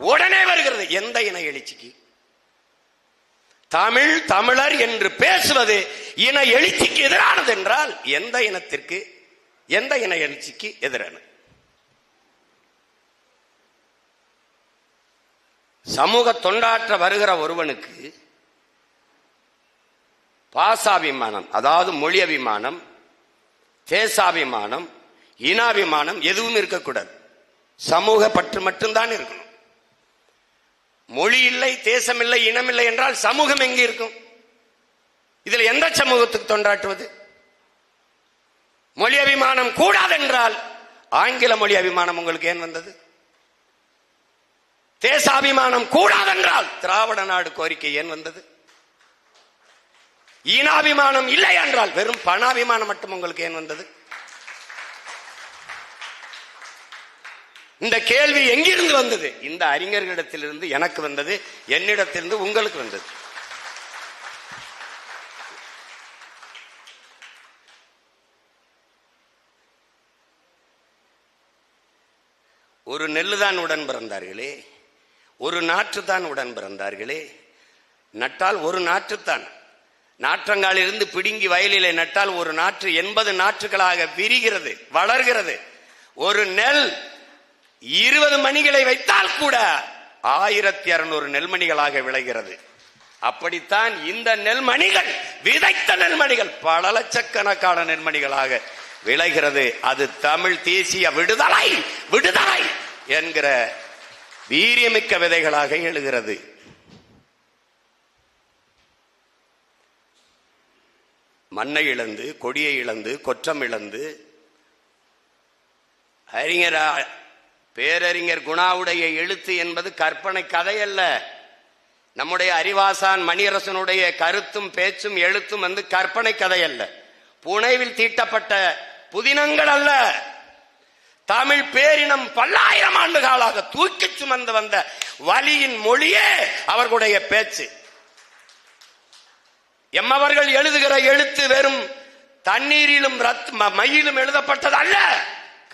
உடனே வருகிறது. எந்த இன எழுச்சிக்கு? தமிழ் தமிழர் என்று பேசுவது இன எழுச்சிக்கு எதிரானது என்றால் எந்த இனத்திற்கு, எந்த இன எழுச்சிக்கு எதிரானது? சமூக தொண்டாற்ற வருகிற ஒருவனுக்கு பாசாபிமானம், அதாவது மொழி அபிமானம், தேசாபிமானம், இனாபிமானம் எதுவும் இருக்கக்கூடாது. சமூக பற்று மட்டும்தான் இருக்கணும். மொழி இல்லை, தேசம் இல்லை, இனம் இல்லை என்றால் சமூகம் எங்கே இருக்கும்? இதுல எந்த சமூகத்துக்கு தொண்டாற்றுவது? மொழி அபிமானம் கூடாது என்றால் ஆங்கில மொழி அபிமானம் உங்களுக்கு ஏன் வந்தது? தேசாபிமானம் கூடாதென்றால் திராவிட நாடு கோரிக்கை ஏன் வந்தது? ஈனாபிமானம் இல்லை என்றால் வெறும் பணாபிமானம் மட்டும் உங்களுக்கு ஏன் வந்தது? இந்த கேள்வி எங்கிருந்து வந்தது? இந்த அறிஞர்களிடத்திலிருந்து எனக்கு வந்தது, என்னிடத்திலிருந்து உங்களுக்கு வந்தது. ஒரு நெல்லுதான் உடன் பிறந்தார்களே, ஒரு நாற்று தான் உடன் பிறந்தார்களே. நட்டால் ஒரு நாற்றுத்தான். நாற்றங்காலிலிருந்து பிடுங்கி வயலிலே நட்டால் ஒரு நாற்று 80 நாற்றுகளாக விரிகிறது, வளர்கிறது. ஒரு நெல் 20 மணிகளை வைத்தால் கூட 1600 நெல்மணிகளாக விளைகிறது. அப்படித்தான் இந்த நெல்மணிகள், விதைத்த நெல்மணிகள் பல லட்சக்கணக்கான நெல்மணிகளாக விளைகிறது. அது தமிழ் தேசிய விடுதலை விடுதலை என்கிற வீரியமிக்க விதைகளாக எழுகிறது. மண்ணை இழந்து, கொடியை இழந்து, கொற்றம் இழந்து, பேரறிஞர் குணாவுடைய எழுத்து என்பது கற்பனை கதை அல்ல. நம்முடைய அறிவாசான் மணியரசனுடைய கருத்தும் பேச்சும் எழுத்தும் வந்து கற்பனை கதை அல்ல, புனைவில் தீட்டப்பட்ட புதினங்கள் அல்ல. தமிழ் பேரினம் பல்லாயிரம் ஆண்டு காலாக தூக்கி சுமந்து வந்த வலியின் மொழியே அவர்களுடைய பேச்சு. எம்மவர்கள் எழுதுகிற எழுத்து வெறும் தண்ணீரிலும் மையிலும் எழுதப்பட்டது அல்ல,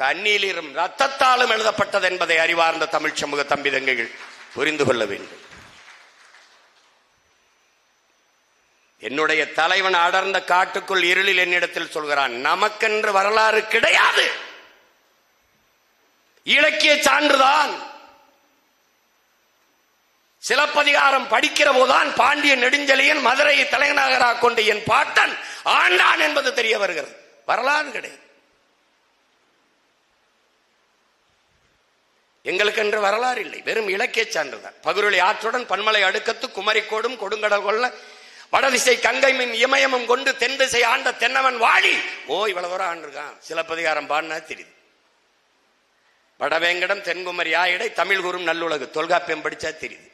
கண்ணீரிலும் ரத்தத்தாலும் எழுதப்பட்டது என்பதை அறிவார்ந்த தமிழ் சமூக தம்பி தங்கைகள் புரிந்து கொள்ள வேண்டும். என்னுடைய தலைவன் அடர்ந்த காட்டுக்குள் இருளில் என்னிடத்தில் சொல்கிறான், நமக்கென்று வரலாறு கிடையாது, இலக்கிய சான்றுதான். சிலப்பதிகாரம் படிக்கிற போதுதான் பாண்டிய நெடுஞ்செழியன் மதுரையை தலைநகராக கொண்டு என் பாட்டன் ஆண்டான் என்பது தெரிய வருகிறது. வரலாறு கிடையாது. எங்களுக்கு வரலாறு இல்லை, வெறும் இலக்கிய சான்றுதான். பகுருளி ஆற்றுடன் பன்மலை அடுக்கத்து குமரிக்கோடும் கொடுங்கடல் கொள்ள வடதிசை கங்கை மின் இமயமும் கொண்டு தென் திசை ஆண்ட தென்னவன் வாழி. இவ்வளவு தூரம் ஆண்டிருக்கான். சிலப்பதிகாரம் பாடினா தெரியுது. வடவேங்கடம் தென்குமரி ஆயிடை தமிழ் கூறும் நல்லுலகு தொல்காப்பியம் படிச்சா தெரியுது.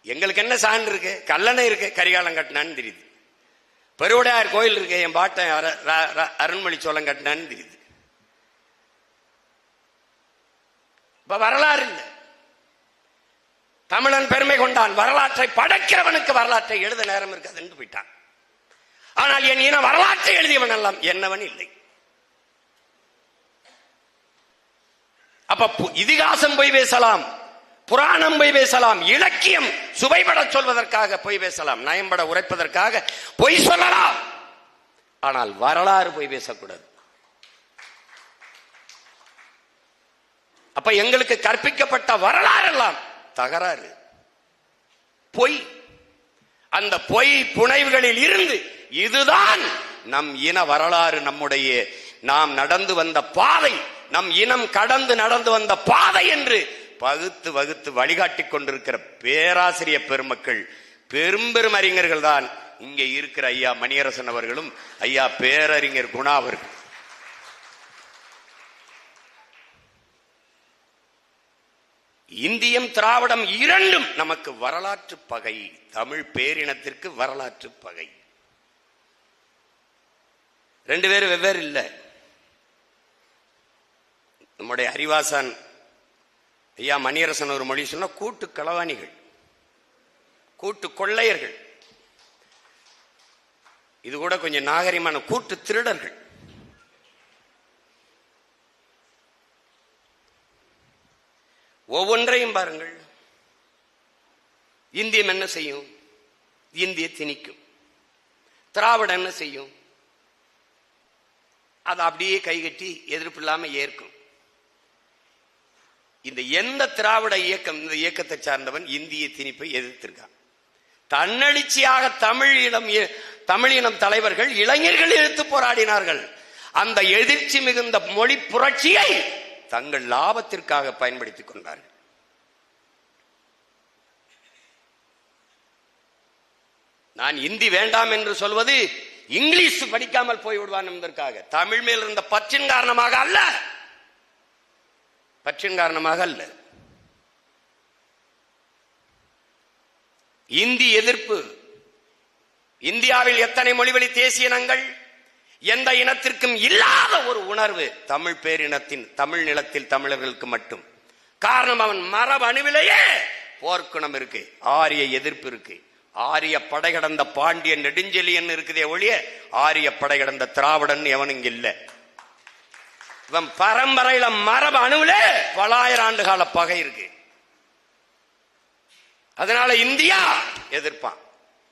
எங்களுக்கு என்ன சான்று இருக்கு? கல்லணை இருக்கு, கரிகாலம் கட்டினான்னு தெரியுது. பெருவுடையார் கோயில் இருக்கு, என் பாட்டன் அருண்மொழி சோழன் கட்டினான்னு தெரியுது. இப்ப வரலாறு இல்லை. தமிழன் பெருமை கொண்டான், வரலாற்றை படைக்கிறவனுக்கு வரலாற்றை எழுத நேரம் இருக்காது என்று போயிட்டான். ஆனால் என் இன வரலாற்றை எழுதியவன் எல்லாம் என்னவன் இல்லை. அப்ப இதிகாசம் போய் பேசலாம், புராணம் போய் பேசலாம், இலக்கியம் சுவைபட சொல்வதற்காக போய் பேசலாம், நயம்பட உரைப்பதற்காக பொய் சொல்லலாம். ஆனால் வரலாறு போய் பேசக்கூடாது. அப்ப எங்களுக்கு கற்பிக்கப்பட்ட வரலாறு எல்லாம் தகராறு, பொய். அந்த பொய் புனைவுகளில் இருந்து இதுதான் நம் இன வரலாறு, நம்முடைய நாம் நடந்து வந்த பாதை, நம் இனம் கடந்து நடந்து வந்த பாதை என்று பகுத்து வகுத்து வழிகாட்டிக் கொண்டிருக்கிற பேராசிரியர் பெருமக்கள், பெரும் பெரும் அறிஞர்கள் தான் இங்கே இருக்கிற ஐயா மணியரசன் அவர்களும் ஐயா பேரறிஞர் குணா அவர்கள். இந்தியம் திராவிடம் இரண்டும் நமக்கு வரலாற்று பகை. தமிழ் பேரினத்திற்கு வரலாற்று பகை. ரெண்டு பேரும் வெவ்வேறு இல்லை. நம்முடைய அறிவாசான் ஐயா மணியரசன் ஒரு மொழி சொன்ன கூட்டு களவாணிகள், கூட்டு கொள்ளையர்கள். இது கூட கொஞ்சம் நாகரிகமான கூட்டு திருடர்கள். ஒவ்வொன்றையும் பாருங்கள். இந்தியம் என்ன செய்யும்? இந்திய திணிக்கும். திராவிடம் என்ன செய்யும்? அதை அப்படியே கைகட்டி எதிர்ப்பு இல்லாம ஏற்கும். இந்த எந்த திராவிட இயக்கம், இந்த இயக்கத்தை சார்ந்தவன் இந்திய திணிப்பை எதிர்த்திருக்கான். தன்னெழுச்சியாக தமிழினம் தலைவர்கள், இளைஞர்கள் எதிர்த்து போராடினார்கள். அந்த எதிர்ச்சி மிகுந்த மொழி புரட்சியை தங்கள் லாபத்திற்காக பயன்படுத்திக் கொண்டார்கள். நான் இந்தி வேண்டாம் என்று சொல்வது இங்கிலீஷ் படிக்காமல் போய்விடுவான் என்பதற்காக, தமிழ் மேல் இருந்த பற்றின் காரணமாக அல்ல, பற்றின் காரணமாக அல்ல. இந்தி எதிர்ப்பு. இந்தியாவில் எத்தனை மொழிவழி தேசிய இனங்கள், எந்த இனத்திற்கும் இல்லாத ஒரு உணர்வு தமிழ் பேரினத்தின், தமிழ் நிலத்தில் தமிழர்களுக்கு மட்டும். காரணம், அவன் மரபு அணுவிலேயே போர்க்குணம் இருக்கு, ஆரிய எதிர்ப்பு இருக்கு. ஆரிய படை கடந்த பாண்டியன் நெடுஞ்செழியன் இருக்குதே ஒழிய ஆரிய படை கடந்த திராவிடன் எவனும் இல்ல. இவன் பரம்பரையில மரபு அணுவில பல ஆயிரம் ஆண்டு கால பகை இருக்கு. அதனால இந்தியா எதிர்ப்பான்,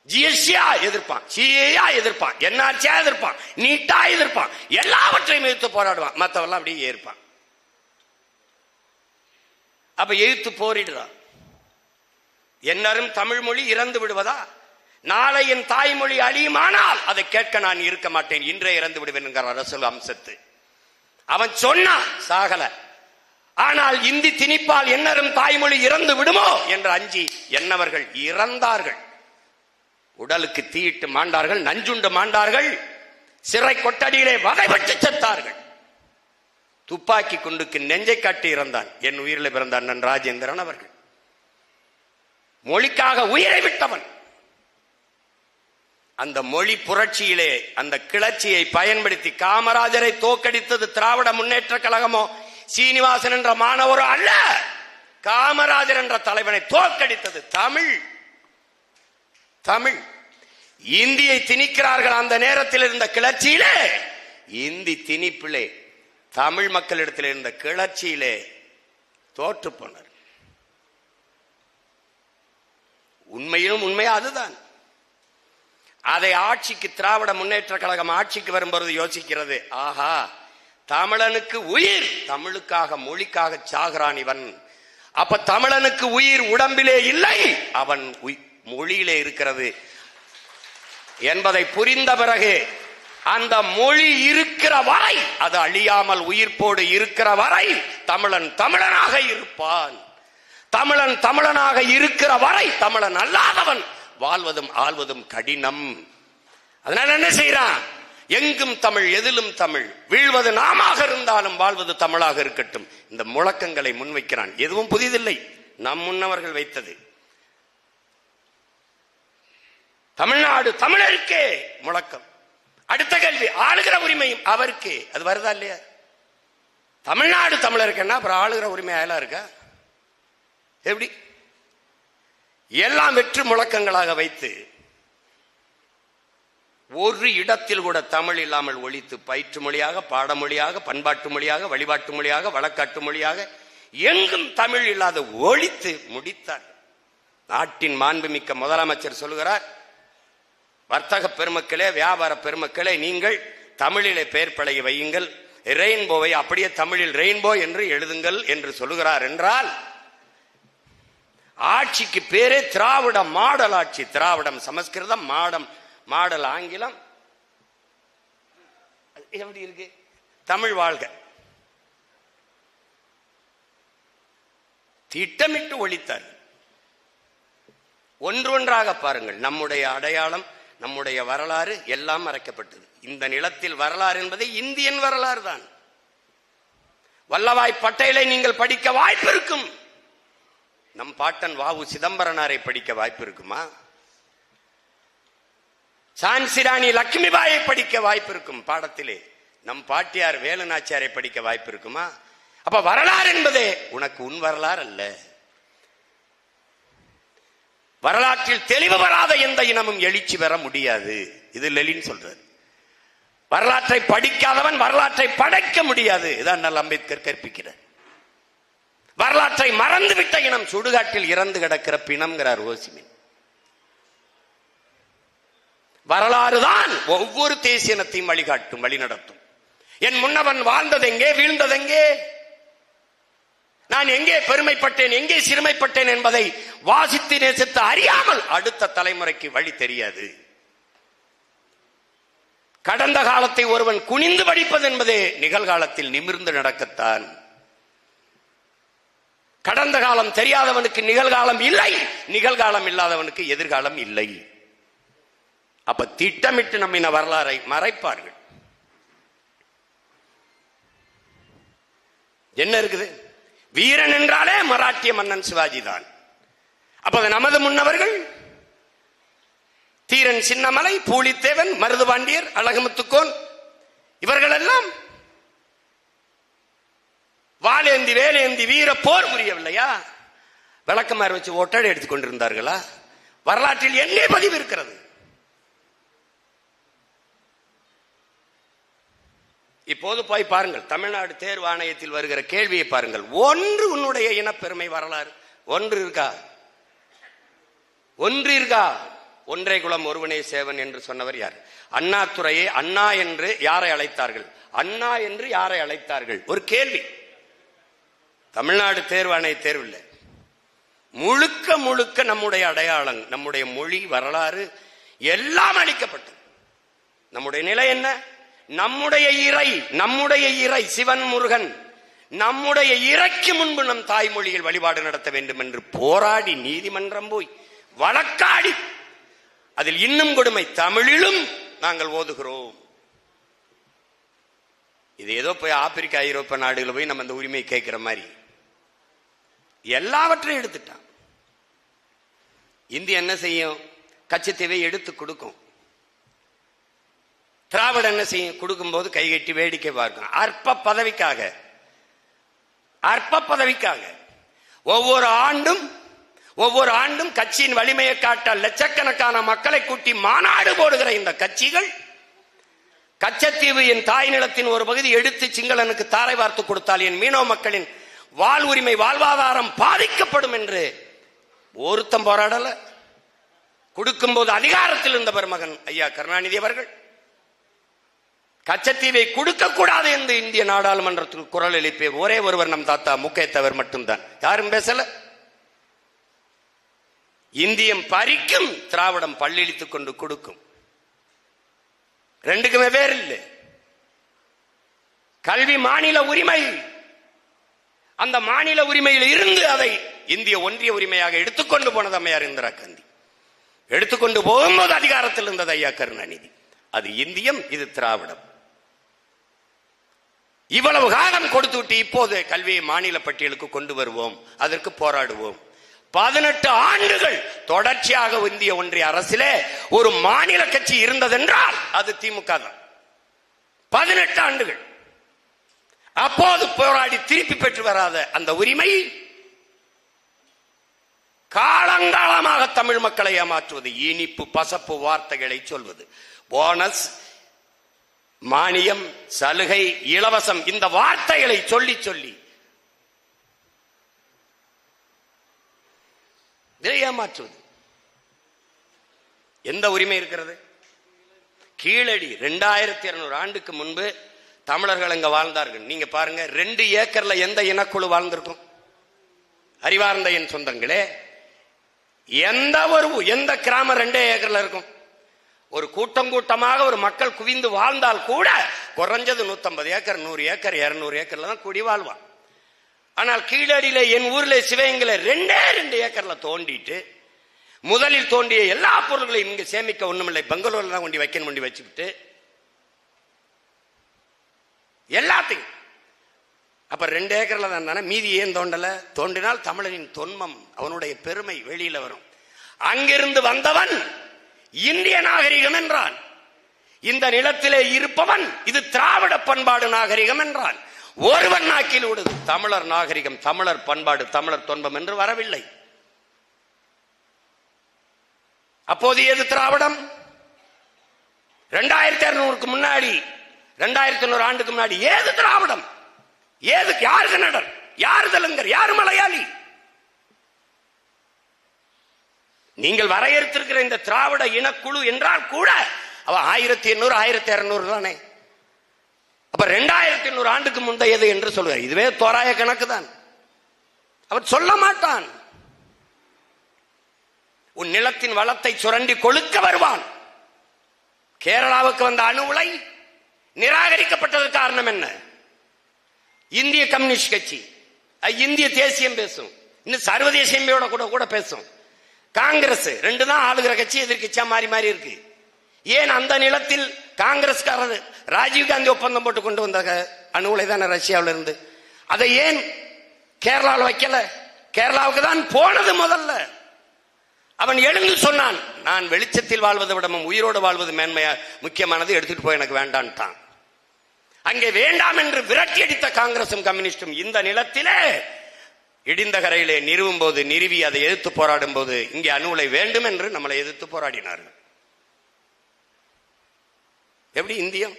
ஜிஎஸ்டியா எதிர்ப்பான், சிஏயா எதிர்ப்பான், என்ஆர்சியா எதிர்ப்பான், நீட்டா எதிர்ப்பான், எல்லாவற்றையும் எதிர்த்து போராடுவான். மற்றவெல்லாம் அப்படியே ஏற்பான். அப்ப எதிர்த்து போரிடுறான். என்னரும் தமிழ் மொழி இறந்து விடுவதா? நாளை என் தாய்மொழி அழியுமானால் அதை கேட்க நான் இருக்க மாட்டேன், இன்றே இறந்து விடுவேன் என்கிற அரசு அம்சத்து அவன் சொன்னான், சாகல. ஆனால் இந்தி திணிப்பால் என்னரும் தாய்மொழி இறந்து விடுமோ என்று அஞ்சி என்னவர்கள் இறந்தார்கள். உடலுக்கு தீயிட்டு மாண்டார்கள், நஞ்சுண்டு மாண்டார்கள், சிறை கொட்டடியிலே வதைபட்டு செத்தார்கள். துப்பாக்கி குண்டுக்கு நெஞ்சை காட்டி இறந்தான் என் உயிரில் பிறந்த அண்ணன் ராஜேந்திரன் அவர்கள். மொழிக்காக உயிரை விட்டவன். அந்த மொழி புரட்சியிலே அந்த கிளர்ச்சியை பயன்படுத்தி காமராஜரை தோக்கடித்தது திராவிட முன்னேற்ற கழகமோ சீனிவாசன் என்ற மாணவரோ அல்ல, காமராஜர் என்ற தலைவனை தோற்கடித்தது தமிழ். தமிழ். இந்தியை திணிக்கிறார்கள். அந்த நேரத்தில் இருந்த கிளர்ச்சியிலே, இந்தி திணிப்பிலே தமிழ் மக்களிடத்தில் இருந்த கிளர்ச்சியிலே தோற்று போனார். உண்மையிலும் உண்மையா அதுதான். அதை ஆட்சிக்கு, திராவிட முன்னேற்ற கழகம் ஆட்சிக்கு வரும்போது யோசிக்கிறது, ஆஹா, தமிழனுக்கு உயிர், தமிழுக்காக மொழிக்காக சாகிறான் இவன். அப்ப தமிழனுக்கு உயிர் உடம்பிலே இல்லை, அவன் மொழியிலே இருக்கிறது என்பதை புரிந்த பிறகு, அந்த மொழி இருக்கிற வரை, அது அழியாமல் உயிர்ப்போடு இருக்கிற வரை தமிழன் தமிழனாக இருப்பான். தமிழன் தமிழனாக இருக்கிற வரை தமிழன் அல்லாதவன் வாழ்வதும் ஆள்வதும் கடினம். அதனால என்ன செய்யறான்? எங்கும் தமிழ், எதிலும் தமிழ், வீழ்வது நாமாக இருந்தாலும் வாழ்வது தமிழாக இருக்கட்டும். இந்த முழக்கங்களை முன்வைக்கிறான். எதுவும் புதிதில்லை, நம் முன்னவர்கள் வைத்தது. தமிழ்நாடு தமிழருக்கே முழக்கம். அடுத்த கேள்வி, ஆளுகிற உரிமையும் அவருக்கு. அது வருதா இல்லையா? தமிழ்நாடு தமிழருக்குன்னா அப்புறம் ஆளுகிற உரிமை ஆயலா இருக்கா? எப்படி? எல்லாம் வெற்று முழக்கங்களாக வைத்து ஒரு இடத்தில் கூட தமிழ் இல்லாமல் ஒழித்து பயிற்று மொழியாக, பாடமொழியாக, பண்பாட்டு மொழியாக, வழிபாட்டு மொழியாக, வழக்காட்டு மொழியாக எங்கும் தமிழ் இல்லாத ஒழித்து முடித்தார். நாட்டின் மாண்புமிக்க முதலமைச்சர் சொல்லுகிறார், வர்த்தக பெருமக்களே, வியாபார பெருமக்களே, நீங்கள் தமிழிலே பெயர் பழகி வையுங்கள், ரெயின்போவை அப்படியே தமிழில் ரெயின்போ என்று எழுதுங்கள் என்று சொல்லுகிறார். என்றால் ஆட்சிக்கு பேரே திராவிட மாடல் ஆட்சி. திராவிடம் சமஸ்கிருதம், மாடல் ஆங்கிலம். எப்படி இருக்கு? தமிழ் வாழ்க. திட்டமிட்டு ஒழித்தார். ஒன்றொன்றாக பாருங்கள். நம்முடைய அடையாளம், நம்முடைய வரலாறு எல்லாம் மறைக்கப்பட்டது. இந்த நிலத்தில் வரலாறு என்பது இந்தியன் வரலாறு தான். வல்லபாய் பட்டேலை நீங்கள் படிக்க வாய்ப்பு இருக்கும். நம் பாட்டன் வாவு சிதம்பரனாரை படிக்க வாய்ப்பு இருக்குமா? சான்சிராணி லட்சுமிபாயை படிக்க வாய்ப்பு இருக்கும் பாடத்திலே. நம் பாட்டியார் வேலுநாச்சியாரை படிக்க வாய்ப்பு இருக்குமா? அப்ப வரலாறு என்பதே உனக்கு உன் வரலாறு அல்ல. வரலாற்றில் தெளிவு வராத எந்த இனமும் எழுச்சி பெற முடியாது. இது லெனின் சொல்றார். வரலாற்றை படிக்காதவன் வரலாற்றை படைக்க முடியாது. இதான் அம்பேத்கர் கற்பிக்கிறார். வரலாற்றை மறந்துவிட்ட இனம், சுடுகாட்டில் இறந்து கிடக்கிற பிணம்ங்கிறார் ஓசிமின். வரலாறுதான் ஒவ்வொரு தேசியனத்தையும் வழிகாட்டும், வழிநடத்தும். என் முன்னவன் வாழ்ந்ததெங்கே, வீழ்ந்ததெங்கே, நான் எங்கே பெருமைப்பட்டேன், எங்கே சிறுமைப்பட்டேன் என்பதை வாசித்து நேசித்து அறியாமல் அடுத்த தலைமுறைக்கு வழி தெரியாது. கடந்த காலத்தை ஒருவன் குனிந்து படிப்பது என்பதே நிகழ்காலத்தில் நிமிர்ந்து நடக்கத்தான். கடந்த காலம் தெரியாதவனுக்கு நிகழ்காலம் இல்லை, நிகழ்காலம் இல்லாதவனுக்கு எதிர்காலம் இல்லை. அப்ப திட்டமிட்டு நம்மின வரலாறை மறைப்பார்கள். என்ன இருக்குது? வீரன் என்றாலே மராட்டிய மன்னன் சிவாஜி தான். அப்ப நமது முன்னவர்கள் தீரன் சின்னமலை, பூலித்தேவன், மருதுபாண்டியர், அழகுமுத்துக்கோன், இவர்கள் எல்லாம் வாளேந்தி வேலேந்தி வீர போர் புரியவில்லையா? விளக்கமாறு வச்சு ஒட்டடை எடுத்துக் கொண்டிருந்தார்களா? வரலாற்றில் எங்கே பதிவு இருக்கிறது? இப்போது போய் பாருங்கள், தமிழ்நாடு தேர்வு ஆணையத்தில் வருகிற கேள்வியை பாருங்கள். ஒன்று உன்னுடைய இனப்பெருமை வரலாறு ஒன்று இருக்கா? ஒன்று இருக்கா? ஒன்றே குலம் ஒருவனே சேவன் என்று சொன்னவர் யார்? அண்ணாதுரையை அண்ணா என்று யாரை அழைத்தார்கள்? அண்ணா என்று யாரை அழைத்தார்கள்? ஒரு கேள்வி. தமிழ்நாடு தேர்வு ஆணைய தேர்வு இல்லை, முழுக்க முழுக்க நம்முடைய அடையாளம், நம்முடைய மொழி, வரலாறு எல்லாம் அளிக்கப்பட்டது. நம்முடைய நிலை என்ன? நம்முடைய இறை சிவன் முருகன், நம்முடைய இறைக்கு முன்பு நம் தாய்மொழியில் வழிபாடு நடத்த வேண்டும் என்று போராடி நீதிமன்றம் போய் வழக்காடி, அதில் இன்னும் கொடுமை, தமிழிலும் நாங்கள் ஓதுகிறோம். இது ஏதோ போய் ஆப்பிரிக்கா ஐரோப்பா நாடுகள் போய் நம்ம அந்த உரிமையை கேட்கிற மாதிரி எல்லாவற்றையும் எடுத்துட்டான். இந்தியா என்ன செய்யும்? கச்சத்தீவை எடுத்து கொடுக்கும். திராவிட என்ன செய்யும்? கொடுக்கும் போது கைகட்டி வேடிக்கை பார்க்கும். அற்ப பதவிக்காக ஒவ்வொரு ஆண்டும் கட்சியின் வலிமையை காட்ட லட்சக்கணக்கான மக்களை கூட்டி மாநாடு போடுகிற இந்த கட்சிகள் கச்சத்தீவு என் தாய் நிலத்தின் ஒரு பகுதி எடுத்து சிங்களனுக்கு தாரை வார்த்து கொடுத்தால் என் மீனவ மக்களின் வாழ் உரிமை, வாழ்வாதாரம் பாதிக்கப்படும் என்று ஒருத்தம் போராடல. கொடுக்கும் போது அதிகாரத்தில் இருந்த பெருமகன் ஐயா கருணாநிதி அவர்கள் கச்சத்தீவை கொடுக்க கூடாது என்று இந்திய நாடாளுமன்றத்தில் குரல் எழுப்பிய ஒரே ஒருவர் நம் தாத்தா முக்கையத்தவர் மட்டும்தான். யாரும் பேசல. இந்தியம் பறிக்கும், திராவிடம் பள்ளிழித்துக் கொண்டு கொடுக்கும். ரெண்டுக்குமே வேறு இல்லை. கல்வி மாநில உரிமை, அந்த மாநில உரிமையில் இருந்து அதை இந்திய ஒன்றிய உரிமையாக எடுத்துக்கொண்டு போனது அம்மையார் இந்திரா காந்தி. எடுத்துக்கொண்டு போகும்போது அதிகாரத்தில் இருந்தது ஐயா கருணாநிதி. அது இந்தியம், இது திராவிடம். இவ்வளவு காலம் கொடுத்து விட்டு இப்போது கல்வியை மாநில பட்டியலுக்கு கொண்டு வருவோம், அதற்கு போராடுவோம். 18 ஆண்டுகள் தொடர்ச்சியாக இந்திய ஒன்றிய அரசிலே ஒரு மாநில கட்சி இருந்ததென்றால் அது திமுக தான். 18 ஆண்டுகள். அப்போது போராடி திருப்பி பெற்று வராத அந்த உரிமை காலங்காலமாக தமிழ் மக்களை ஏமாற்றுவது, இனிப்பு பசப்பு வார்த்தைகளை சொல்வது, போனஸ், மானியம், சலுகை, இலவசம், இந்த வார்த்தைகளை சொல்லி சொல்லி ஏமாற்றுவது. எந்த உரிமை இருக்கிறது? கீழடி 2200 ஆண்டுக்கு முன்பு தமிழர்கள் அங்க வாழ்ந்தார்கள். நீங்க பாருங்க, 2 ஏக்கர்ல எந்த இனக்குழு வாழ்ந்திருக்கும்? அறிவார்ந்த என் சொந்தங்களே, எந்த கிராமம் 2 ஏக்கர்ல இருக்கும்? ஒரு கூட்டமாக ஒரு மக்கள் குவிந்து வாழ்ந்தால் கூட குறைஞ்சது 150 ஏக்கர், 100 ஏக்கர், 200 ஏக்கர்ல தான் கூடி வாழ்வான். ஆனால் கீழடியில என் ஊர்ல சிவகங்கையில 2 ஏக்கர்ல தோண்டிட்டு முதலில் தோண்டிய எல்லா பொருள்களையும் இங்க சேமிக்க ஒண்ணுமில்லை, பெங்களூர்ல தான் கொண்டு வைக்கணும், கொண்டு வச்சுக்கிட்டு எல்லாத்தையும். அப்ப 2 ஏக்கர்ல தான் தானே, மீதி ஏன் தோண்டல? தோண்டினால் தமிழனின் தொன்மம், அவனுடைய பெருமை வெளியில வரும். அங்கிருந்து வந்தவன் இந்திய நாகரிகம் என்றான். இந்த நிலத்திலே இருப்பவன் இது திராவிட பண்பாடு நாகரிகம் என்றான். ஒருவன் நாக்கில் விடுது தமிழர் நாகரிகம், தமிழர் பண்பாடு, தமிழர் தொன்பம் என்று வரவில்லை. அப்போது ஏது திராவிடம்? 2200 முன்னாடி, 2100 ஆண்டுக்கு முன்னாடி ஏது திராவிடம்? ஏது? யாருக்கு நடர்? யார் தெலுங்கர், யார் மலையாளி? நீங்கள் வரையறுத்திருக்கிற இந்த திராவிட இனக்குழு என்றால் கூட அவ 1800 1200 தானே. அப்ப 2800 ஆண்டுக்கு முந்தையது என்று சொல்கிறார். இதுவே தோராய கணக்கு தான். அவர் சொல்ல மாட்டான். உன் நிலத்தின் வளத்தை சுரண்டி கொழுக்க வருவான். கேரளாவுக்கு வந்த அணு உலை நிராகரிக்கப்பட்டதற்கு காரணம் என்ன? இந்திய கம்யூனிஸ்ட் கட்சி, இந்திய தேசியம் பேசும், இன்னும் சர்வதேசியமையோட கூட கூட பேசும். காங்கிரஸ் ரெண்டு தான் ஆளுகிற கட்சி, எதிர்கட்சியா மாறி மாறி இருக்கு. ஏன் அந்த நிலத்தில் காங்கிரஸ்காரர் ராஜீவ்காந்தி ஒப்பந்தம் போட்டு கொண்டு வந்த அணு உலை தானே ரஷ்யாவில் இருந்து, அதை ஏன் கேரளாவில் வைக்கல? கேரளாவுக்கு தான் போனது முதல்ல. அவன் எழுந்து சொன்னான், நான் வெளிச்சத்தில் வாழ்வதை விடமும் உயிரோடு வாழ்வது மேன்மையா முக்கியமானது, எடுத்துட்டு போய் எனக்கு வேண்டான்ட்டான். அங்கே வேண்டாம் என்று விரட்டி அடித்த காங்கிரசும் கம்யூனிஸ்டும் இந்த நிலத்திலே இடிந்த கரையிலே நிறுவும் போது, நிறுவி அதை எதிர்த்து போராடும் போது இங்கே அணு உலை வேண்டும் என்று நம்மளை எதிர்த்து போராடினார்கள். எப்படி இந்தியம்?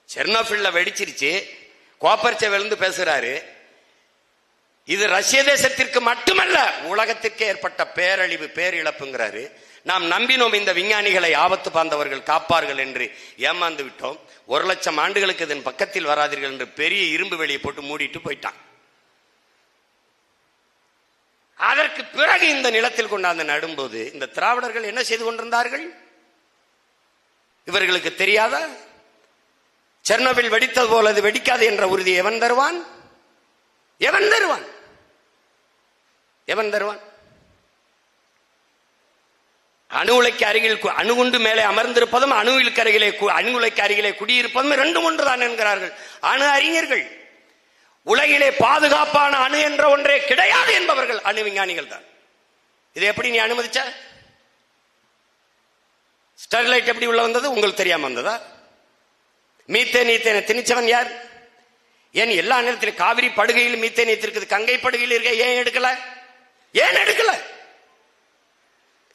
செர்னோபில்ல வெடிச்சிருச்சு, கோப்பர்ச்சை விழுந்து பேசுறாரு. இது ரஷ்ய தேசத்திற்கு மட்டுமல்ல உலகத்திற்கு ஏற்பட்ட பேரழிவு, பேரிழப்புங்கிறாரு. நாம் நம்பினோம் இந்த விஞ்ஞானிகளை, ஆபத்து பாந்தவர்கள் காப்பார்கள் என்று ஏமாந்து விட்டோம். 1,00,000 ஆண்டுகளுக்கு இதன் பக்கத்தில் வராதீர்கள் என்று பெரிய இரும்பு வெளியை போட்டு மூடிட்டு போயிட்டான். அதற்கு பிறகு இந்த நிலத்தில் கொண்டாந்து நடும்போது இந்த திராவிடர்கள் என்ன செய்து கொண்டிருந்தார்கள்? இவர்களுக்கு தெரியாதா? செர்னோபில் வெடித்தது போல அது வெடிக்காது என்ற உறுதி எவன் தருவான்? எவன் தருவான்? எவன் தருவான்? அணு உலைக்கு அருகில் அணுகுண்டு மேலே அமர்ந்திருப்பதும் அணு உலைக்கு அருகிலே குடியிருப்பதும் ரெண்டும் ஒன்றுதான் என்கிறார்கள் அணு அறிஞர்கள். உலகிலே பாதுகாப்பான அணு என்ற ஒன்றே கிடையாது என்பவர்கள் அணு விஞ்ஞானிகள் தான். இதை எப்படி நீ அனுமதிச்ச? ஸ்டெர்லைட் எப்படி உள்ள வந்தது? உங்களுக்கு தெரியாம வந்ததா? மீத்தேன் திணிச்சவன் யார்? ஏன் எல்லா நேரத்திலும் காவிரி படுகையில் மீத்தேன் இருக்குது, கங்கை படுகையில் இருக்க, ஏன் எடுக்கல? ஏன் எடுக்கல?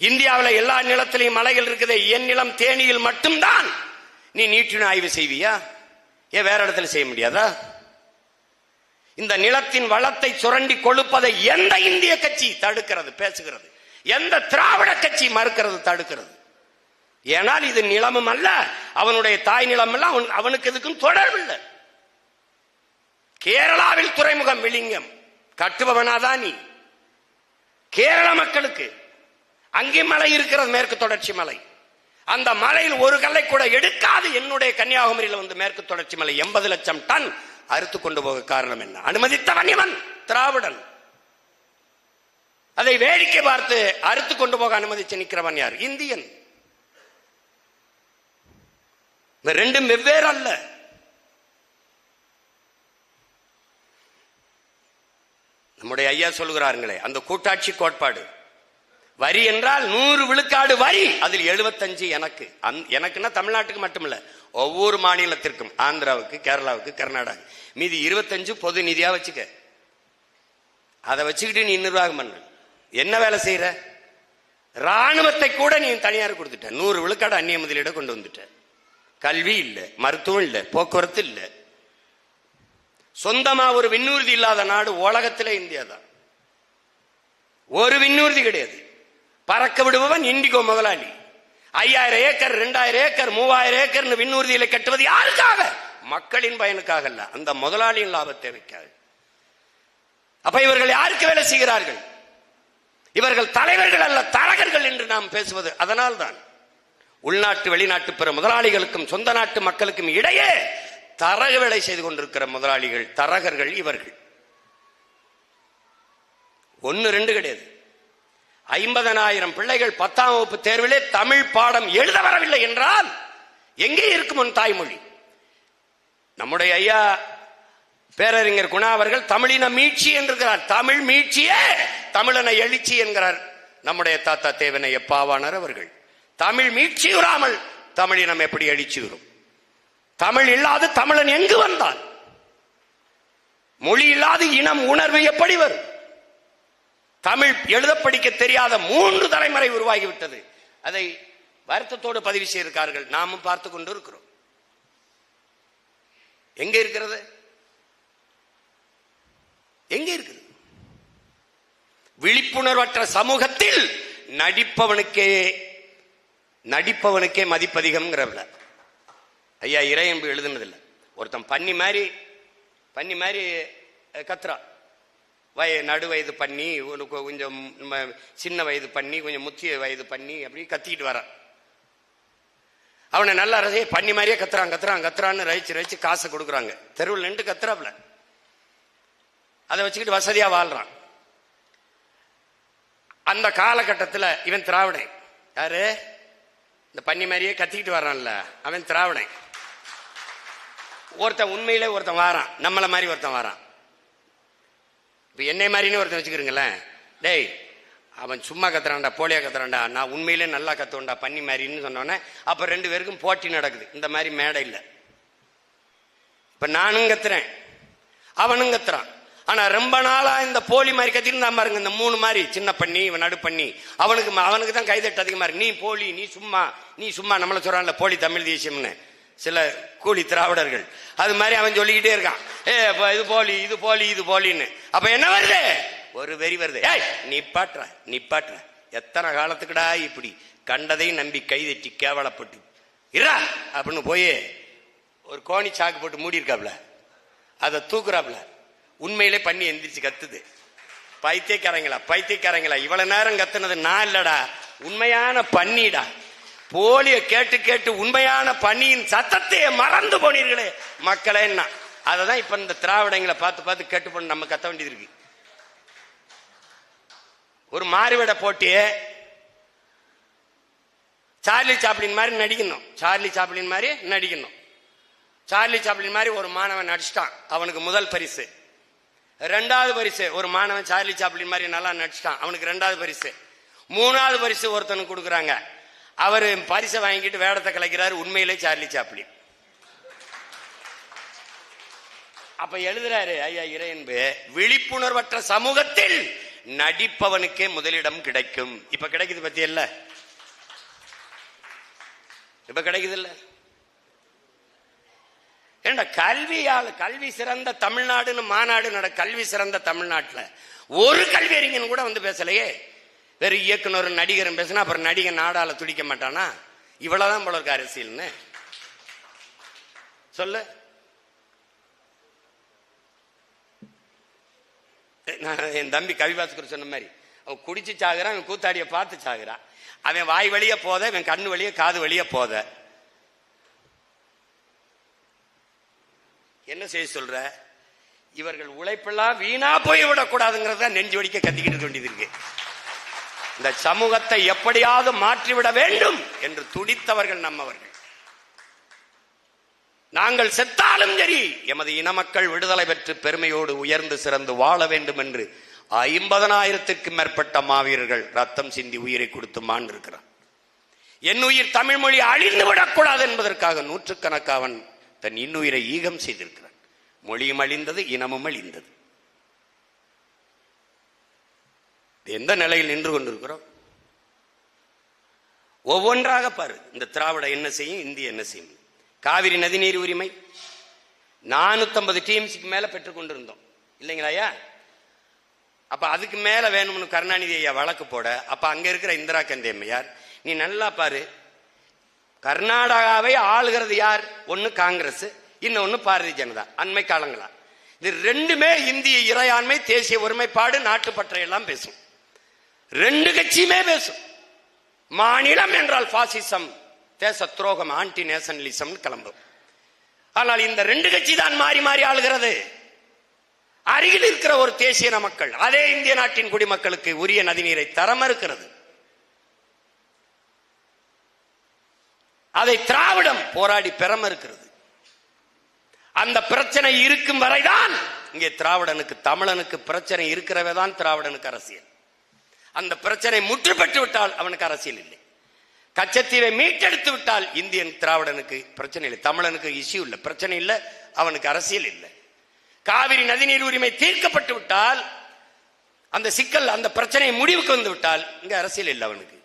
இந்தியாவில் எல்லா நிலத்திலையும் மலைகள் இருக்குது, என் நிலம் தேனியில் மட்டும்தான் நீ நீட்டின ஆய்வு செய்வியா? ஏன் வேற இடத்துல செய்ய முடியாதா? இந்த நிலத்தின் வளத்தை சுரண்டி கொழுப்பதை எந்த இந்திய கட்சி தடுக்கிறது, பேசுகிறது? எந்த திராவிட கட்சி மறுக்கிறது, தடுக்கிறது? ஏனால் இது நிலமும் அல்ல, அவனுடைய தாய் நிலம் அல்ல, அவனுக்கு எதுக்கும் தொடர்பு இல்லை. கேரளாவில் துறைமுகம் விளிங்கம் கட்டுபவனாதான் நீ. கேரள மக்களுக்கு அங்கே மலை இருக்கிறது, மேற்கு தொடர்ச்சி மலை. அந்த மலையில் ஒரு கல்லை கூட எடுக்காது. என்னுடைய கன்னியாகுமரியில் வந்து மேற்கு தொடர்ச்சி மலை 80 லட்சம் டன் அறுத்து கொண்டு போக காரணம் என்ன? அனுமதித்தவன் இவன், திராவிடன். அதை வேடிக்கை பார்த்து அறுத்து கொண்டு போக அனுமதிச்சு நிற்கிறவன் யார்? இந்தியன். இந்த ரெண்டும் வெவ்வேறு அல்ல. நம்முடைய ஐயா சொல்லுகிறார்களே, அந்த கூட்டாட்சி கோட்பாடு, வரி என்றால் 100 விழுக்காடு வரி, அதில் 75 எனக்கு. எனக்குன்னா தமிழ்நாட்டுக்கு மட்டுமில்ல, ஒவ்வொரு மாநிலத்திற்கும், ஆந்திராவுக்கு, கேரளாவுக்கு, கர்நாடகா, மீதி 25 பொது நிதியா வச்சுக்க. அதை வச்சுக்கிட்டு நீ நிர்வாகம் பண்ண என்ன வேலை செய்யற? ராணுவத்தை கூட நீ தனியார் கொடுத்துட்ட. 100 விழுக்காடு அந்நிய முதலீட கொண்டு வந்துட்ட. கல்வி இல்லை, மருத்துவம் இல்லை, போக்குவரத்து இல்லை. சொந்தமா ஒரு விண்ணூர்தி இல்லாத நாடு உலகத்திலே இந்தியா தான். ஒரு விண்ணூர்தி கிடையாது. பறக்க விடுபவன் இண்டிகோ முதலாளி. 5000 ஏக்கர், 2000 ஏக்கர், 3000 ஏக்கர் விண்ணூர்தியில கட்டுவது யாருக்காக? மக்களின் பயனுக்காக அல்ல, அந்த முதலாளியின் லாப தேவைக்காக. அப்ப இவர்கள் யாருக்கு வேலை செய்கிறார்கள்? இவர்கள் தலைவர்கள் அல்ல, தரகர்கள் என்று நாம் பேசுவது அதனால்தான். உள்நாட்டு வெளிநாட்டு பிற முதலாளிகளுக்கும் சொந்த நாட்டு மக்களுக்கும் இடையே தரக வேலை செய்து கொண்டிருக்கிற முதலாளிகள், தரகர்கள் இவர்கள். 1-2 கிடையாது. 50,000 பிள்ளைகள் 10ஆம் வகுப்பு தேர்விலே தமிழ் பாடம் எழுத வரவில்லை என்றால் எங்கே இருக்கும் உன் தாய்மொழி? நம்முடைய ஐயா பேரறிஞர் குணா அவர்கள் தமிழின மீட்சி என்கிறார். தமிழ் மீட்சியே தமிழன எழுச்சி என்கிறார் நம்முடைய தாத்தா தேவனைய பாவாணர் அவர்கள். தமிழ் மீட்சி உறாமல் தமிழினம் எப்படி எழுச்சி வரும்? தமிழ் இல்லாது தமிழன் எங்கு வந்தான்? மொழி இல்லாது இனம் உணர்வு எப்படி வரும்? தமிழ் எழுத படிக்க தெரியாத 3 தலைமுறை உருவாகிவிட்டது. அதை வருத்தத்தோடு பதிவு செய்திருக்கார்கள். நாமும் பார்த்து கொண்டு இருக்கிறோம். எங்க இருக்கிறது? எங்க இருக்குது? விழிப்புணர்வற்ற சமூகத்தில் நடிப்பவனுக்கே மதிப்பதிகம்ங்கிறவள ஐயா இறையன்பு எழுதுனதில்லை. ஒருத்தன் பன்னி மாதிரி கத்துறா. நடு வயது பண்ணி, கொஞ்சம் சின்ன வயது பண்ணி, கொஞ்சம் முத்திய வயது பண்ணி, அப்படி கத்திக்கிட்டு வரான். அவனை நல்லா ரசிக பண்ணி மாதிரியே கத்துறான்னு ரசிச்சு காசை கொடுக்குறாங்க. தெருவில் நின்று கத்துறாப்புல. அதை வச்சுக்கிட்டு வசதியா வாழ்றான். அந்த காலகட்டத்தில் இவன் திராவிடன். யாரு? இந்த பண்ணி மாதிரியே கத்திக்கிட்டு வர்றான்ல, அவன் திராவிடன். ஒருத்தன் உண்மையிலே ஒருத்தன் வாரான், நம்மள மாதிரி ஒருத்தன் வாரான். இப்ப என்னை மாதிரின்னு ஒருத்தன் வச்சுக்கிறீங்களேன். டேய், அவன் சும்மா கத்துறான்டா, போலியா கத்துறான்டா, நான் உண்மையிலே நல்லா கத்துவன்டா பண்ணி மாதிரின்னு சொன்னோன்னே அப்ப 2 பேருக்கும் போட்டி நடக்குது. இந்த மாதிரி மேடை இல்லை. இப்ப நானும் கத்துறேன், அவனும் கத்துறான். ஆனா ரொம்ப நாளா இந்த போலி மாதிரி கத்திட்டு தான் பாருங்க. இந்த 3 மாதிரி சின்ன பண்ணி, இவன் நடு பண்ணி, அவனுக்கு தான் கைதட்டு அதிகமா இருக்கு. நீ போலி, நீ சும்மா நம்மள சொல்றான்ல போலி தமிழ் தேசியம்னு சில கூலி திராவிடர்கள். அது மாதிரி அவன் சொல்லிக்கிட்டே இருக்கான், இது போலின்னு. அப்ப என்ன வருது? ஒரு வெறி வருது. ஏய், நிப்பாட்டுற எத்தனை காலத்துக்குடா இப்படி கண்டதையும் நம்பி கைதட்டி கேவலப்பட்டு இரா அப்படின்னு போய் ஒரு கோணி சாக்கு போட்டு மூடி இருக்காப்ல, அதை தூக்குறாப்ல. உண்மையிலே பண்ணி எந்திரிச்சு கத்துது. பைத்தியக்காரங்களா, இவ்வளவு நேரம் கத்துனது நான் இல்லடா, உண்மையான பண்ணிடா. போலிய கேட்டு உண்மையான பணியின் சத்தத்தையே மறந்து போனீர்களே மக்களே. அததான் இப்ப இந்த திராவிடங்களை பார்த்து கேட்டு பண்ணி நம்ம கத்த வேண்டியது இருக்கு. ஒரு மாறுவிட போட்டியே சார்லி சாப்ளின் மாதிரி நடிக்கணும். சார்லி சாப்ளின் மாதிரி ஒரு மாணவன் நடிச்சிட்டான், அவனுக்கு முதல் பரிசு. 2வது பரிசு ஒரு மாணவன் சார்லி சாப்ளின் மாதிரி நல்லா நடிச்சிட்டான், அவனுக்கு 2வது பரிசு. 3வது பரிசு ஒருத்தனுக்கு கொடுக்குறாங்க, அவரு பரிசை வாங்கிட்டு வேடத்தை கலைக்கிறாரு, உண்மையிலே சார்லி சாப்ளின். அப்ப எழுதுறாரு ஐயா இறையன்பு, விழிப்புணர்வற்ற சமூகத்தில் நடிப்பவனுக்கே முதலிடம் கிடைக்கும். இப்ப கிடைக்குது பத்தி இல்ல, இப்ப கிடைக்குது இல்ல. ஏண்டா கல்வி சிறந்த தமிழ்நாடுன்னு மாநாடு கல்வி சிறந்த தமிழ்நாட்டில் ஒரு கல்வி அறிஞன் கூட வந்து பேசலையே. வெறும் இயக்குனர் நடிகரும் பேசினா அப்புறம் நடிகன் நாடால துடிக்க மாட்டானா? இவ்வளவுதான் போல இருக்கு அரசியல்னு சொல்லு. என் தம்பி கவிபாஸ்கர் சொன்ன மாதிரி, அவன் குடிச்சு சாகுறான், அவன் கூத்தாடிய பார்த்து சாகுறான். அவன் வாய் வழிய போத, அவன் கண்ணு வழிய காது வழிய போத. என்ன செய்ய சொல்ற? இவர்கள் உழைப்பெல்லாம் வீணா போய் விடக்கூடாதுங்கிறத நெஞ்சு வடிக்க கத்திக்கிட்டு வேண்டியது இருக்கு. இந்த சமூகத்தை எப்படியாவது மாற்றிவிட வேண்டும் என்று துடித்தவர்கள் நம்மவர்கள். நாங்கள் செத்தாலும் சரி எமது இன மக்கள் விடுதலை பெற்று பெருமையோடு உயர்ந்து சிறந்து வாழ வேண்டும் என்று 50,000க்கும் மேற்பட்ட மாவீரர்கள் ரத்தம் சிந்தி உயிரை கொடுத்து மாண்டிருக்கிறார். என் உயிர் தமிழ் மொழி அழிந்து விடக்கூடாது என்பதற்காக நூற்றுக்கணக்காவன் தன் இன்னுயிரை ஈகம் செய்திருக்கிறார். மொழியும் அழிந்தது, இனமும் அழிந்தது. எந்த நிலையில் நின்று கொண்டிருக்கிறோம்? ஒவ்வொன்றாக பாரு. இந்த திராவிட என்ன செய்யும், இந்திய என்ன செய்யும்? காவிரி நதிநீர் உரிமை 450 டிஎம்சிக்கு மேல பெற்றுக் கொண்டிருந்தோம் இல்லைங்களா? அப்ப அதுக்கு மேல வேணும்னு கருணாநிதி ஐயா வழக்கு போட, அப்ப அங்க இருக்கிற இந்திரா காந்தி அம்மையார், நீ நல்லா பாரு, கர்நாடகாவை ஆளுகிறது யார்? ஒன்னு காங்கிரஸ், இன்னொன்னு பாரதிய ஜனதா. அண்மை காலங்களா இது ரெண்டுமே இந்திய இறையாண்மை, தேசிய ஒருமைப்பாடு, நாட்டுப்பற்றை எல்லாம் பேசும். 2 கட்சியுமே பேசும். மாநிலம் என்றால் பாசிசம், தேச துரோகம், ஆன்டி நேஷனலிசம் கிளம்பும். ஆனால் இந்த 2 கட்சி தான் மாறி மாறி ஆளுகிறது. அருகில் இருக்கிற ஒரு தேசிய மக்கள் அதே இந்திய நாட்டின் குடிமக்களுக்கு உரிய நதிநீரை தர மறுக்கிறது. அதை திராவிடம் போராடி பெற மறுக்கிறது. அந்த பிரச்சனை இருக்கும் வரைதான் இங்கே திராவிடனுக்கு, தமிழனுக்கு பிரச்சனை இருக்கிறவேதான் திராவிடனுக்கு அரசியல். அந்த பிரச்சனை முற்று பெற்று விட்டால் அவனுக்கு அரசியல் இல்லை. கச்சத்தீவை மீட்டெடுத்து விட்டால் இந்தியன் திராவிடனுக்கு பிரச்சனை இல்லை, தமிழனுக்கு இஷ்யூ இல்லை, பிரச்சனை இல்லை, அவனுக்கு அரசியல் இல்லை. காவிரி நதிநீர் உரிமை தீர்க்கப்பட்டு விட்டால், அந்த சிக்கல், அந்த பிரச்சனை முடிவுக்கு வந்து விட்டால் இங்க அரசியல் இல்லை அவனுக்கு.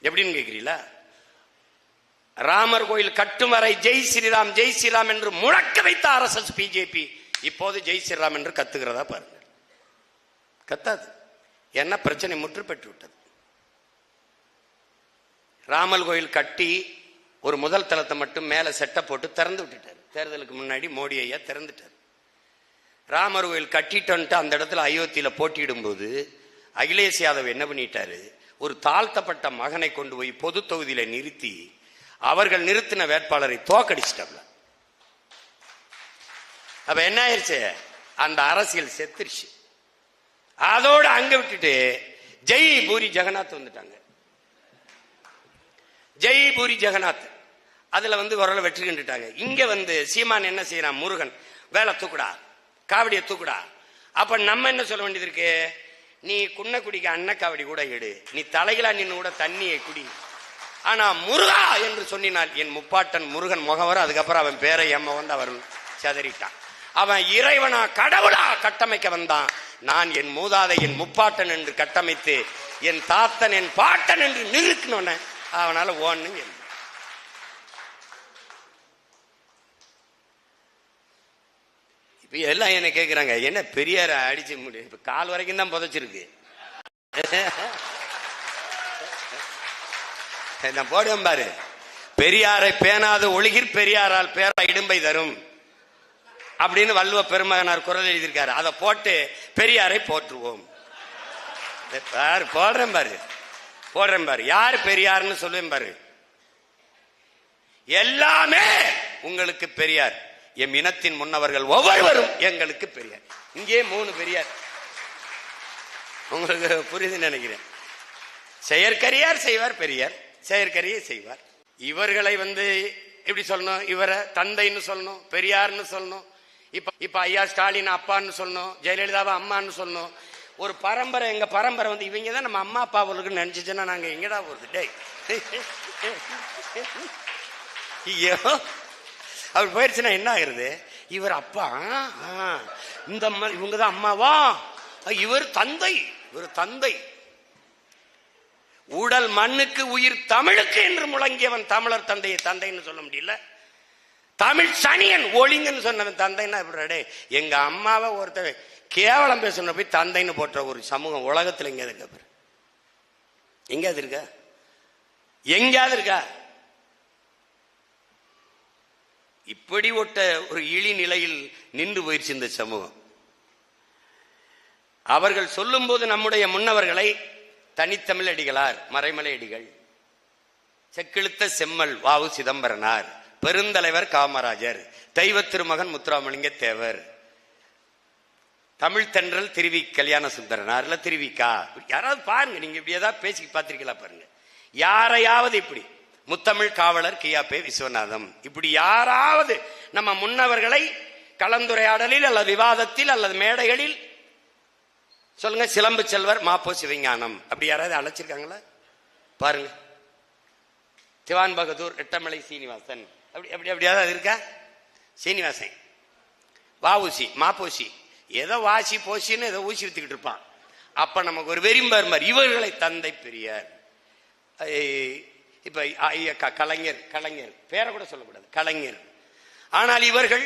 எப்படின்னு கேட்கிறீங்களா? ராமர் கோயில் கட்டும் வரை ஜெய் ஸ்ரீராம் ஜெய் ஸ்ரீராம் என்று முழக்க வைத்த RSS பிஜேபி இப்போது ஜெய் ஸ்ரீராம் என்று கத்துகிறதா பாருங்க. கத்தாது. என்ன பிரச்சனை முற்று பெற்று விட்டது. ராமர் கோயில் கட்டி ஒரு முதல் தளத்தை மட்டும் மேல செட்டப் போட்டு திறந்து விட்டுட்டார். தேர்தலுக்கு முன்னாடி மோடி ஐயா திறந்துட்டார். ராமர் கோயில் கட்டிட்டு அந்த இடத்துல அயோத்தியில போட்டியிடும் போது அகிலேஷ் யாதவ் என்ன பண்ணிட்டாரு, ஒரு தாழ்த்தப்பட்ட மகனை கொண்டு போய் பொது தொகுதியில நிறுத்தி அவர்கள் நிறுத்தின வேட்பாளரை தோக்கடிச்சிட்டாங்க. அப்ப என்ன ஆயிடுச்சு, அந்த அரசியல் செத்துருச்சு. அதோட அங்க விட்டுட்டு ஜெய் பூரி ஜெகநாத் வந்துட்டாங்க. ஜெய் பூரி ஜெகநாத் அதுல ஓரளவு வெற்றி கண்டுட்டாங்க. இங்க சீமான் என்ன செய்யறான், முருகன் வேலை தூக்குடா, காவடியை தூக்குடா. அப்ப நம்ம என்ன சொல்ல வேண்டியது இருக்கு, நீ குன்னக்குடிக்கு அன்ன காவடி கூட எடு, நீ தலைகளா நின்று கூட தண்ணியை குடி. ஆனா முருகா என்று சொன்னினால் என் முப்பாட்டன் முருகன் முகவர், அதுக்கப்புறம் அவன் பேரை எம்ம அவர் சதறிட்டான். அவன் இறைவனா கடவுளா கட்டமைக்க வந்தான். நான் என் மூதாதை என் முப்பாட்டன் என்று கட்டமைத்து என் தாத்தன் என் பாட்டன் என்று நிறுத்தினோன்னு அவனால ஓன்னு. இப்ப எல்லாம் என்ன கேட்கிறாங்க, என்ன பெரியார அடிச்சு முடியும், இப்ப கால் வரைக்கும் தான் புதைச்சிருக்கு. நான் போடுவேன் பாரு, பெரியாரை பேணாது ஒழுகிற் பெரியாரால் பேரா இடும்பை தரும் அப்படின்னு வள்ளுவ பெருமகனார் குரல் எழுதியிருக்காரு. அதை போட்டு பெரியாரை போற்றுவோம். போடுறேன் பாரு, போடுறேன் பாரு, யாரு பெரியார்னு சொல்லுவேன் பாரு. எல்லாமே உங்களுக்கு பெரியார். எம் இனத்தின் முன்னவர்கள் ஒவ்வொருவரும் எங்களுக்கு பெரியார். இங்கே 3 பெரியார். உங்களுக்கு புரியுது நினைக்கிறேன். செயற்கரியார் செய்வார் பெரியார், செயற்கரியை செய்வார். இவர்களை எப்படி சொல்லணும், இவரை தந்தைன்னு சொல்லணும், பெரியார்னு சொல்லணும். இப்ப ஐயா ஸ்டாலின் அப்பான்னு சொல்லணும், ஜெயலலிதாவை அம்மான்னு சொல்லணும். ஒரு பரம்பரை, எங்க பரம்பரை இவங்க தான் நம்ம அம்மா அப்பா அவர்களுக்கு நினைச்சுச்சுன்னா நாங்க எங்கடா போறது? டே ஐயோ, அவர் போயிடுச்சுன்னா என்ன ஆகுறது, இவர் அப்பா இந்த இவங்கதான் அம்மாவா, இவர் தந்தை, இவர் தந்தை. உடல் மண்ணுக்கு உயிர் தமிழுக்கு என்று முழங்கியவன் தமிழர் தந்தையை தந்தைன்னு சொல்ல முடியல. தமிழ் சனியன் ஒளிங்கன்னு சொன்னவன் தந்தைன்னா எப்படி? எங்க அம்மாவை ஒருத்தர் கேவலம் பேசணும் போய் தந்தைன்னு போட்ட ஒரு சமூகம் உலகத்தில் எங்கேயாவது இருக்கா? எங்கேயாவது இருக்கா? எங்கேயாவது இருக்கா? இப்படி ஒரு இழி நிலையில் நின்று போயிடுச்சு இந்த சமூகம். அவர்கள் சொல்லும் போது நம்முடைய முன்னவர்களை தனித்தமிழ் அடிகளார், மறைமலை அடிகள், செக்கிழுத்த செம்மல் வாவு சிதம்பரனார், பெருந்தலைவர் காமராஜர், தெய்வ திருமகன் முத்துராமலிங்க தேவர், தமிழ் தென்றல் திருவி கல்யாண சுந்தரனார், இல்ல திருவிக்கா, யாராவது பாருங்க, நீங்க இப்படி ஏதாவது பேசி பார்த்திருக்கலாம் பாருங்க. யாரையாவது இப்படி முத்தமிழ் காவலர் கியாபே விஸ்வநாதம், இப்படி யாராவது நம்ம முன்னவர்களை கலந்துரையாடலில் அல்லது விவாதத்தில் அல்லது மேடைகளில் சொல்லுங்க. சிலம்பு செல்வர் மாப்போ சிவஞானம் அப்படி யாராவது அழைச்சிருக்காங்களா பாருங்க. திவான் பகதூர், எட்டமலை சீனிவாசன், அப்படி அப்படி அப்படியாவது இருக்கா? சீனிவாசன், வாவுசி, மாப்போசி, ஏதோ வாசி போசின்னு ஏதோ ஊசி வித்துக்கிட்டு இருப்பான். அப்ப நமக்கு ஒரு வெறிம்பார் மாதிரி இவர்களை தந்தை பெரியார். இப்ப கலைஞர், கலைஞர் பேரை கூட சொல்லக்கூடாது, கலைஞர். ஆனால் இவர்கள்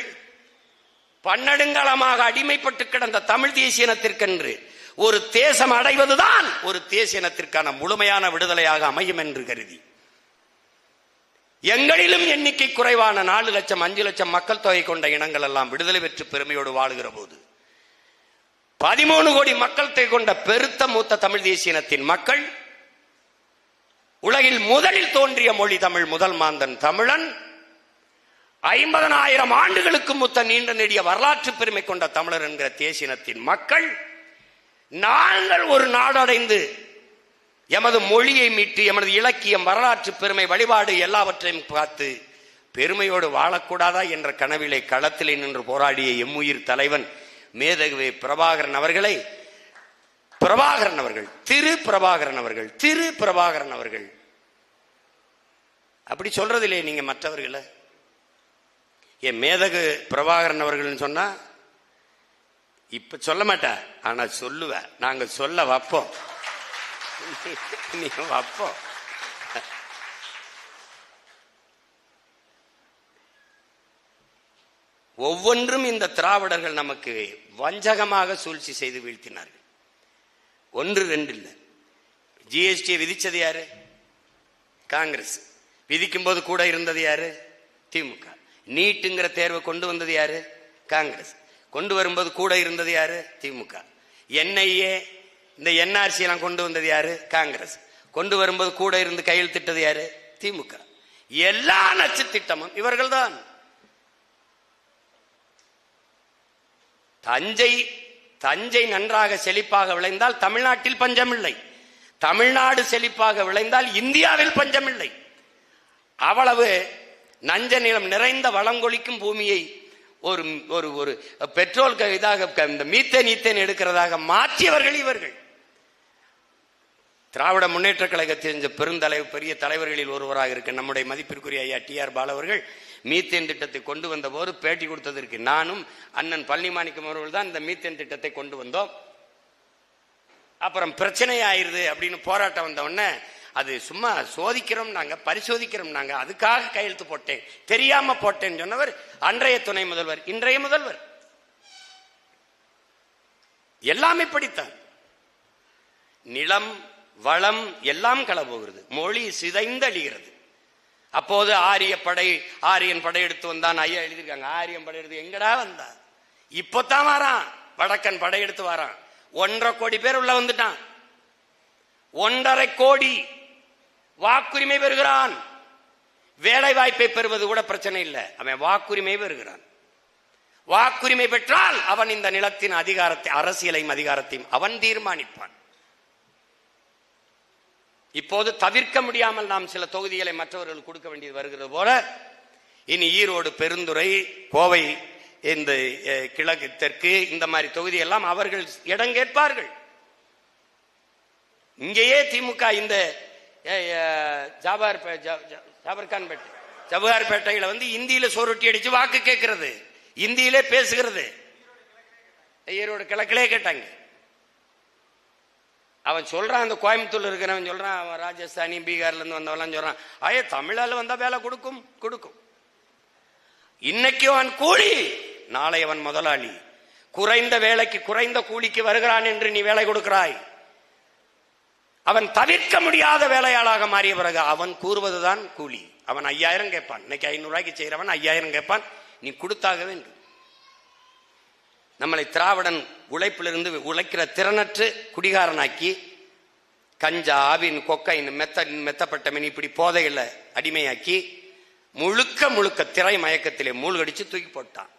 பன்னெடுங்காலமாக அடிமைப்பட்டு கிடந்த தமிழ் தேசிய இனத்திற்கென்று ஒரு தேசம் அடைவதுதான் ஒரு தேசிய இனத்திற்கான முழுமையான விடுதலையாக அமையும் என்று கருதி எங்களிலும் எண்ணிக்கை குறைவான 4 லட்சம் 5 லட்சம் மக்கள் தொகை கொண்ட இனங்கள் எல்லாம் விடுதலை பெற்று பெருமையோடு வாழுகிற போது 13 கோடி மக்கள் தொகை கொண்ட பெருத்த மூத்த தமிழ் தேசிய இனத்தின் மக்கள், உலகில் முதலில் தோன்றிய மொழி தமிழ், முதல் மாந்தன் தமிழன், 50,000 ஆண்டுகளுக்கு மூத்த நீண்ட நெடிய வரலாற்று பெருமை கொண்ட தமிழர் என்கிற தேசிய இனத்தின் மக்கள், நாங்கள் ஒரு நாடடைந்து எமது மொழியை மீட்டு எமது இலக்கியம், வரலாற்று பெருமை, வழிபாடு எல்லாவற்றையும் பார்த்து பெருமையோடு வாழக்கூடாதா என்ற கனவிலே களத்திலே நின்று போராடிய எம்முயிர் தலைவன் மேதகுவே பிரபாகரன் அவர்களை, பிரபாகரன் அவர்கள், திரு பிரபாகரன் அவர்கள், திரு பிரபாகரன் அவர்கள் அப்படி சொல்றதில்லையே நீங்க மற்றவர்களை. என் மேதகு பிரபாகரன் அவர்கள் சொன்னா இப்ப சொல்ல மாட்டேன், ஆனா சொல்லுவேன். நாங்க சொல்ல வைப்போம், நீ வைப்போம். ஒவ்வொன்றும் இந்த திராவிடர்கள் நமக்கு வஞ்சகமாக சூழ்ச்சி செய்து வீழ்த்தினார்கள். ஒன்று ரெண்டு இல்லை. ஜிஎஸ்டியை விதிச்சது யாரு? காங்கிரஸ். விதிக்கும் போது கூட இருந்தது யாரு? திமுக. நீட்டுங்கிற தேர்வை கொண்டு வந்தது யாரு? காங்கிரஸ். கொண்டு வரும்போது கூட இருந்தது யாரு? திமுக. என்ஐஏ இந்த என்ஆர்சி எல்லாம் கொண்டு வந்தது யாரு? காங்கிரஸ். கொண்டு வரும்போது கூட இருந்து கையெழுத்திட்டது யாரு? திமுக. எல்லா நச்சு திட்டமும் இவர்கள் தான். தஞ்சை நன்றாக செழிப்பாக விளைந்தால் தமிழ்நாட்டில் பஞ்சமில்லை. தமிழ்நாடு செழிப்பாக விளைந்தால் இந்தியாவில் பஞ்சமில்லை. அவ்வளவு நஞ்ச நிலம் நிறைந்த வளங்கொழிக்கும் பூமியை ஒரு ஒரு ஒரு பெட்ரோல் இதாக இந்த மீத்தேன் எடுக்கிறதாக மாற்றியவர்கள் இவர்கள். திராவிட முன்னேற்ற கழகத்தின் பெருந்தலைவர் பெரிய தலைவர்களில் ஒருவராக இருக்க நம்முடைய மதிப்பிற்குரிய ஐயா TR பாலு அவர்கள் மீத்தேன் திட்டத்தை கொண்டு வந்த போது பேட்டி கொடுத்ததற்கு நானும் அண்ணன் பழனிமாணிக்கம் அவர்கள் தான் இந்த மீத்தேன் திட்டத்தை கொண்டு வந்தோம். அப்புறம் பிரச்சனை ஆயிருது அப்படின்னு போராட்டம் வந்த உடனே அது சும்மா சோதிக்கிறோம், நாங்க பரிசோதிக்கிறோம், நாங்க அதுக்காக கையெழுத்து போட்டேன், தெரியாம போட்டேன்னு சொன்னவர் அன்றைய துணை முதல்வர், இன்றைய முதல்வர். எல்லாமே படித்தான். நிலம் வளம் எல்லாம் களபோகிறது, மொழி சிதைந்து அழிகிறது. அப்போது ஆரியன் படையெடுத்து வந்தான். ஐயா எழுதியிருக்காங்க, ஆரியன் படையெடுத்து எங்கடா வந்தா? இப்பதான் வரான், வடக்கன் படையெடுத்து வரான். 1.5 கோடி பேர் உள்ள வந்துட்டான். 1.5 கோடி வாக்குரிமை பெறுகிறான். வேலை வாய்ப்பை பெறுவது கூட பிரச்சனை இல்லை, அவன் வாக்குரிமை பெறுகிறான். வாக்குரிமை பெற்றால் அவன் இந்த நிலத்தின் அதிகாரத்தை, அரசியலையும் அதிகாரத்தையும் அவன் தீர்மானிப்பான். இப்போது தவிர்க்க முடியாமல் நாம் சில தொகுதிகளை மற்றவர்கள் கொடுக்க வேண்டியது வருகிறது போல இனி ஈரோடு, பெருந்துறை, கோவை, இந்த கிழக்கு, தெற்கு, இந்த மாதிரி தொகுதி எல்லாம் அவர்கள் இடம் கேட்பார்கள். இங்கேயே திமுக இந்த ஜவஹர்பேட்டையில வந்து இந்தியில சோறுட்டி அடிச்சு வாக்கு கேட்கிறது, இந்தியிலே பேசுகிறது. ஈரோடு கிழக்கிலே கேட்டாங்க. அவன் சொல்றான், அந்த கோயம்புத்தூர்ல இருக்கிறவன் சொல்றான், அவன் ராஜஸ்தானி பீகார்ல இருந்து வந்தவன் சொல்றான், தமிழால வந்தா வேலை கொடுக்கும். இன்னைக்கு அவன் கூலி, நாளை அவன் முதலாளி. குறைந்த வேலைக்கு குறைந்த கூலிக்கு வருகிறான் என்று நீ வேலை கொடுக்கிறாய். அவன் தவிர்க்க முடியாத வேலையாளாக மாறிய பிறகு அவன் கூறுவதுதான் கூலி. அவன் 5000 கேட்பான். இன்னைக்கு 500 ரூபாய்க்கு செய்யறவன் 5000 கேட்பான். நீ கொடுத்தாக வேண்டும். நம்மளை திராவிடன் உழைப்பிலிருந்து உழைக்கிற திறனற்று குடிகாரனாக்கி கஞ்சா, ஆவின், கொக்கைன், மெத்தப்பட்ட மினி இப்படி போதையில அடிமையாக்கி முழுக்க திரை மயக்கத்திலே மூழ்கடிச்சு தூக்கி போட்டான்.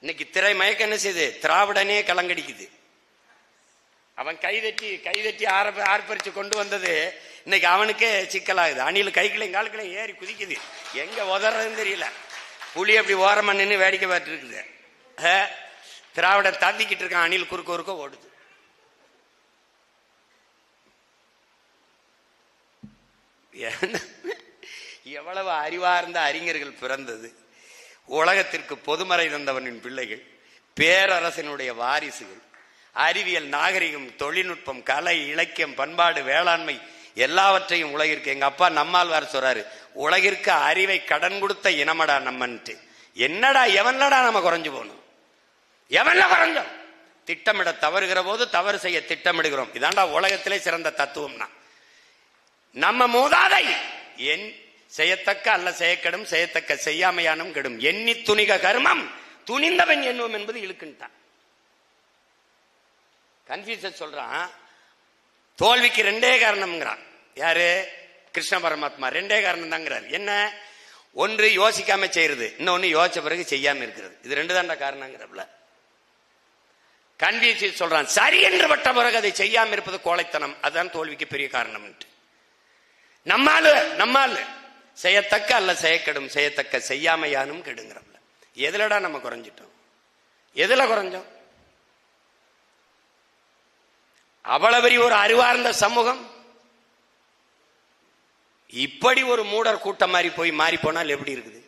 இன்னைக்கு திரை மயக்கம் என்ன செய்யுது? திராவிடனே கலங்கடிக்குது. அவன் கைதட்டி ஆர்ப்பரிச்சு கொண்டு வந்தது இன்னைக்கு அவனுக்கே சிக்கலாகுது. அணில் கைகளையும் கால்களையும் ஏறி குதிக்குது, எங்க உதறதுன்னு தெரியல. புலி அப்படி ஓரமா நின்று வேடிக்கை பார்த்து இருக்குது. திராவிடன் தந்திக்கிட்டு இருக்கான், அணில் குறுக்க ஓடுது. எவ்வளவு அறிவார்ந்த அறிஞர்கள் பிறந்தது. உலகத்திற்கு பொதுமறை தந்தவனின் பிள்ளைகள், பேரரசனுடைய வாரிசுகள். அறிவியல், நாகரிகம், தொழில்நுட்பம், கலை, இலக்கியம், பண்பாடு, வேளாண்மை எல்லாவற்றையும் உலகிற்கு. எங்க அப்பா நம்மாழ்வார் சொல்றாரு, உலகிற்கு அறிவை கடன் கொடுத்த இனமடா நம்மன்ட்டு. என்னடா எவன்லடா நம்ம குறைஞ்சு போகணும்? எவன்ல குறைஞ்சோம்? திட்டமிட தவறுகிற போது தவறு செய்ய திட்டமிடுகிறோம். இதாண்டா உலகத்திலே சிறந்த தத்துவம்னா. நம்ம மூதாதை என் செய்யத்தக்க அல்ல செய்யக்கெடும், செய்யத்தக்க செய்யாமையானும் கெடும், எண்ணி துணிக கர்மம் துணிந்தவன் எண்ணுவோம் என்பது இழுக்குன்ட்டான். கன்ஃபியூஷன் சொல்றான், தோல்விக்கு 2 காரணம்ங்கிறான். யாரு? கிருஷ்ண பரமாத்மா 2 காரணம் தாங்கிறார். என்ன? ஒன்று யோசிக்காம செய்யறது, இன்னொன்னு யோசிச்ச பிறகு செய்யாம இருக்கிறது. இது 2 தான்டா காரணங்கிறப்பல கன்ஃபியூஷன் சொல்றான். சரி என்று பட்ட பிறகு அதை செய்யாம இருப்பது கோழைத்தனம், அதுதான் தோல்விக்கு பெரிய காரணம். நம்மால் செய்யத்தக்க அல்ல செய்யக்கெடும், செய்யத்தக்க செய்யாமையானும் கெடுங்கிறப்பல எதுலடா நம்ம குறைஞ்சிட்டோம்? எதுல குறைஞ்சோம்? அவ்வளவு பெரிய ஒரு அறிவார்ந்த சமூகம் இப்படி ஒரு மூடர் கூட்டம் மாறி போனால் எப்படி இருக்குது?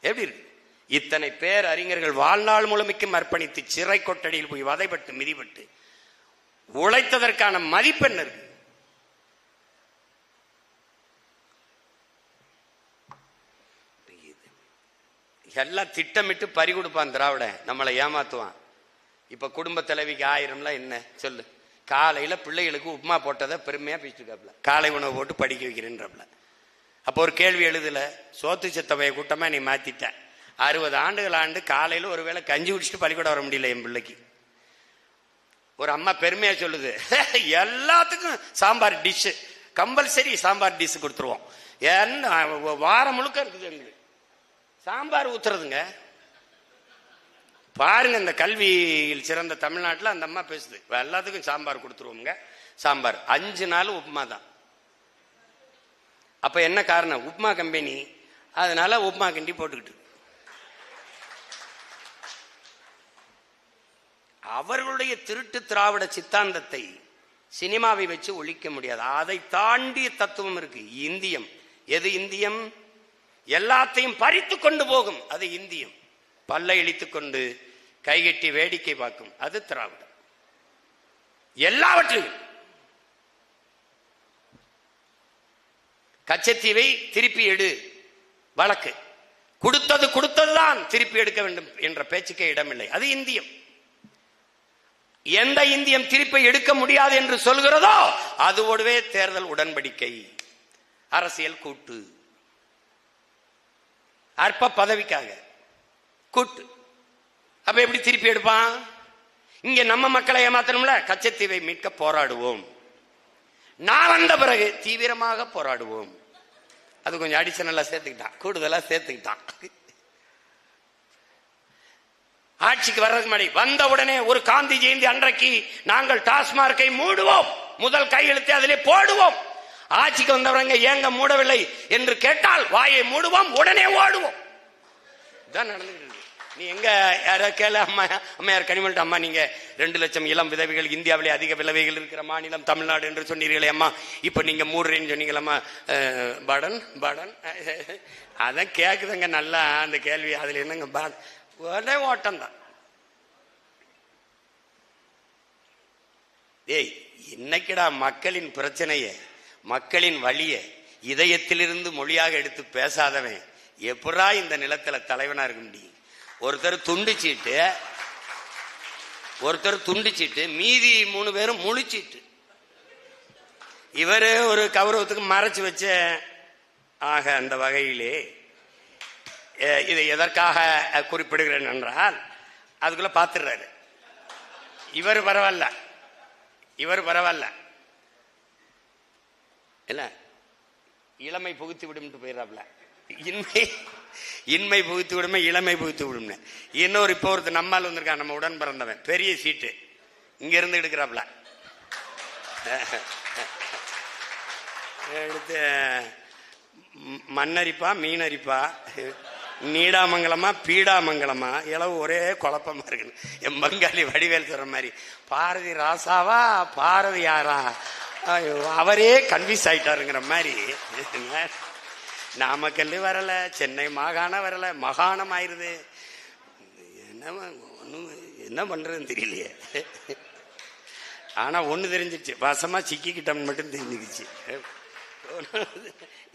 எப்படி இருக்கு? இத்தனை பேர் அறிஞர்கள் வாழ்நாள் முழுமைக்கும் அர்ப்பணித்து சிறை கொட்டடியில் போய் வதைப்பட்டு மிதிப்பட்டு உழைத்ததற்கான மதிப்பெண் இருக்கு. எல்லாம் திட்டமிட்டு பறி கொடுப்பான் திராவிடன், நம்மளை ஏமாத்துவான். இப்ப குடும்ப தலைவிக்கு 1000 என்ன சொல்லு, காலையில பிள்ளைகளுக்கு உப்புமா போட்டதை பெருமையா பேசிட்டுருக்காப்ல, காலை உணவு போட்டு படிக்க வைக்கிறேன்றப்பல. அப்போ ஒரு கேள்வி எழுதல, சோத்து செத்தவைய கூட்டமா நீ மாத்திட்ட, 60 ஆண்டுகள் ஆண்டு காலையில ஒருவேளை கஞ்சி குடிச்சிட்டு பள்ளிக்கூடம் வர முடியல என் பிள்ளைக்கு. ஒரு அம்மா பெருமையா சொல்லுது, எல்லாத்துக்கும் sambar dish compulsory, sambar dish கொடுத்துருவோம், என்ன வாரம் முழுக்க இருக்குது எங்களுக்கு சாம்பார் ஊத்துறதுங்க. பாருங்க, இந்த கல்வியில் சிறந்த தமிழ்நாட்டில் அந்த அம்மா பேசுது, எல்லாத்துக்கும் சாம்பார் கொடுத்துருவோங்க, சாம்பார் 5 நாள் உப்புமா தான். அப்ப என்ன காரணம், உப்புமா கம்பெனி, அதனால உப்புமா கிண்டி போட்டுக்கிட்டு. அவர்களுடைய திருட்டு திராவிட சித்தாந்தத்தை சினிமாவை வச்சு ஒழிக்க முடியாது. அதை தாண்டிய தத்துவம் இருக்கு இந்தியம். எது இந்தியம்? எல்லாத்தையும் பறித்து கொண்டு போகும், அது இந்தியம். பல்லை இழித்துக் கொண்டு கைகட்டி வேடிக்கை பார்க்கும், அது திராவிடம். எல்லாவற்றையும் கச்சத்தீவை திருப்பி எடு வழக்கு, கொடுத்ததுதான் திருப்பி எடுக்க வேண்டும் என்ற பேச்சுக்கே இடமில்லை, அது இந்தியம். எந்த இந்தியம் திருப்பி எடுக்க முடியாது என்று சொல்கிறதோ அதுவோடவே தேர்தல் உடன்படிக்கை, அரசியல் கூட்டு, அற்ப பதவிக்காக கூட்டு. அப்ப எப்படி திருப்பி எடுப்பான்? இங்க நம்ம மக்களை ஏமாத்தணும்ல, கச்சத்தீவை மீட்க போராடுவோம், நான் வந்த பிறகு தீவிரமாக போராடுவோம். அது கொஞ்சம் அடிஷனலா சேர்த்துக்கிட்டான், கூடுதலா சேர்த்துக்கிட்டான். ஆட்சிக்கு வர்றதுக்கு முன்னாடி வந்த உடனே ஒரு காந்தி ஜெயந்தி அன்றைக்கு நாங்கள் டாஸ்மார்க்கை மூடுவோம், முதல் கையெழுத்தை அதிலே போடுவோம். ஆட்சிக்கு வந்தவங்க ஏங்க மூடவில்லை என்று கேட்டால் வாயை மூடுவோம், உடனே ஓடுவோம். இதான் நடந்துட்டு. நீ எங்க யார கேள, அம்மையார் கனிமொழி அம்மா, நீங்க 2 லட்சம் இளம் விதவைகள், இந்தியாவிலே அதிக விதவைகள் இருக்கிற மாநிலம் தமிழ்நாடு என்று சொன்னீர்களே அம்மா, இப்ப நீங்க மூடுறேன்னு சொன்னீங்களம்மா, படன் படன் அதான் கேக்குதுங்க நல்லா அந்த கேள்வி. அதுல என்னங்க ஒரே ஓட்டம் தான். ஏய், இன்னைக்குடா மக்களின் பிரச்சனைய, மக்களின் வழிய இதயத்திலிருந்து மொழியாக எடுத்து பேசாதவன் எப்படா இந்த நிலத்துல தலைவனா இருக்க முடியும்? ஒருத்தர் துண்டிச்சிட்டு மீதி 3 பேரும் முழிச்சிட்டு, இவரு ஒரு கௌரவத்துக்கு மறைச்சு வச்ச. ஆக அந்த வகையிலே இதை எதற்காக குறிப்பிடுகிறேன் என்றால், அதுக்குள்ள பாத்துறாரு, இவர் பரவாயில்ல இல்ல, இளமை புகுத்தி விடும் போயிடறாப்ல, இன்மை புகுத்தி விடுமே இளமை புகுத்தி விடும். இன்னொரு இப்போ ஒருத்தர் நம்மால் வந்திருக்கான், நம்ம உடன் பிறந்தவன், பெரிய சீட்டு இங்க இருந்து எடுக்கிறாப்ல, எடுத்து மண்ணரிப்பா மீனரிப்பா நீடாமங்கலமா பீடாமங்கலமா, இளவு ஒரே குழப்பமா இருக்கு. என் பங்காளி வடிவேல் சொல்ற மாதிரி, பாரதி ராசாவா பாரதி யாரா, அவரே கன்வியூஸ் ஆயிட்டாருங்கிற மாதிரி. நாமக்கல் வரல, சென்னை மாகாணம் வரல, மாகாணம் ஆயிருது. என்ன பண்றதுன்னு தெரியலையே. ஆனா ஒண்ணு தெரிஞ்சிச்சு, வசமா சிக்கிக்கிட்டோம்னு மட்டும் தெரிஞ்சுக்கிச்சு.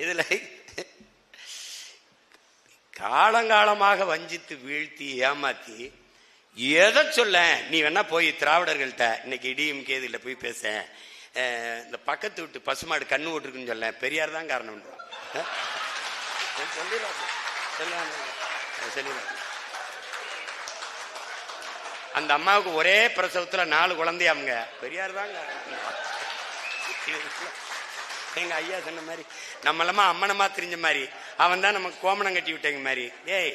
இதுல காலங்காலமாக வஞ்சித்து வீழ்த்தி ஏமாத்தி எதை சொல்ல, நீ வேணா போய் திராவிடர்கள்ட்ட இன்னைக்கு டிஎம்கே இதுல போய் பேச, இந்த பக்கத்து விட்டு பசுமாடு கண்ணு ஓட்டுருக்குன்னு சொல்ல, பெரியார் தான் காரணம். அந்த அம்மாவுக்கு ஒரே பிரசவத்துல 4 குழந்தையாமுங்க, பெரியார் தான் காரணம். எங்க ஐயா சொன்ன மாதிரி, நம்மளமா அம்மனமா தெரிஞ்ச மாதிரி, அவன் தான் நமக்கு கோமணம் கட்டி விட்டேங்க மாதிரி. ஏய்,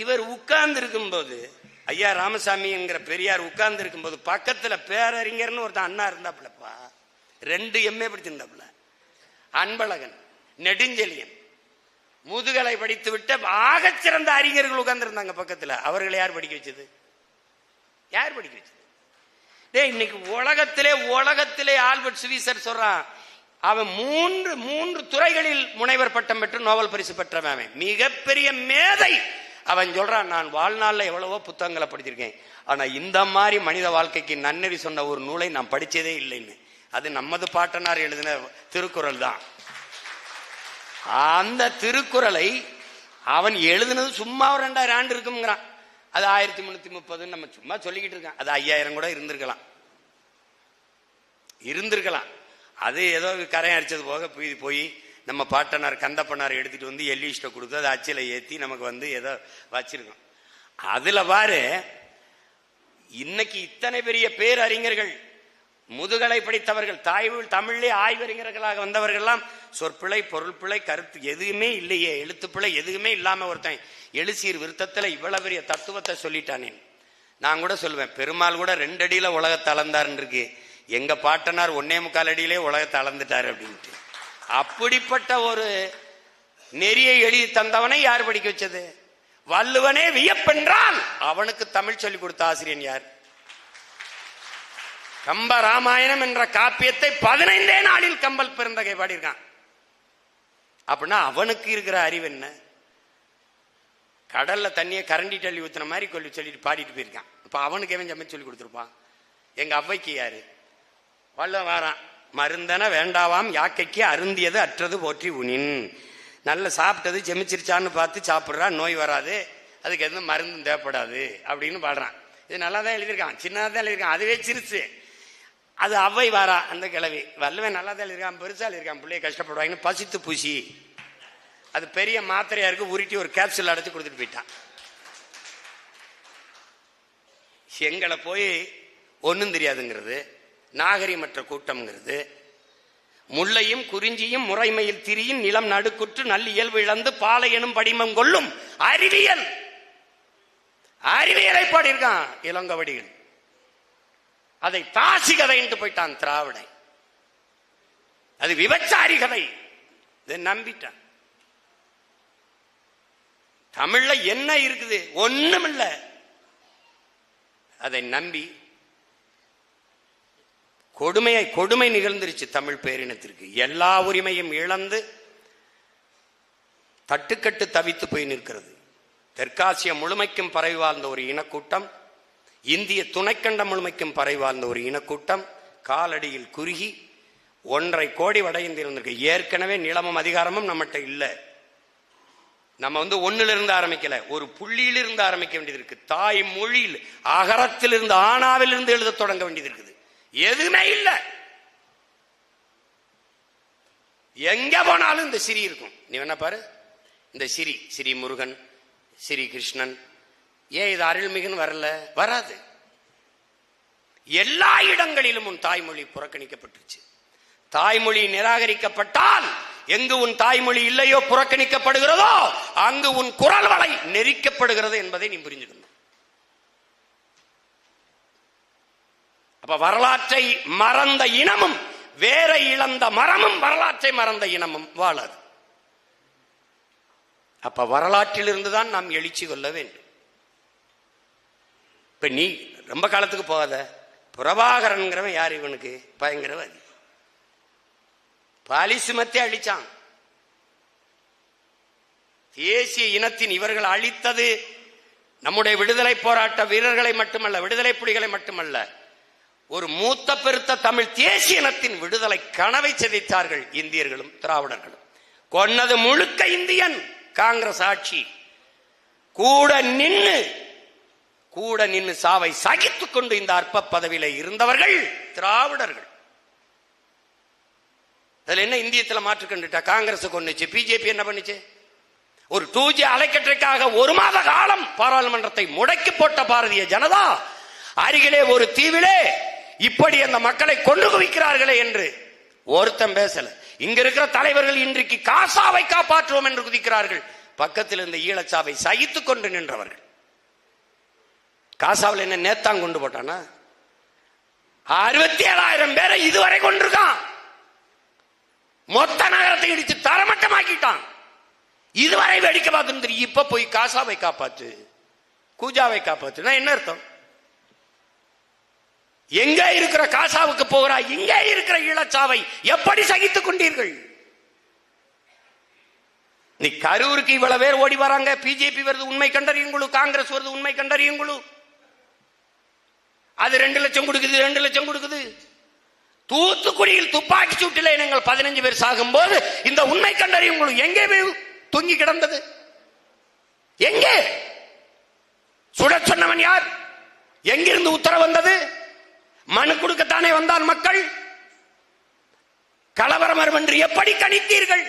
இவர் உட்கார்ந்து இருக்கும் போது, ஐயா ராமசாமிங்கிற பெரியார் உட்கார்ந்து இருக்கும் போது பக்கத்துல பேரறிஞர்னு ஒருத்தன் அண்ணா இருந்தாப்புலப்பா, 2 MA படிச்சிருந்தாப்புல, அன்பழகன், நெடுஞ்செழியன், முதுகலை படித்து விட்ட ஆகச்சிறந்த அறிஞர்கள் உட்கார்ந்து இருந்தாங்க பக்கத்துல. அவர்களை யார் படிக்க வச்சது? யார் படிக்க வச்சது? இன்னைக்கு உலகத்திலே ஆல்பர்ட் ஸ்வீசர் சொல்றான், அவன் 3 துறைகளில் முனைவர் பட்டம் பெற்று நோபல் பரிசு பெற்றவன், மிகப்பெரிய மேதை. அவன் சொல்றான், நான் வாழ்நாள்ல எவ்வளவோ புத்தகங்களை படிச்சிருக்கேன், ஆனா இந்த மாதிரி மனித வாழ்க்கைக்கு நன்னெறி சொன்ன ஒரு நூலை நான் படிச்சதே இல்லைன்னு. அது நமது பாட்டனார் எழுதின திருக்குறள் தான். அந்த திருக்குறளை அவன் எழுதுனது சும்மா ஒரு 2000 ஆண்டு இருக்குங்கிறான். அது 1330 நம்ம சும்மா சொல்லிக்கிட்டு இருக்கான். அது 5000 கூட இருந்திருக்கலாம். அது ஏதோ கரையை அடிச்சது போக போய் நம்ம பாட்டனார் கந்தப்பனார் எடுத்துட்டு வந்து எல்லிஸ்ட கொடுத்து அதை அச்சில ஏற்றி நமக்கு வந்து ஏதோ வச்சிருக்கோம். அதுல பாரு, இன்னைக்கு இத்தனை பெரிய பேரறிஞர்கள், முதுகலை படித்தவர்கள், தமிழிலே ஆய்வறிஞர்களாக வந்தவர்கள் எல்லாம் சொற்பிழை, பொருள் பிழை, கருத்து எதுவுமே இல்லையே, எழுத்துப்பிழை எதுவுமே இல்லாம ஒருத்தன் எழுசீர் விருத்தத்துல இவ்வளவு பெரிய தத்துவத்தை சொல்லிட்டானே. நான் கூட சொல்லுவேன், பெருமாள் கூட 2 அடியில உலகத்தை அளந்தாருன்னு இருக்கு, எங்க பாட்டனார் 1.25 அடியிலே உலகத்தை அளந்துட்டாரு அப்படின்ட்டு. அப்படிப்பட்ட ஒரு நெறியை எழுதி தந்தவனை யார் படிக்க வச்சது? வள்ளுவனே வியப்பென்றால் அவனுக்கு தமிழ் சொல்லிக் கொடுத்த ஆசிரியன் யார்? கம்ப ராமாயணம் என்ற காப்பியத்தை 15 நாளில் கம்பல் பெருந்தகை பாடியிருக்கான். அப்படின்னா அவனுக்கு இருக்கிற அறிவு என்ன? கடல்ல தண்ணியை கரண்டி தள்ளி ஊத்துன மாதிரி சொல்லிட்டு பாடிட்டு போயிருக்கான். இப்ப அவனுக்கு எவன் சமைச்சு சொல்லி கொடுத்துருப்பான்? எங்க அவ்வைக்கு யாரு? வள்ளுவன் வாரான், மருந்தன வேண்டாவாம் யாக்கைக்கு அருந்தியது அற்றது போற்றி உனின். நல்ல சாப்பிட்டது செமிச்சிருச்சான்னு பார்த்து சாப்பிட்றா, நோய் வராது, அதுக்கு எதுவும் மருந்தும் தேவைப்படாது அப்படின்னு பாடுறான். இது நல்லா தான் எழுதியிருக்கான், சின்னதாக தான் எழுதியிருக்கான், அதுவே சிரிச்சு. அது அவ்வை வாரா, அந்த கிழவி. வள்ளுவன் நல்லா தான் எழுதியிருக்கான், பெருசா எழுதியிருக்கான், பிள்ளைய கஷ்டப்படுவாங்கன்னு பசித்து பூசி அது பெரிய மாத்திரையா இருக்கு, உருட்டி ஒரு கேப்சூல் அடைச்சு கொடுத்துட்டு போயிட்டான். எங்களை போய் ஒன்றும் தெரியாதுங்கிறது, நாகரிகமற்ற கூட்டம்ங்கிறது, முல்லையும் குறிஞ்சியும் முறைமையில் திரியும் நிலம் நடுக்குற்று நல்ல இயல்பு இழந்து பாலை எனும் படிமம் கொள்ளும் அறிவியலை பாடியிருக்கான் இளங்கவடிகள். அதை தாசி கதை என்று போயிட்டான் திராவிடை. அது விபச்சாரி கதை, இதை நம்பிட்டான். தமிழ்ல என்ன இருக்குது? ஒண்ணும் இல்ல. அதை நம்பி கொடுமை நிகழ்ந்துருச்சு தமிழ் பேரினத்திற்கு. எல்லா உரிமையும் இழந்து தட்டுக்கட்டு தவித்து போய் நிற்கிறது. தெற்காசிய முழுமைக்கும் பரவி வாழ்ந்த ஒரு இனக்கூட்டம், இந்திய துணைக்கண்டம் முழுமைக்கும் பரவி வாழ்ந்த ஒரு இனக்கூட்டம் காலடியில் குறுகி 1.5 கோடி வட இந்தியர் இருந்திருக்கு. ஏற்கனவே நிலமும் அதிகாரமும் நம்மகிட்ட இல்லை. நம்ம ஒன்னிலிருந்து ஆரம்பிக்கல, ஒரு புள்ளியிலிருந்து ஆரம்பிக்க வேண்டியது இருக்கு. தாய் மொழியில் அகரத்திலிருந்து ஆனாவிலிருந்து எழுத தொடங்க வேண்டியது இருக்குது. எதுவுமே இல்லை. எங்க போனாலும் இந்த சிரி இருக்கும். நீ என்ன பாரு, இந்த சிரி முருகன், ஸ்ரீ கிருஷ்ணன், ஏன் இது அருள்மிகுன்னு வரல? வராது. எல்லா இடங்களிலும் உன் தாய்மொழி புறக்கணிக்கப்பட்டுருச்சு. தாய்மொழி நிராகரிக்கப்பட்டால் எங்கு உன் தாய்மொழி இல்லையோ, புறக்கணிக்கப்படுகிறதோ, அங்கு உன் குரல் வளை நெரிக்கப்படுகிறது என்பதை நீ புரிஞ்சுக்கணும். அப்ப வரலாற்றை மறந்த இனமும் வேற இழந்த மரமும் வரலாற்றை மறந்த இனமும் வாழாது. அப்ப வரலாற்றில் இருந்துதான் நாம் எழுச்சி கொள்ள வேண்டும். இப்ப நீ ரொம்ப காலத்துக்கு போகாத, பிரபாகரன்கிறவன் யார்? இவனுக்கு பயங்கரவாதி. பாலிசிமத்தை அழிச்சான். தேசிய இனத்தின் இவர்கள் அழித்தது நம்முடைய விடுதலை போராட்ட வீரர்களை மட்டுமல்ல, விடுதலை புலிகளை மட்டுமல்ல, ஒரு மூத்த பெருத்த தமிழ் தேசிய இனத்தின் விடுதலை கனவை சிதைத்தார்கள் இந்தியர்களும் திராவிடர்களும். கொன்னது முழுக்க இந்தியன். காங்கிரஸ் ஆட்சி கூட நின்னு சாவை சகித்துக் கொண்டு இந்த அற்ப பதவியில இருந்தவர்கள் திராவிடர்கள். அதுல என்ன இந்தியத்துல மாற்று கண்டுட்டா? காங்கிரஸ் கொண்டுச்சு, பிஜேபி என்ன பண்ணுச்சு? ஒரு 2G அலைக்கற்றைக்காக 1 மாத காலம் பாராளுமன்றத்தை முடக்கி போட்ட பாரதிய ஜனதா அருகிலே ஒரு தீவிலே இப்படி அந்த மக்களை கொண்டு குவிக்கிறார்களே என்று ஒருத்தன் பேசல. இங்க இருக்கிற தலைவர்கள் இன்றைக்கு காசாவை காப்பாற்றுவோம் என்று குதிக்கிறார்கள். பக்கத்தில் இருந்த ஈழச்சாவை சகித்துக் கொண்டு நின்றவர்கள். காசாவில் என்ன நேத்தான் கொண்டு போட்டானா? 67,000 பேரை இதுவரை கொண்டிருக்கான். மொத்த நகரத்தை இடித்து தரமட்டமாக்கிட்டான். இதுவரை வேடிக்கை பார்த்து இப்ப போய் காசாவை காப்பாற்று, கூஜாவை காப்பாற்று. என்ன அர்த்தம்? எங்க இருக்கிற காசாவுக்கு போகிறாய், இங்க இருக்கிற ஈழச்சாவை எப்படி சகித்துக் கொண்டீர்கள்? நீ கரூருக்கு இவ்வளவு பேர் ஓடி வராங்க. பிஜேபி வருது, உண்மை கண்டறியுங்குழு. காங்கிரஸ் வருது, உண்மை கண்டறியுங்குழு. அது 2 லட்சம் கொடுக்குது, 2 லட்சம் கொடுக்குது. தூத்துக்குடியில் துப்பாக்கி சூட்டிலே நீங்கள் 15 பேர் சாகும் போது இந்த உண்மை கண்டறியுங்குழு எங்கே தொங்கி கிடந்தது? எங்கே சுட சொன்னவன் யார்? எங்கிருந்து உத்தரவு வந்தது? மனு கொடுக்கத்தானே வந்தான் மக்கள். கலவரம் வரும் என்று எப்படி கணித்தீர்கள்?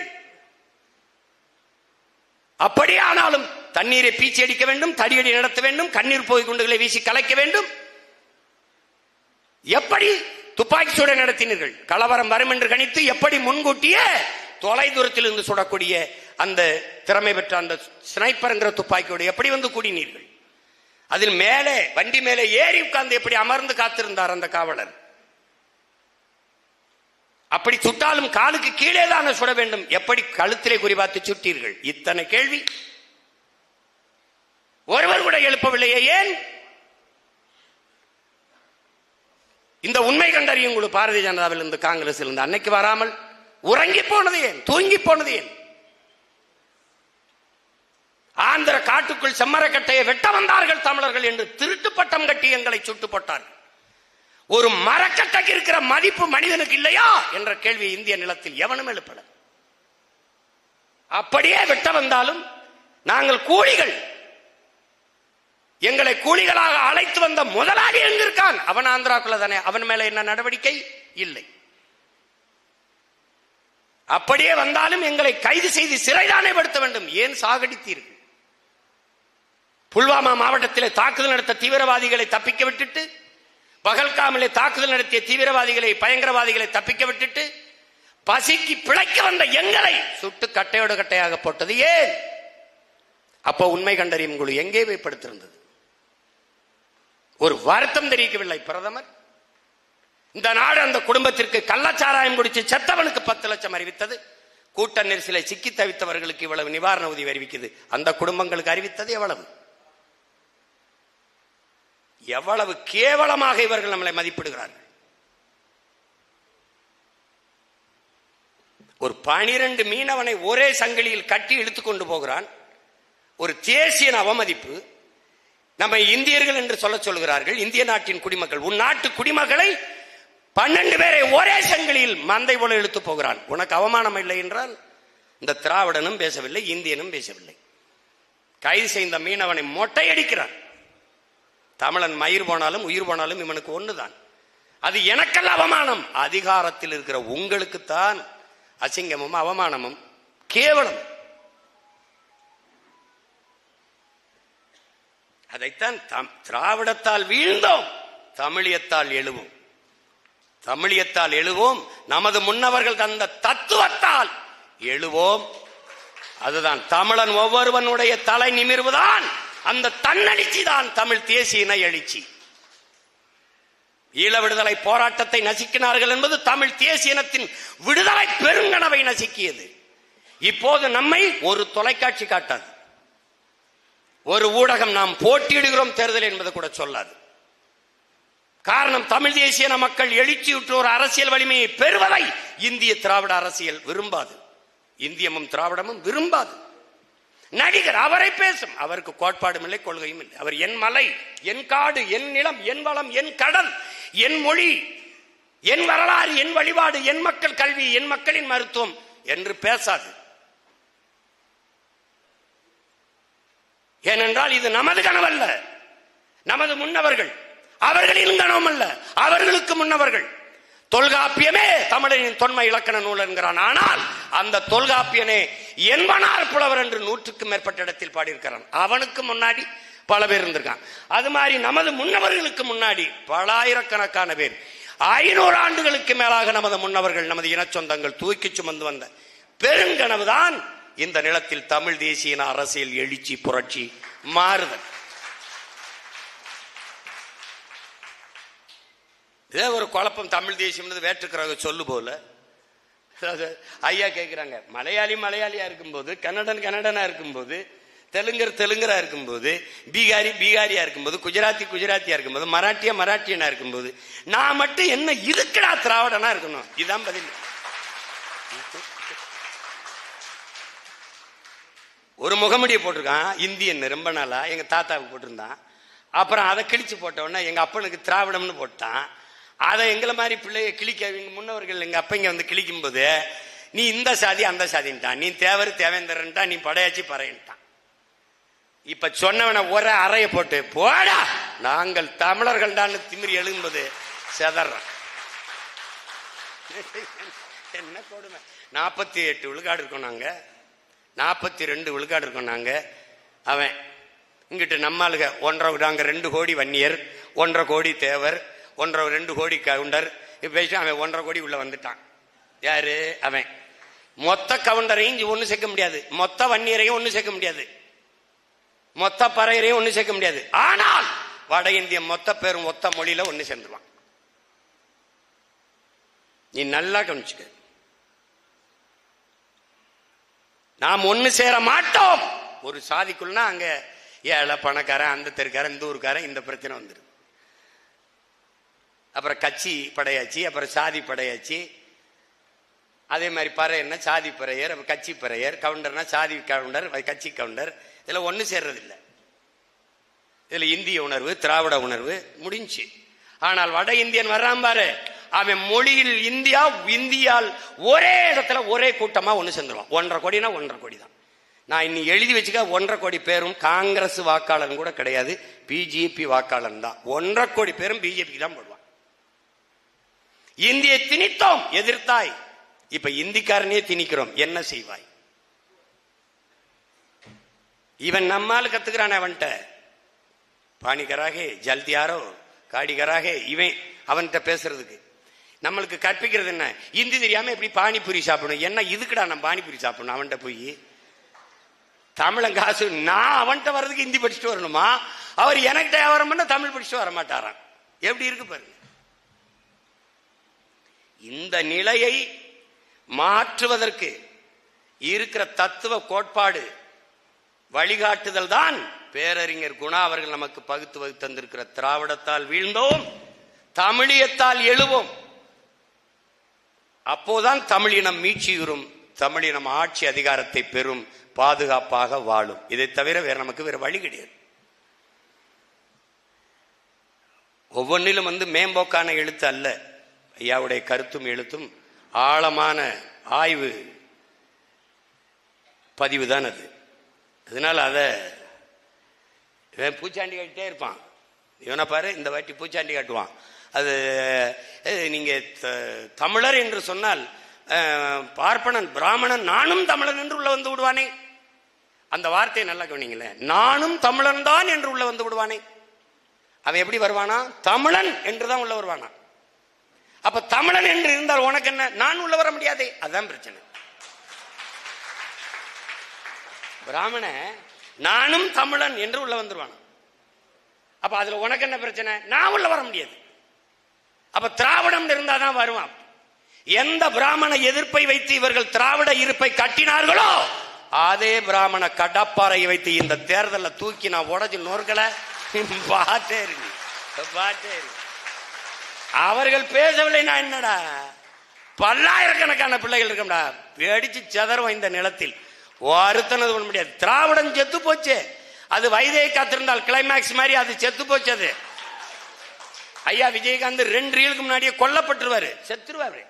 அப்படியே ஆனாலும் தண்ணீரை பீச்சி அடிக்க வேண்டும், தடியடி நடத்த வேண்டும், கண்ணீர் போய் குண்டுகளை வீசி கலைக்க வேண்டும். எப்படி துப்பாக்கி சூட நடத்தினீர்கள்? கலவரம் வரும் என்று கணித்து எப்படி முன்கூட்டியே தொலை தூரத்தில் இருந்து சுடக்கூடிய அந்த திறமை பெற்ற அந்த ஸ்னைப்பர் என்கிற துப்பாக்கியோடு எப்படி வந்து கூடினீர்கள்? அதில் மேலே வண்டி மேலே ஏறி உட்கார்ந்து எப்படி அமர்ந்து காத்திருந்தார் அந்த காவலர்? அப்படி சுட்டாலும் காலுக்கு கீழே தானே சுட வேண்டும், எப்படி கழுத்திலே குறிபார்த்து சுட்டீர்கள்? இத்தனை கேள்வி ஒருவர் கூட எழுப்பவில்லையே. ஏன்? இந்த உண்மை கண்டறியும் குழு பாரதிய ஜனதாவில் இருந்து காங்கிரஸில் இருந்து அன்னைக்கு வராமல் உறங்கி போனது ஏன்? தூங்கி போனது ஏன்? ஆந்திர காட்டுக்குள் செம்மரக்கட்டையை வெட்ட வந்தார்கள் தமிழர்கள் என்று திருட்டு பட்டம் கட்டி எங்களை சுட்டு போட்டார்கள். ஒரு மரக்கட்டைக்கு இருக்கிற மதிப்பு மனிதனுக்கு இல்லையா என்ற கேள்வி இந்திய நிலத்தில் எவனும் எழுப்பல. அப்படியே வெட்ட வந்தாலும் நாங்கள் கூலிகள், எங்களை கூலிகளாக அழைத்து வந்த முதலாளி எங்க இருக்கான்? அவன் ஆந்திராக்குள்ள தானே, அவன் மேல என்ன நடவடிக்கை இல்லை. அப்படியே வந்தாலும் எங்களை கைது செய்து சிறைதானே படுத்த வேண்டும். ஏன் சாகடித்தீர்கள்? புல்வாமா மாவட்டத்திலே தாக்குதல் நடத்த தீவிரவாதிகளை தப்பிக்க விட்டுட்டு, பகல்காமிலே தாக்குதல் நடத்திய தீவிரவாதிகளை பயங்கரவாதிகளை தப்பிக்க விட்டுட்டு, பசிக்கு பிழைக்க வந்த எங்களை சுட்டு கட்டையோடு கட்டையாக போட்டது ஏன்? அப்போ உண்மை கண்டறியும் குழு எங்கே வைப்படுத்திருந்தது? ஒரு வருத்தம் தெரிவிக்கவில்லை பிரதமர். இந்த நாடு அந்த குடும்பத்திற்கு கள்ளச்சாராயம் குடிச்சு செத்தவனுக்கு 10 லட்சம் அறிவித்தது. கூட்ட நெரிசலை சிக்கி தவித்தவர்களுக்கு இவ்வளவு நிவாரண உதவி அறிவிக்குது. அந்த குடும்பங்களுக்கு அறிவித்தது எவ்வளவு? எவ்வளவு கேவலமாக இவர்கள் நம்மளை மதிப்பிடுகிறார்கள். ஒரு 12 மீனவனை ஒரே சங்கிலியில் கட்டி இழுத்துக் கொண்டு போகிறான். ஒரு தேசிய அவமதிப்பு. நம்ம இந்தியர்கள் என்று சொல்லுகிறார்கள். இந்திய நாட்டின் குடிமக்கள். உன் நாட்டு குடிமக்களை 12 பேரை ஒரே சங்கிலியில் மந்தை போல இழுத்து போகிறான். உனக்கு அவமானம் இல்லை என்றால் இந்த திராவிடனும் பேசவில்லை, இந்தியனும் பேசவில்லை. கைது செய்த மீனவனை மொட்டையடிக்கிறான். தமிழன் மயிர் போனாலும் உயிர் போனாலும் இவனுக்கு ஒண்ணுதான். அது எனக்கல்ல அவமானம், அதிகாரத்தில் இருக்கிற உங்களுக்குத்தான் அசிங்கமும் அவமானமும் கேவலம். அதைத்தான் திராவிடத்தால் வீழ்ந்தோம், தமிழியத்தால் எழுவோம். தமிழியத்தால் எழுவோம், நமது முன்னவர்கள் தந்த தத்துவத்தால் எழுவோம். அதுதான் தமிழன் ஒவ்வொருவனுடைய தலை நிமிர்வுதான் அந்த தன்னெழுச்சி தான் தமிழ் தேசிய இன எழுச்சி. ஈழ விடுதலை போராட்டத்தை நசுக்கினார்கள் என்பது தமிழ் தேசிய இனத்தின் விடுதலை பெருங்கனவை நசுக்கியது. இப்போது நம்மை ஒரு தொலைக்காட்சி காட்டாது, ஒரு ஊடகம் நாம் போட்டியிடுகிறோம் தேர்தல் என்பது கூட சொல்லாது. காரணம், தமிழ் தேசிய மக்கள் எழுச்சியுற்ற ஒரு அரசியல் வலிமையை பெறுவதை இந்திய திராவிட அரசியல் விரும்பாது, இந்தியமும் திராவிடமும் விரும்பாது. நடிகர் அவரை பேசும், அவருக்கு கோட்பாடும் இல்லை, கொள்கையும் இல்லை. அவர் என் மலை, என் காடு, என் நிலம், என் வளம், என் கடல், என் மொழி, என் வரலாறு, என் வழிபாடு, என் மக்கள் கல்வி, என் மக்களின் மருத்துவம் என்று பேசாது. ஏனென்றால் இது நமது கனவல்ல, நமது முன்னவர்கள் அவர்களின் கனவும் அல்ல, அவர்களுக்கு முன்னவர்கள். தொல்காப்பியமே தமிழனின் தொன்மை இலக்கண நூல் என்கிறான். ஆனால் அந்த தொல்காப்பியனே என்பனார் புலவர் என்று 100க்கும் மேற்பட்ட இடத்தில் பாடியிருக்கிறான். அவனுக்கு முன்னாடி பல பேர் இருந்திருக்கான். அது மாதிரி நமது முன்னவர்களுக்கு முன்னாடி பல ஆயிரக்கணக்கான பேர், 500 ஆண்டுகளுக்கு மேலாக நமது முன்னவர்கள், நமது இன சொந்தங்கள் தூக்கி சுமந்து வந்த பெருங்கனவுதான் இந்த நிலத்தில் தமிழ் தேசிய அரசியல் எழுச்சி, புரட்சி, மாறுதல். இதே ஒரு குழப்பம். தமிழ் தேசியம் வேற்றுக்கிறாங்க சொல்லு போல. ஐயா கேட்கிறாங்க, மலையாளி மலையாளியா இருக்கும்போது, கன்னடன் கன்னடனா இருக்கும்போது, தெலுங்கர் தெலுங்கரா இருக்கும்போது, பீகாரி பீகாரியா இருக்கும்போது, குஜராத்தி குஜராத்தியா இருக்கும்போது, மராட்டியா மராட்டியனா இருக்கும்போது, நான் மட்டும் என்ன இதுக்குடா திராவிடனா இருக்கணும்? இதுதான் பதில். ஒரு முகமுடியை போட்டிருக்கான் இந்தியன், ரொம்ப நாளா எங்க தாத்தாவுக்கு போட்டிருந்தான். அப்புறம் அதை கிழிச்சு போட்டவொடனே எங்க அப்பனுக்கு திராவிடம்னு போட்டான். அதை எங்களை மாதிரி பிள்ளைய கிழிக்க எங்க முன்னவர்கள் எங்க அப்பங்க வந்து கிழிக்கும் போது, நீ இந்த சாதி அந்த சாதின்ட்டான், நீ தேவர் தேவேந்திரன்ட்டான், நீ படையாச்சி பறையன்ட்டான். இப்ப சொன்னவன ஒரு அறைய போட்டு போடா நாங்கள் தமிழர்கள் தான் திமிரி எழும்பது செதற. என்ன கொடுமை. 48 விழுக்காடு இருக்கோம் நாங்க, 42 விழுக்காடு இருக்கோம் நாங்க. அவன் இங்கிட்டு நம்மளுக 1.5 நாங்க 2 கோடி வன்னியர், 1.5 கோடி தேவர், 2 கோடி கவுண்டர். இப்ப அவன் 1.5 கோடி உள்ள வந்துட்டான். யாரு அவன்? மொத்த கவுண்டரையும் ஒண்ணு சேர்க்க முடியாது, மொத்த வன்னியரையும் ஒண்ணு சேர்க்க முடியாது, மொத்த பறையரையும் ஒண்ணு சேர்க்க முடியாது. ஆனால் வட இந்திய மொத்த பேரும் மொத்த மொழியில ஒண்ணு சேர்ந்துருவான். நீ நல்லா கவனிச்சுக்க. நாம் ஒண்ணு சேர மாட்டோம். ஒரு சாதிக்குள்ளனா அங்க ஏழை பணக்காரன், அந்த தெருக்காரன், இந்த ஊருக்காரன், இந்த பிரச்சனை வந்துடும். அப்புறம் கட்சி படையாச்சு, அப்புறம் சாதி படையாச்சு. அதே மாதிரி பறையர்னா சாதி பறையர், கட்சி பறையர், கவுண்டர்னா சாதி கவுண்டர், கட்சி கவுண்டர். இதுல ஒண்ணு சேர்றது இல்லை. இதுல இந்திய உணர்வு, திராவிட உணர்வு முடிஞ்சு. ஆனால் வட இந்தியன் வர்றான் பாரு, அவன் மொழியில் இந்தியால் ஒரே இடத்துல ஒரே கூட்டமா ஒண்ணு சேர்ந்துருவான். 1.5 கோடினா 1.5 கோடி தான். நான் இன்னி எழுதி வச்சுக்க, 1.5 கோடி பேரும் காங்கிரஸ் வாக்காளன் கூட கிடையாது, பிஜேபி வாக்காளன் தான். 1.5 கோடி பேரும் பிஜேபிக்கு தான் போடுவான். இந்தியை திணித்தோம், எதிர்த்தாய். இப்ப இந்திக்காரனே திணிக்கிறோம், என்ன செய்வாய்? இவன் நம்மால் கத்துக்கிறான். அவன்கிட்ட பாணிகராக ஜல்தியாரோ காடிகராக இவன் அவன்கிட்ட பேசுறதுக்கு நம்மளுக்கு கற்பிக்கிறது என்ன? இந்தி தெரியாம எப்படி பானிபூரி சாப்பிடணும்? என்ன இதுக்குடா நம்ம பானிபூரி சாப்பிடணும்? அவன்கிட்ட போய் தமிழன் காசு நான் அவன்கிட்ட வர்றதுக்கு இந்தி படிச்சுட்டு வரணுமா? அவர் எனக்கு வியாபாரம் பண்ண தமிழ் படிச்சுட்டு வர மாட்டாராம். எப்படி இருக்கு பாருங்க. இந்த நிலையை மாற்றுவதற்கு இருக்கிற தத்துவ கோட்பாடு வழிகாட்டுதல் தான் பேரறிஞர் குணா அவர்கள் நமக்கு பகுத்து வகுத்து தந்திருக்கிற திராவிடத்தால் வீழ்ந்தோம், தமிழியத்தால் எழுவோம். அப்போதான் தமிழினம் மீட்சியுறும், தமிழினம் ஆட்சி அதிகாரத்தை பெறும், பாதுகாப்பாக வாழும். இதை தவிர வேற நமக்கு வேற வழி கிடையாது. ஒவ்வொன்றிலும் மேம்போக்கான எழுத்து அல்ல, ஐயாவுடைய கருத்தும் எழுத்தும் ஆழமான ஆய்வு பதிவு தான் அது. அதனால அத பூச்சாண்டி காட்டிட்டே இருப்பான். இவனை பாரு, இந்த வாட்டி பூச்சாண்டி காட்டுவான். அது நீங்க தமிழர் என்று சொன்னால் பார்ப்பனன் பிராமணன் நானும் தமிழன் என்று உள்ள வந்து விடுவானே. அந்த வார்த்தையை நல்லா கவனிங்களேன். நானும் தமிழன் தான் என்று உள்ள வந்து விடுவானே. அவன் எப்படி வருவானா? தமிழன் என்றுதான் உள்ள வருவானா. அப்ப தமிழன் என்று இருந்தால் உனக்கு என்ன? நான் உள்ள வர முடியாதே. அதுதான் பிரச்சனை. பிராமண நானும் தமிழன் என்று உள்ள வந்துருவானா. அப்ப அதுல உனக்கு என்ன பிரச்சனை? நான் உள்ள வர முடியாது. அப்ப திராவிடம் இருந்தாதான் வருவான். எந்த பிராமண எதிர்ப்பை வைத்து இவர்கள் திராவிட இருப்பை கட்டினார்களோ அதே பிராமண கடப்பாறை வைத்து இந்த தேர்தலில் தூக்கி நான் உடச்சு நோர்களை பார்த்தே இருக்கு. அவர்கள் பேசவில்லை, நான் என்னடா பல்லாயிரக்கணக்கான பிள்ளைகள் இருக்கா வெடிச்சு செதறும் இந்த நிலத்தில். ஒருத்தனது பண்ண முடியாது. திராவிடம் செத்து போச்சு. அது வைதையை காத்திருந்தால் கிளைமேக்ஸ் மாதிரி அது செத்து போச்சு. அது ஐயா விஜயகாந்த் 2 ரீலுக்கு முன்னாடியே கொல்லப்பட்டுருவாரு, செத்துருவாரு.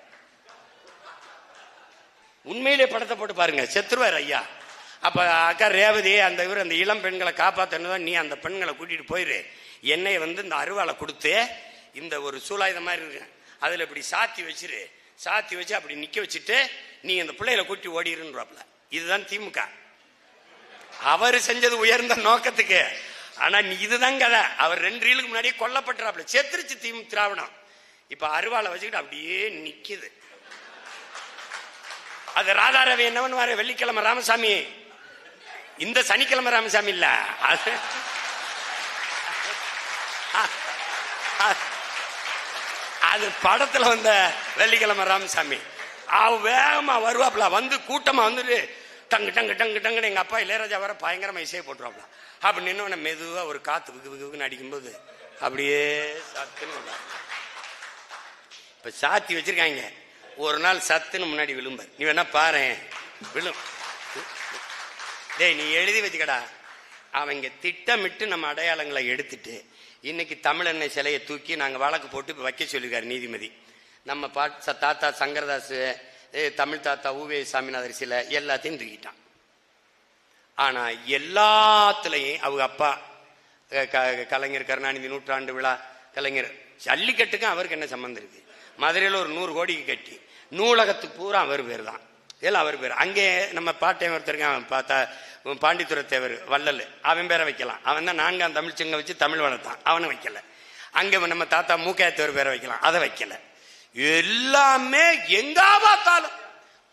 உண்மையிலே படத்தை போட்டு பாருங்க, செத்துருவாரு ஐயா. அப்ப அக்கா ரேவதி அந்த இவர் அந்த இளம் பெண்களை காப்பாற்றணும், நீ அந்த பெண்களை கூட்டிட்டு போயிரு, என்னை இந்த அருவாளை கொடுத்து இந்த ஒரு சூலாயுத மாதிரி இருக்கு, அதுல இப்படி சாத்தி வச்சிரு, சாத்தி வச்சு அப்படி நிக்க வச்சுட்டு நீ அந்த பிள்ளைகளை கூட்டி ஓடிருன்றாப்ல. இதுதான் திமுக. அவர் செஞ்சது உயர்ந்த நோக்கத்துக்கு. ஆனா இதுதான் கதை. அவர் 2 ரீலுக்கு முன்னாடியே கொல்லப்பட்டுறாப்ல, செத்துருச்சு திராவிடம். இப்ப அருவாளை வச்சுக்கிட்டு அப்படியே நிக்குது. அது ராதாரவி என்ன பண்ணுவாரு? வெள்ளிக்கிழமை ராமசாமி, இந்த சனிக்கிழமை ராமசாமி இல்ல, அது படத்துல வந்த வெள்ளிக்கிழமை ராமசாமி. அவ வேகமா வருவாப்ல, கூட்டமா வந்துட்டு டங்கு டங்கு டங்கு டங்குன்னு எங்க அப்பா இளையராஜா வர பயங்கரமா இசையை போட்டுருவாப்ல. அப்படி நின்று மெதுவா ஒரு காத்து விகு விகுன்னு அடிக்கும்போது அப்படியே சத்துன்னு இப்ப சாத்தி வச்சிருக்காங்க. ஒரு நாள் சத்துன்னு முன்னாடி விழும்பார். நீ வேணா பாரு, விழும். டேய் நீ எழுதி வச்சுக்கடா. அவங்க திட்டமிட்டு நம்ம அடையாளங்களை எடுத்துட்டு இன்னைக்கு தமிழெண்ணெய் சிலையை தூக்கி நாங்க வழக்கு போட்டு வைக்க சொல்லியிருக்காரு நீதிபதி. நம்ம தாத்தா சங்கரதாஸ், தமிழ் தாத்தா ஊவே சாமிநாதர் சிலை எல்லாத்தையும் தூக்கிட்டான். ஆனா எல்லாத்துலயும் அவங்க அப்பா கலைஞர் கருணாநிதி நூற்றாண்டு விழா, கலைஞர் ஜல்லிக்கட்டுக்கும் அவருக்கு என்ன சம்பந்தம் இருக்கு? மதுரையில் ஒரு 100 கோடிக்கு கட்டி நூலகத்துக்கு பூரா அவர் பேர் தான், இதெல்லாம் அவர் பேர். அங்கே நம்ம பாட்டையன் ஒருத்தருக்கான் பார்த்தா பாண்டித்துரை தேவர் வள்ளல், அவன் பேரை வைக்கலாம். அவன் தான் 4ஆம் தமிழ்ச்சங்க வச்சு தமிழ் வளர்த்தான், அவனை வைக்கல. அங்கே நம்ம தாத்தா மூக்கையத்தவர் பேரை வைக்கலாம், அதை வைக்கல. எல்லாமே எங்க பார்த்தாலும்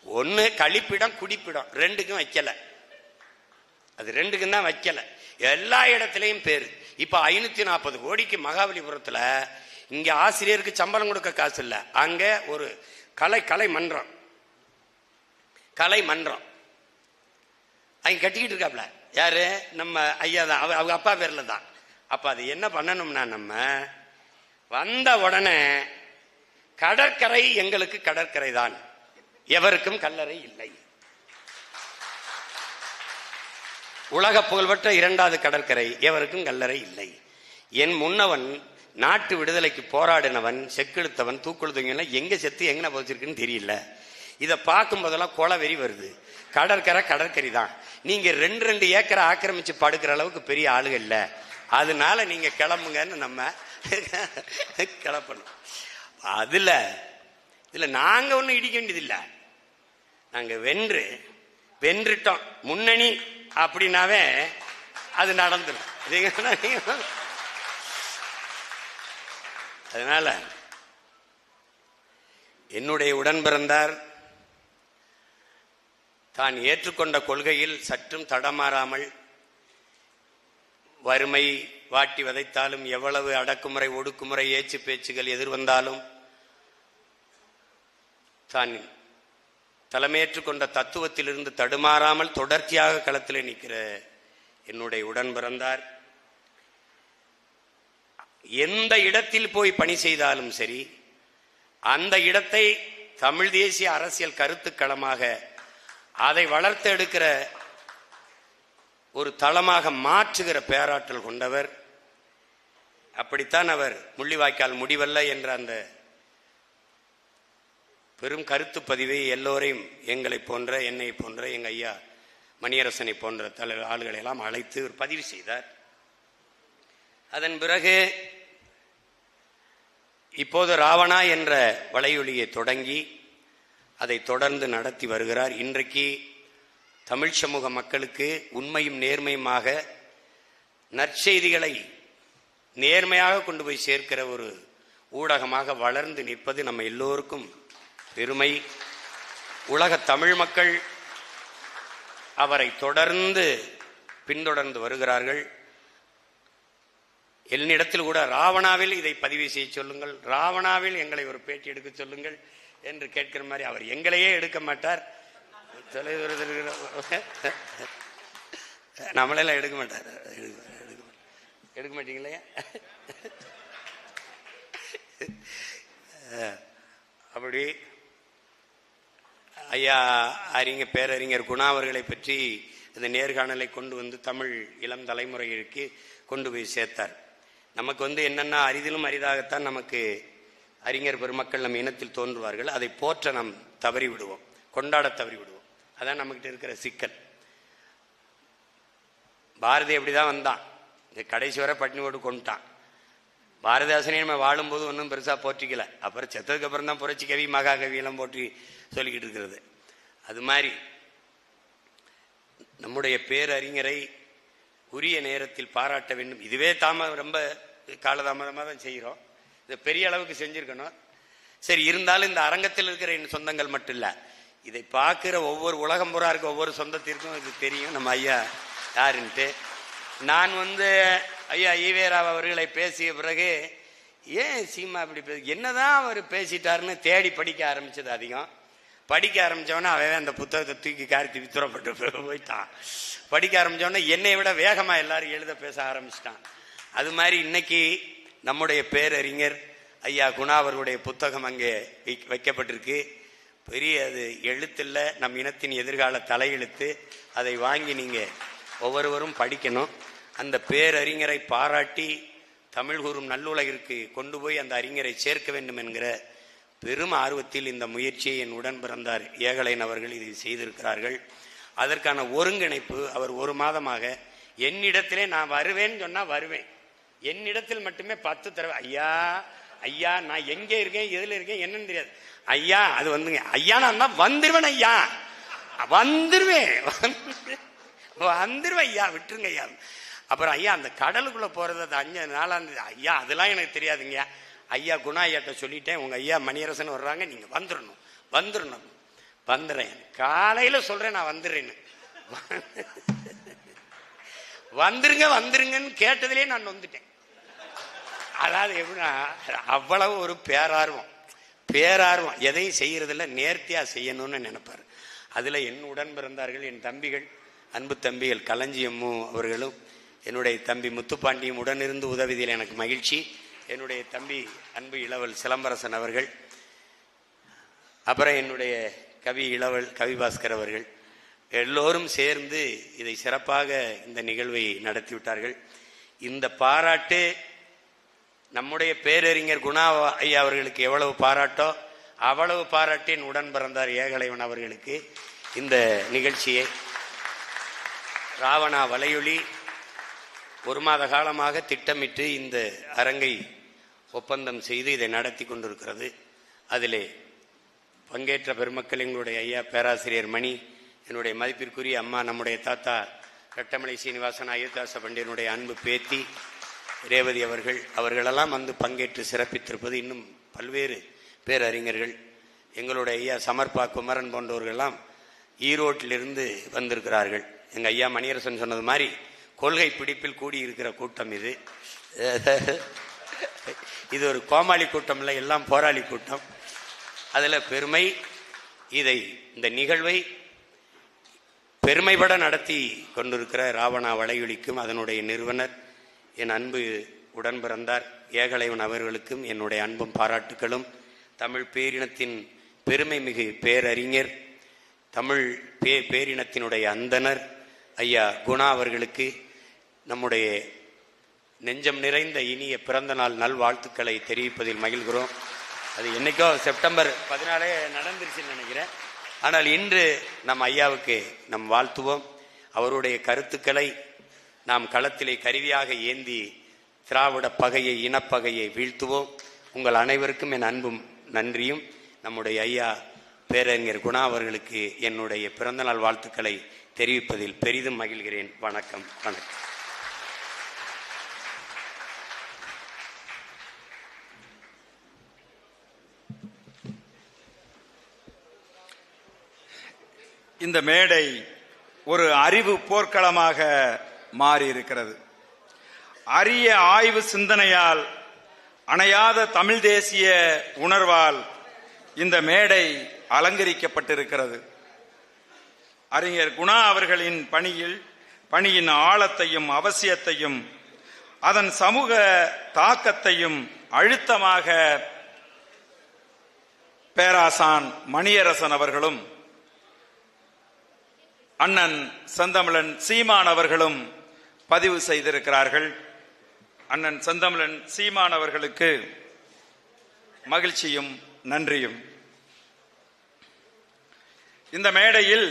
ஒண்ணு கழிப்பிடம் குடிப்பிடம், ரெண்டுக்கும் வைக்கல. அது ரெண்டுக்கும் தான் வைக்கல. எல்லா இடத்திலையும் பேரு. இப்ப 540 கோடிக்கு மகாபலிபுரத்துல இங்க ஆசிரியருக்கு சம்பளம் கொடுக்க காசு இல்ல, அங்க ஒரு கலை மன்றம் அங்க கட்டிக்கிட்டு இருக்காப்ல. யாரு? நம்ம ஐயா தான், அவங்க அப்பா பேர்ல தான். அப்ப அது என்ன பண்ணணும்னா, நம்ம வந்த உடனே கடற்கரை எங்களுக்கு கடற்கரை தான், எவருக்கும் கல்லறை இல்லை. உலக புகழ்பெற்ற 2வது கடற்கரை, எவருக்கும் கல்லறை இல்லை. என் முன்னவன் நாட்டு விடுதலைக்கு போராடினவன், செக்கெழுத்தவன், தூக்குழுத்தவங்க எங்க செத்து எங்க போச்சிருக்குன்னு தெரியல. இதை பார்க்கும் போதெல்லாம் கொலவெறி வருது. கடற்கரை தான். நீங்க 2 ஏக்கரை ஆக்கிரமிச்சு படுக்கிற அளவுக்கு பெரிய ஆளுக இல்ல, அதனால நீங்க கிளம்புங்கன்னு நம்ம கிளப்பணும். இதுல நாங்க ஒன்னும் இடிக்க வேண்டியதில்லை. நாங்க வென்றுட்டோம் முன்னணி அப்படின்னாவே அது நடந்துடும். அதனால என்னுடைய உடன் பிறந்தார் தான் ஏற்றுக்கொண்ட கொள்கையில் சற்றும் தடமாறாமல், வறுமை வாட்டி வதைத்தாலும், எவ்வளவு அடக்குமுறை ஒடுக்குமுறை ஏச்சு பேச்சுகள் எதிர்வந்தாலும், தான் தலைமையேற்றுக் கொண்ட தத்துவத்திலிருந்து தடுமாறாமல் தொடர்ச்சியாக களத்திலே நிற்கிற என்னுடைய உடன் பிறந்தார். எந்த இடத்தில் போய் பணி செய்தாலும் சரி, அந்த இடத்தை தமிழ் தேசிய அரசியல் கருத்துக்களமாக அதை வளர்த்து எடுக்கிற ஒரு தளமாக மாற்றுகிற பேராற்றல் கொண்டவர். அப்படித்தான் அவர் முள்ளிவாய்க்கால் முடிவல்ல என்ற அந்த பெரும் கருத்து பதிவை எல்லோரையும், எங்களை போன்ற, என்னை போன்ற, எங்க ஐயா மணியரசனை போன்ற ஆளுகளை எல்லாம் அழைத்து ஒரு பதிவு செய்தார். அதன் பிறகு இப்போது ராவணா என்ற வலையொலியை தொடங்கி அதை தொடர்ந்து நடத்தி வருகிறார். இன்றைக்கு தமிழ் சமூக மக்களுக்கு உண்மையும் நேர்மையுமாக நற்செய்திகளை நேர்மையாக கொண்டு போய் சேர்க்கிற ஒரு ஊடகமாக வளர்ந்து நிற்பது நம்ம எல்லோருக்கும் பெருமை. உலக தமிழ் மக்கள் அவரை தொடர்ந்து பின்தொடர்ந்து வருகிறார்கள். என்னிடத்தில் கூட ராவணாவில் இதை பதிவு செய்ய சொல்லுங்கள், ராவணாவில் எங்களை ஒரு பேட்டி எடுக்க சொல்லுங்கள் என்று கேட்கிற மாதிரி, அவர் எங்களையே எடுக்க மாட்டார், நம்மளெல்லாம் எடுக்க மாட்டார். எடுக்க மாட்டீங்களே? அப்படி ஐயா பேரறிஞர் குணா அவர்களை பற்றி இந்த நேர்காணலை கொண்டு வந்து தமிழ் இளம் தலைமுறைக்கு கொண்டு போய் சேர்த்தார். நமக்கு என்னன்னா, அரிதிலும் அரிதாகத்தான் நமக்கு அறிஞர் பெருமக்கள் நம் இனத்தில் தோன்றுவார்கள். அதை போற்ற நாம் தவறி விடுவோம், கொண்டாட தவறி விடுவோம். அதான் நம்மகிட்ட இருக்கிற சிக்கல். பாரதி அப்படிதான் வந்தான், இந்த கடைசி வரை பட்டினி போட்டு கொண்டுட்டான். பாரதிதாசனே நம்ம வாழும்போது ஒன்றும் பெருசா போற்றிக்கல, அப்புறம் செத்ததுக்கு அப்புறம் தான் புரட்சி கவி மகாகவி எல்லாம் போற்றி சொல்லிக்கிட்டு இருக்கிறது. அது மாதிரி நம்முடைய பேரறிஞரை உரிய நேரத்தில் பாராட்ட வேண்டும். இதுவே ரொம்ப காலதாமதமாக தான் செய்கிறோம், இது பெரிய அளவுக்கு செஞ்சிருக்கணும். சரி, இருந்தாலும் இந்த அரங்கத்தில் இருக்கிற என் சொந்தங்கள் மட்டும் இல்லை, இதை பார்க்கிற ஒவ்வொரு உலகம் பூரா இருக்க ஒவ்வொரு சொந்தத்திற்கும் இது தெரியும் நம்ம ஐயா யாருன்ட்டு. நான் ஐயா ஈவேராவ் அவர்களை பேசிய பிறகு, ஏன் சீமா இப்படி என்னதான் அவர் பேசிட்டாருன்னு தேடி படிக்க ஆரம்பிச்சது அதிகம். படிக்க ஆரம்பிச்சவொன்னே அவன் அந்த புத்தகத்தை தூக்கி காரி வித்துறப்பட்டு போயிட்டான். படிக்க ஆரம்பிச்சவொன்னே என்னை விட வேகமா எல்லாரும் எழுத பேச ஆரம்பிச்சிட்டான். அது மாதிரி இன்னைக்கு நம்முடைய பேரறிஞர் ஐயா குணா அவர்களுடைய புத்தகம் அங்கே வைக்கப்பட்டிருக்கு. பெரிய அது எழுத்துல நம் இனத்தின் எதிர்கால தலையெழுத்து. அதை வாங்கி நீங்க ஒவ்வொருவரும் படிக்கணும். அந்த பேரறிஞரை பாராட்டி தமிழ் கூறும் நல்லுலகிற்கு கொண்டு போய் அந்த அறிஞரை சேர்க்க வேண்டும் என்கிற பெரும் ஆர்வத்தில் இந்த முயற்சியை என் உடன் பிறந்தார் ஏகலைன் அவர்கள் இதை செய்திருக்கிறார்கள். அதற்கான ஒருங்கிணைப்பு அவர் ஒரு மாதமாக என்னிடத்திலே நான் வருவேன்னு சொன்னா வருவேன், என்னிடத்தில் மட்டுமே 10 தடவை ஐயா ஐயா நான் எங்க இருக்கேன் எதுல இருக்கேன் என்னன்னு தெரியாது, ஐயா அது வந்துங்க ஐயா நான் வந்துருவேன், ஐயா வந்துருவேன் வந்துருவேன் ஐயா விட்டுருங்க ஐயா. அப்புறம் ஐயா அந்த கடலுக்குள்ள போறது அது 5 நாளாம் ஐயா அதெல்லாம் எனக்கு தெரியாதுங்க ஐயா, குணா ஐயாட்ட சொல்லிட்டேன், உங்க ஐயா மணியரசன் வர்றாங்க, நீங்க வந்துடணும் வந்துடணும். வந்துடுறேன், காலையில சொல்றேன் நான் வந்துடுறேன்னு. வந்துருங்க வந்துருங்கன்னு கேட்டதுலேயே நான் வந்துட்டேன். அதாவது எப்படின்னா அவ்வளவு ஒரு பேரார்வம் எதையும் செய்யறதில்ல, நேர்த்தியா செய்யணும்னு நினைப்பாரு. அதுல என் உடன் பிறந்தார்கள், என் தம்பிகள், அன்பு தம்பிகள் களஞ்சியம்மு அவர்களும் என்னுடைய தம்பி முத்துப்பாண்டியும் உடனிருந்து உதவியதில் எனக்கு மகிழ்ச்சி. என்னுடைய தம்பி அன்பு இளவல் சிலம்பரசன் அவர்கள், அப்புறம் என்னுடைய கவி இளவல் கவிபாஸ்கர் அவர்கள் எல்லோரும் சேர்ந்து இதை சிறப்பாக இந்த நிகழ்வை நடத்திவிட்டார்கள். இந்த பாராட்டு நம்முடைய பேரறிஞர் குணா ஐயா அவர்களுக்கு எவ்வளவு பாராட்டோ அவ்வளவு பாராட்டி என் உடன் பிறந்தார் ஏகலைவன் அவர்களுக்கு இந்த நிகழ்ச்சியை ராவணா வலையொலி 1 மாத காலமாக திட்டமிட்டு இந்த அரங்கை ஒப்பந்தம் செய்து இதை நடத்தி கொண்டிருக்கிறது. அதிலே பங்கேற்ற பெருமக்கள் எங்களுடைய ஐயா பேராசிரியர் மணி, என்னுடைய மதிப்பிற்குரிய அம்மா நம்முடைய தாத்தா ரெட்டமலை சீனிவாசன் அயோத்தாச பண்டியனுடைய அன்பு பேத்தி ரேவதி அவர்களெல்லாம் வந்து பங்கேற்று சிறப்பித்திருப்பது, இன்னும் பல்வேறு பேரறிஞர்கள், எங்களுடைய ஐயா சமர்பா குமரன் போன்றவர்கள்லாம் ஈரோட்டிலிருந்து வந்திருக்கிறார்கள். எங்கள் ஐயா மணியரசன் சொன்னது மாதிரி கொள்கை பிடிப்பில் கூடியிருக்கிற கூட்டம் இது. இது ஒரு கோமாளி கூட்டம் இல்லை, எல்லாம் போராளி கூட்டம். அதில் பெருமை, இந்த நிகழ்வை பெருமைப்பட நடத்தி கொண்டிருக்கிற ராவணா வலையொலிக்கும் அதனுடைய நிறுவனர் என் அன்பு உடன் பிறந்தார் ஏகலைவன் அவர்களுக்கும் என்னுடைய அன்பும் பாராட்டுகளும், தமிழ் பேரினத்தின் பெருமை மிகு பேரறிஞர், தமிழ் பேரினத்தினுடைய அந்தனர் ஐயா குணா அவர்களுக்கு நம்முடைய நெஞ்சம் நிறைந்த இனிய பிறந்த நாள் நல்வாழ்த்துக்களை தெரிவிப்பதில் மகிழ்கிறோம். அது என்னைக்கோ செப்டம்பர் 14 நடந்துருச்சுன்னு நினைக்கிறேன். ஆனால் இன்று நம் ஐயாவுக்கு நம் வாழ்த்துவோம். அவருடைய கருத்துக்களை நாம் களத்திலே கருவியாக ஏந்தி திராவிட பகையை, இனப்பகையை வீழ்த்துவோம். உங்கள் அனைவருக்கும் என் அன்பும் நன்றியும். நம்முடைய ஐயா பேரறிஞர் குணா அவர்களுக்கு என்னுடைய பிறந்தநாள் வாழ்த்துக்களை தெரிவிப்பதில் பெரிதும் மகிழ்கிறேன். வணக்கம் வணக்கம். இந்த மேடை ஒரு அறிவு போர்க்களமாக மாறி இருக்கிறது. அரிய ஆய்வு சிந்தனையால், அணையாத தமிழ் தேசிய உணர்வால் இந்த மேடை அலங்கரிக்கப்பட்டிருக்கிறது. அறிஞர் குணா அவர்களின் பணியின் ஆழத்தையும் அவசியத்தையும் அதன் சமூக தாக்கத்தையும் அழுத்தமாக பேராசான் மணியரசன் அவர்களும் அண்ணன் செந்தமிழன் சீமான் அவர்களும் பதிவு செய்திருக்கிறார்கள். அண்ணன் செந்தமிழன் சீமான் அவர்களுக்கு மகிழ்ச்சியும் நன்றியும். இந்த மேடையில்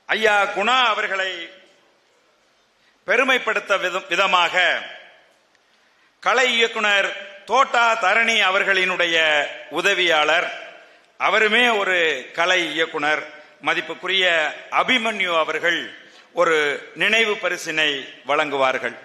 ஐயா குணா அவர்களை பெருமைப்படுத்த விதமாக கலை இயக்குனர் தோட்டா தரணி அவர்களினுடைய உதவியாளர், அவருமே ஒரு கலை இயக்குனர், மதிப்புக்குரிய அபிமன்யு அவர்கள் ஒரு நினைவு பரிசினை வழங்குவார்கள்.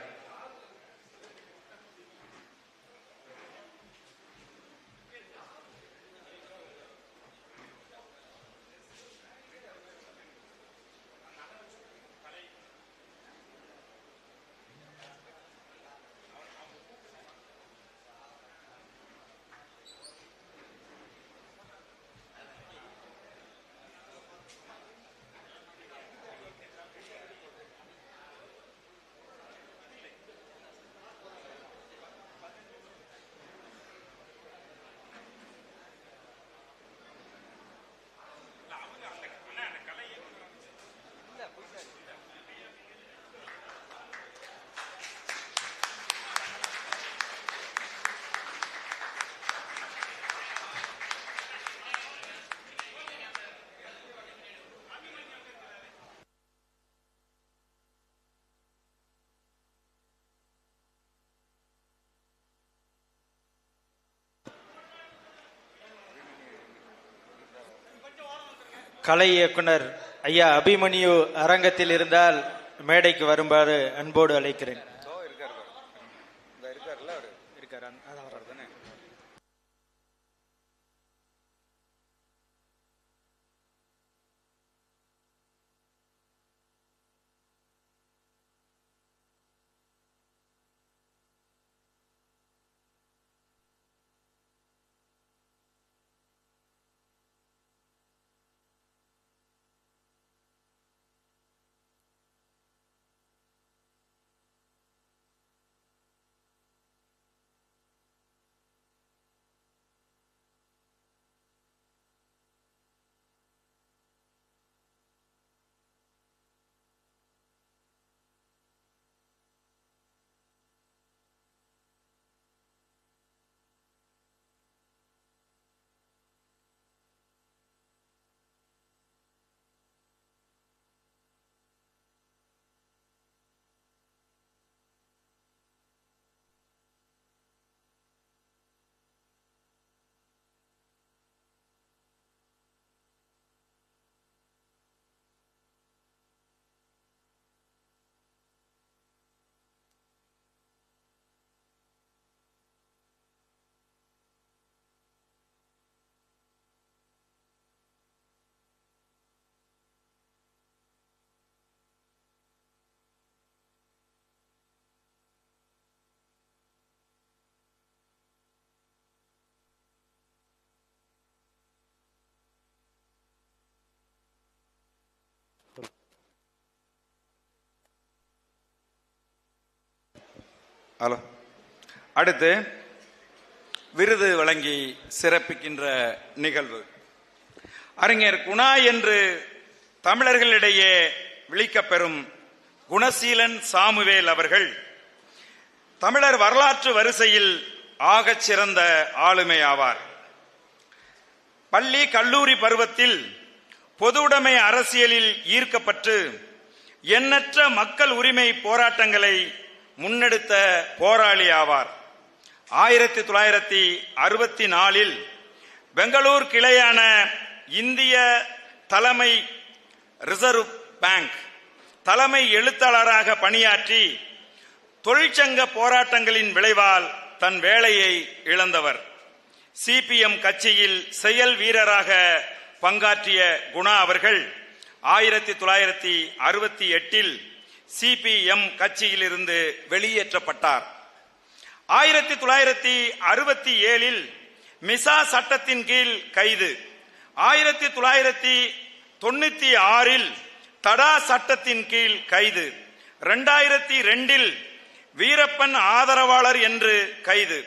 கலை இயக்குனர் ஐயா அபிமன்யு அரங்கத்தில் இருந்தால் மேடைக்கு வருமாறு அன்போடு அழைக்கிறேன். ஹலோ. அடுத்து விருது வழங்கி சிறப்பிக்கின்ற நிகழ்வு. அறிஞர் குணா என்று தமிழர்களிடையே விழிக்கப்பெறும் குணசீலன் சாமுவேல் அவர்கள் தமிழர் வரலாற்று வரிசையில் ஆகச் சிறந்த ஆளுமை ஆவார். பள்ளி கல்லூரி பருவத்தில் பொதுவுடைமை அரசியலில் ஈர்க்கப்பட்டு எண்ணற்ற மக்கள் உரிமை போராட்டங்களை முன்னெடுத்த போராளி ஆவார். 1964 பெங்களூர் கிளையான இந்திய தலைமை ரிசர்வ் பேங்க் தலைமை எழுத்தாளராக பணியாற்றி தொழிற்சங்க போராட்டங்களின் விளைவால் தன் வேலையை இழந்தவர். சிபிஎம் கட்சியில் செயல் வீரராக பங்காற்றிய குணா அவர்கள் 1968 சிபிஎம் கட்சியில் இருந்து வெளியேற்றப்பட்டார். 1967 மிசா சட்டத்தின் கீழ் கைது. 1996 தடா சட்டத்தின் கீழ் கைது. 2002 வீரப்பன் ஆதரவாளர் என்று கைது.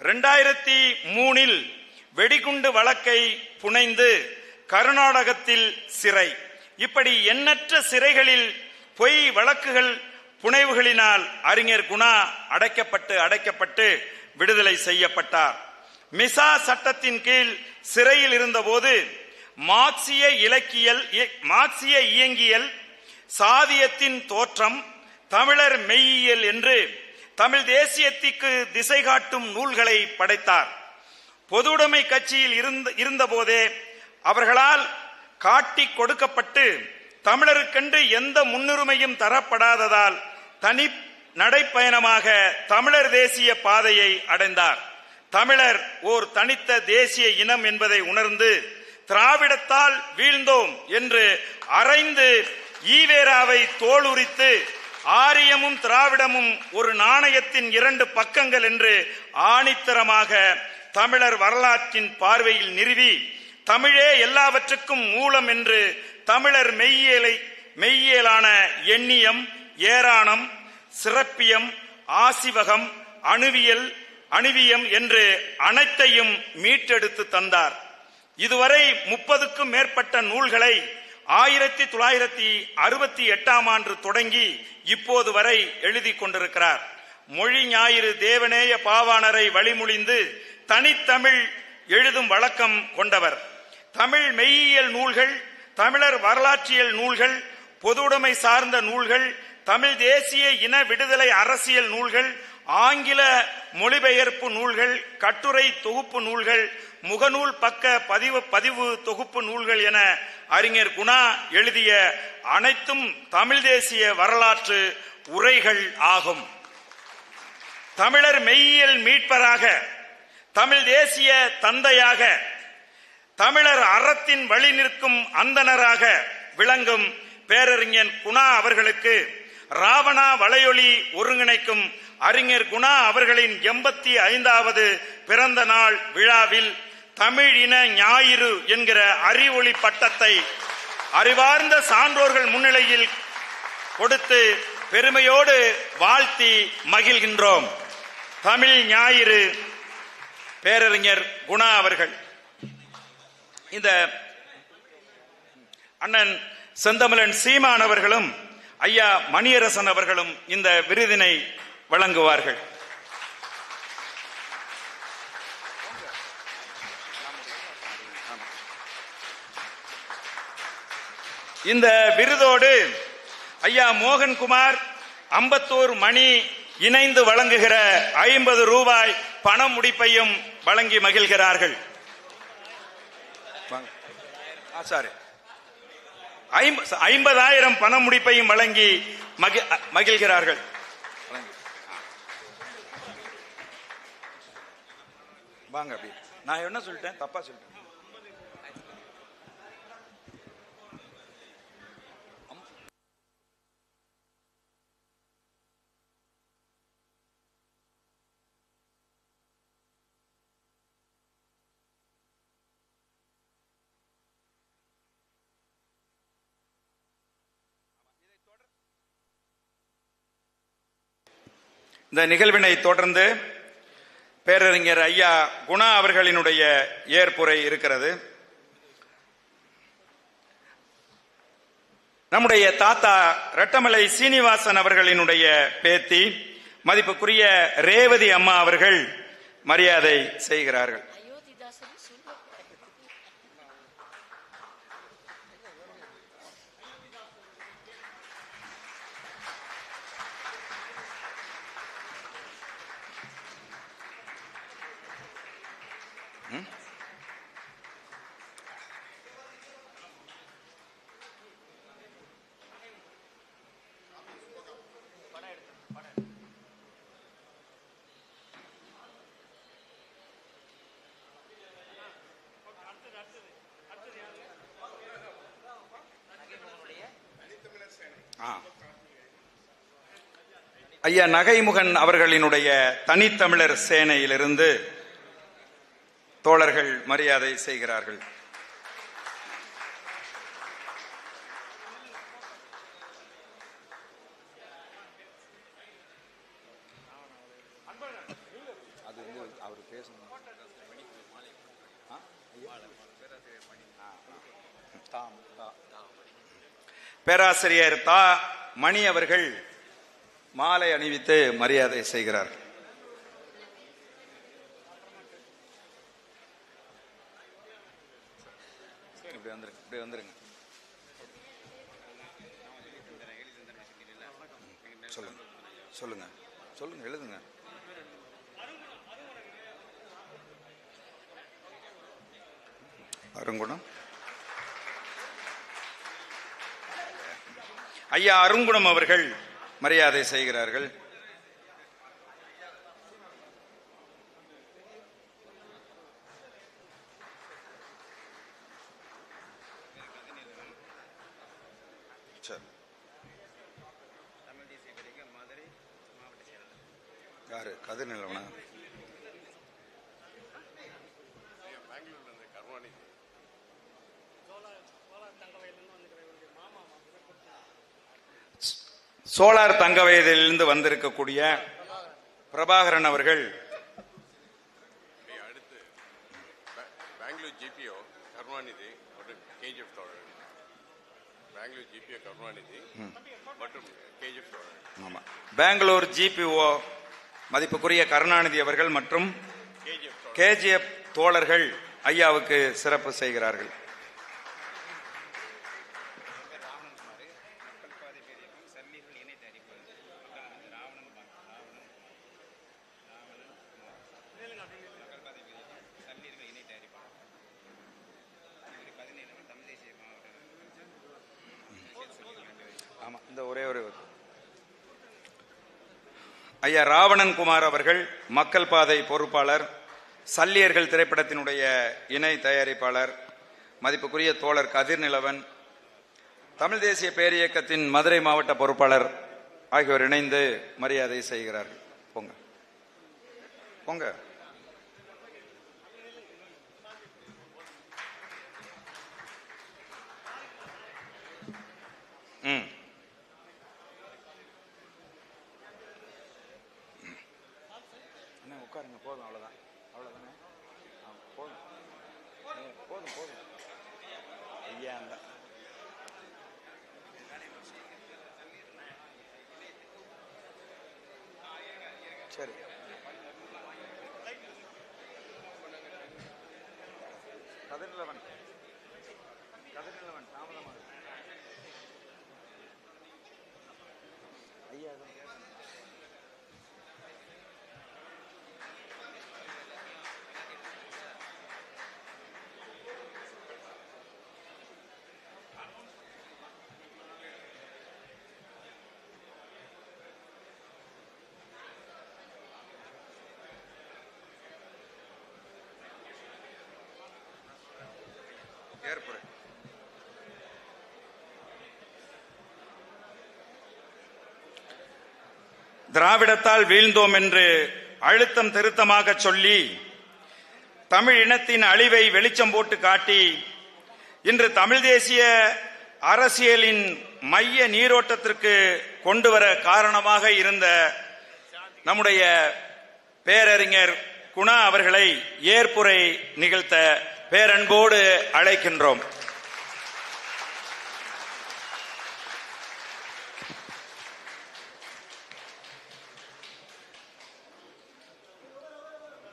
2003 வெடிகுண்டு வழக்கை புனைந்து கர்நாடகத்தில் சிறை. இப்படி எண்ணற்ற சிறைகளில் பொய் வழக்குகள் புனைவுகளினால் அறிஞர் குணா அடைக்கப்பட்டு விடுதலை செய்யப்பட்டார். மிசா சட்டத்தின் கீழ் சிறையில் இருந்தபோது மார்க்சிய இயங்கியல், சாதியத்தின் தோற்றம், தமிழர் மெய்யியல் என்று தமிழ் தேசியத்திற்கு திசை காட்டும் நூல்களை படைத்தார். பொதுவுடைமை கட்சியில் இருந்தபோதே அவர்களால் காட்டி கொடுக்கப்பட்டு தமிழருக்கென்று எந்த முன்னுரிமையும் தரப்படாததால் தனி நடைப்பயணமாக தமிழர் தேசிய பாதையை அடைந்தார். தமிழர் ஓர் தனித்த தேசிய இனம் என்பதை உணர்ந்து திராவிடத்தால் வீழ்ந்தோம் என்று அறைந்து ஈவேராவை தோளுரித்து ஆரியமும் திராவிடமும் ஒரு நாணயத்தின் 2 பக்கங்கள் என்று ஆணித்தரமாக தமிழர் வரலாற்றின் பார்வையில் நிறுவி தமிழே எல்லாவற்றுக்கும் மூலம் என்று தமிழர் மெய்யியலான எண்ணியம், ஏராணம், சிறப்பியம், ஆசிவகம், அணுவியம் என்று அனைத்தையும் மீட்டெடுத்து தந்தார். இதுவரை 30க்கும் மேற்பட்ட நூல்களை 1968 ஆண்டு தொடங்கி இப்போது வரை எழுதி கொண்டிருக்கிறார். மொழி ஞாயிறு தேவநேய பாவாணரை வழிமொழிந்து தனித்தமிழ் எழுதும் வழக்கம் கொண்டவர். தமிழ் மெய்யியல் நூல்கள், தமிழர் வரலாற்றியல் நூல்கள், பொதுவுடைமை சார்ந்த நூல்கள், தமிழ் தேசிய இன விடுதலை அரசியல் நூல்கள், ஆங்கில மொழிபெயர்ப்பு நூல்கள், கட்டுரை தொகுப்பு நூல்கள், முகநூல் பக்க பதிவு தொகுப்பு நூல்கள் என அறிஞர் குணா எழுதிய அனைத்தும் தமிழ் தேசிய வரலாற்று உரைகள் ஆகும். தமிழர் மெய்யியல் மீட்பராக, தமிழ் தேசிய தந்தையாக, தமிழர் அறத்தின் வழி நிற்கும் அந்தணராக விளங்கும் பேரறிஞர் குணா அவர்களுக்கு ராவணா வலையொலி ஒருங்கிணைக்கும் அறிஞர் குணா அவர்களின் 85வது பிறந்த நாள் விழாவில் தமிழின ஞாயிறு என்கிற அறிவொளி பட்டத்தை அறிவார்ந்த சான்றோர்கள் முன்னிலையில் கொடுத்து பெருமையோடு வாழ்த்தி மகிழ்கின்றோம். தமிழ் ஞாயிறு பேரறிஞர் குணா அவர்கள். இந்த அண்ணன் செந்தமிழன் சீமான் அவர்களும் ஐயா மணியரசன் அவர்களும் இந்த விருதினை வழங்குவார்கள். இந்த விருதோடு ஐயா மோகன்குமார், அம்பத்தூர் மணி இணைந்து வழங்குகிற 50 ரூபாய் பண முடிப்பையும் வழங்கி மகிழ்கிறார்கள். 50,000 பண முடிப்பையும் வழங்கி மகிழ்கிறார்கள். வாங்க. அப்படி நான் என்ன சொல்லிட்டேன்? தப்பா சொல்லிட்டேன். இந்த நிகழ்வினை தொடர்ந்து பேரறிஞர் ஐயா குணா அவர்களினுடைய ஏற்புரை இருக்கிறது. நம்முடைய தாத்தா ரெட்டமலை சீனிவாசன் அவர்களினுடைய பேத்தி மதிப்புக்குரிய ரேவதி அம்மா அவர்கள் மரியாதை செய்கிறார்கள். ஐயா நகைமுகன் அவர்களினுடைய தனித்தமிழர் சேனையிலிருந்து தோழர்கள் மரியாதை செய்கிறார்கள். பேராசிரியர் தா மணி அவர்கள் மாலை அணிவித்து மரியாதை செய்கிறார். இப்படி வந்துருங்க. சொல்லுங்க சொல்லுங்க சொல்லுங்க எழுதுங்க. அருங்குணம் ஐயா அருங்குணம் அவர்கள் மரியாதை செய்கிறார்கள். யாரு கது நிலவனா? சோலார் தங்க வயதிலிருந்து வந்திருக்கக்கூடிய பிரபாகரன் அவர்கள் அடுத்து பெங்களூர் ஜிபிஓ கருணாநிதி மற்றும் கேஜிஎஃப் தோழர், பெங்களூர் ஜிபிஓ கருணாநிதி மற்றும் கேஜிஎஃப் தோழர். ஆமா, பெங்களூர் ஜிபிஓ மதிப்புக்குரிய கருணாநிதி அவர்கள் மற்றும் கேஜிஎஃப் தோழர்கள் ஐயாவுக்கு சிறப்பு செய்கிறார்கள். ஐயா ராவணன்குமார் அவர்கள் மக்கள் பாதை பொறுப்பாளர், சல்லியர்கள் திரைப்படத்தினுடைய இணை தயாரிப்பாளர், மதிப்புக்குரிய தோழர் கதிர்நிலவன், தமிழ் தேசிய பேரியக்கத்தின் மதுரை மாவட்ட பொறுப்பாளர் ஆகியோர் இணைந்து மரியாதை செய்கிறார்கள். போங்க போங்க. உட்காருங்க, போதும், அவ்வளவுதான், அவ்வளவுதானே, போதும் போதும் போதும். ஐயா அந்த சரி. கதிர்நிலவன் தாமதமாக ஐயா ஏற்படு. திராவிடத்தால் வீழ்ந்தோம் என்று அழுத்தம் திருத்தமாக சொல்லி தமிழ் இனத்தின் அழிவை வெளிச்சம் போட்டு காட்டி இன்று தமிழ் தேசிய அரசியலின் மைய நீரோட்டத்திற்கு கொண்டு வர காரணமாக இருந்த நம்முடைய பேரறிஞர் குணா அவர்களை ஏற்புரை நிகழ்த்த பேரன்போடு அழைக்கின்றோம்.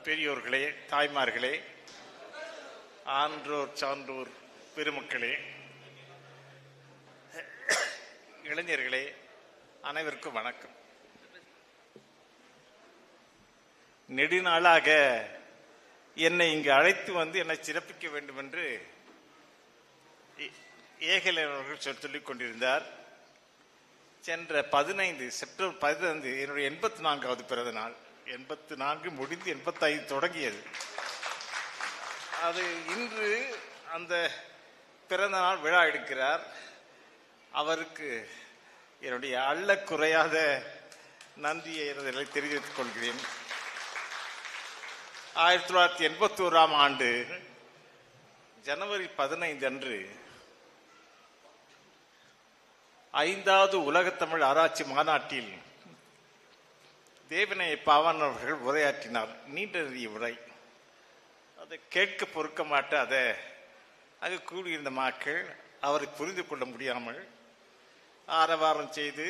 பெரியோர்களே, தாய்மார்களே, ஆன்றோர் சான்றோர் பெருமக்களே, இளைஞர்களே, அனைவருக்கும் வணக்கம். நெடுநாளாக என்னை இங்கு அழைத்து வந்து என்னை சிறப்பிக்க வேண்டும் என்று ஏகலைவன் அவர்கள் சொல்லிக் கொண்டிருந்தார். சென்ற 15 செப்டம்பர் 15 என்னுடைய 84வது பிறந்த நாள். 84 முடிந்து 85 தொடங்கியது. அது இன்று அந்த பிறந்த நாள் விழா எடுக்கிறார். அவருக்கு என்னுடைய அள்ள குறையாத நன்றியை தெரிவித்துக் கொள்கிறேன். 1981ஆம் ஆண்டு ஜனவரி 15 அன்று 5வது உலகத்தமிழ் ஆராய்ச்சி மாநாட்டில் தேவநேய பாவாணர் அவர்கள் உரையாற்றினார். நீண்ட நெறிய உரை. அதை கேட்க பொறுக்க மாட்டாத அங்கு கூடியிருந்த மக்கள் அவரை புரிந்து கொள்ள முடியாமல் ஆரவாரம் செய்து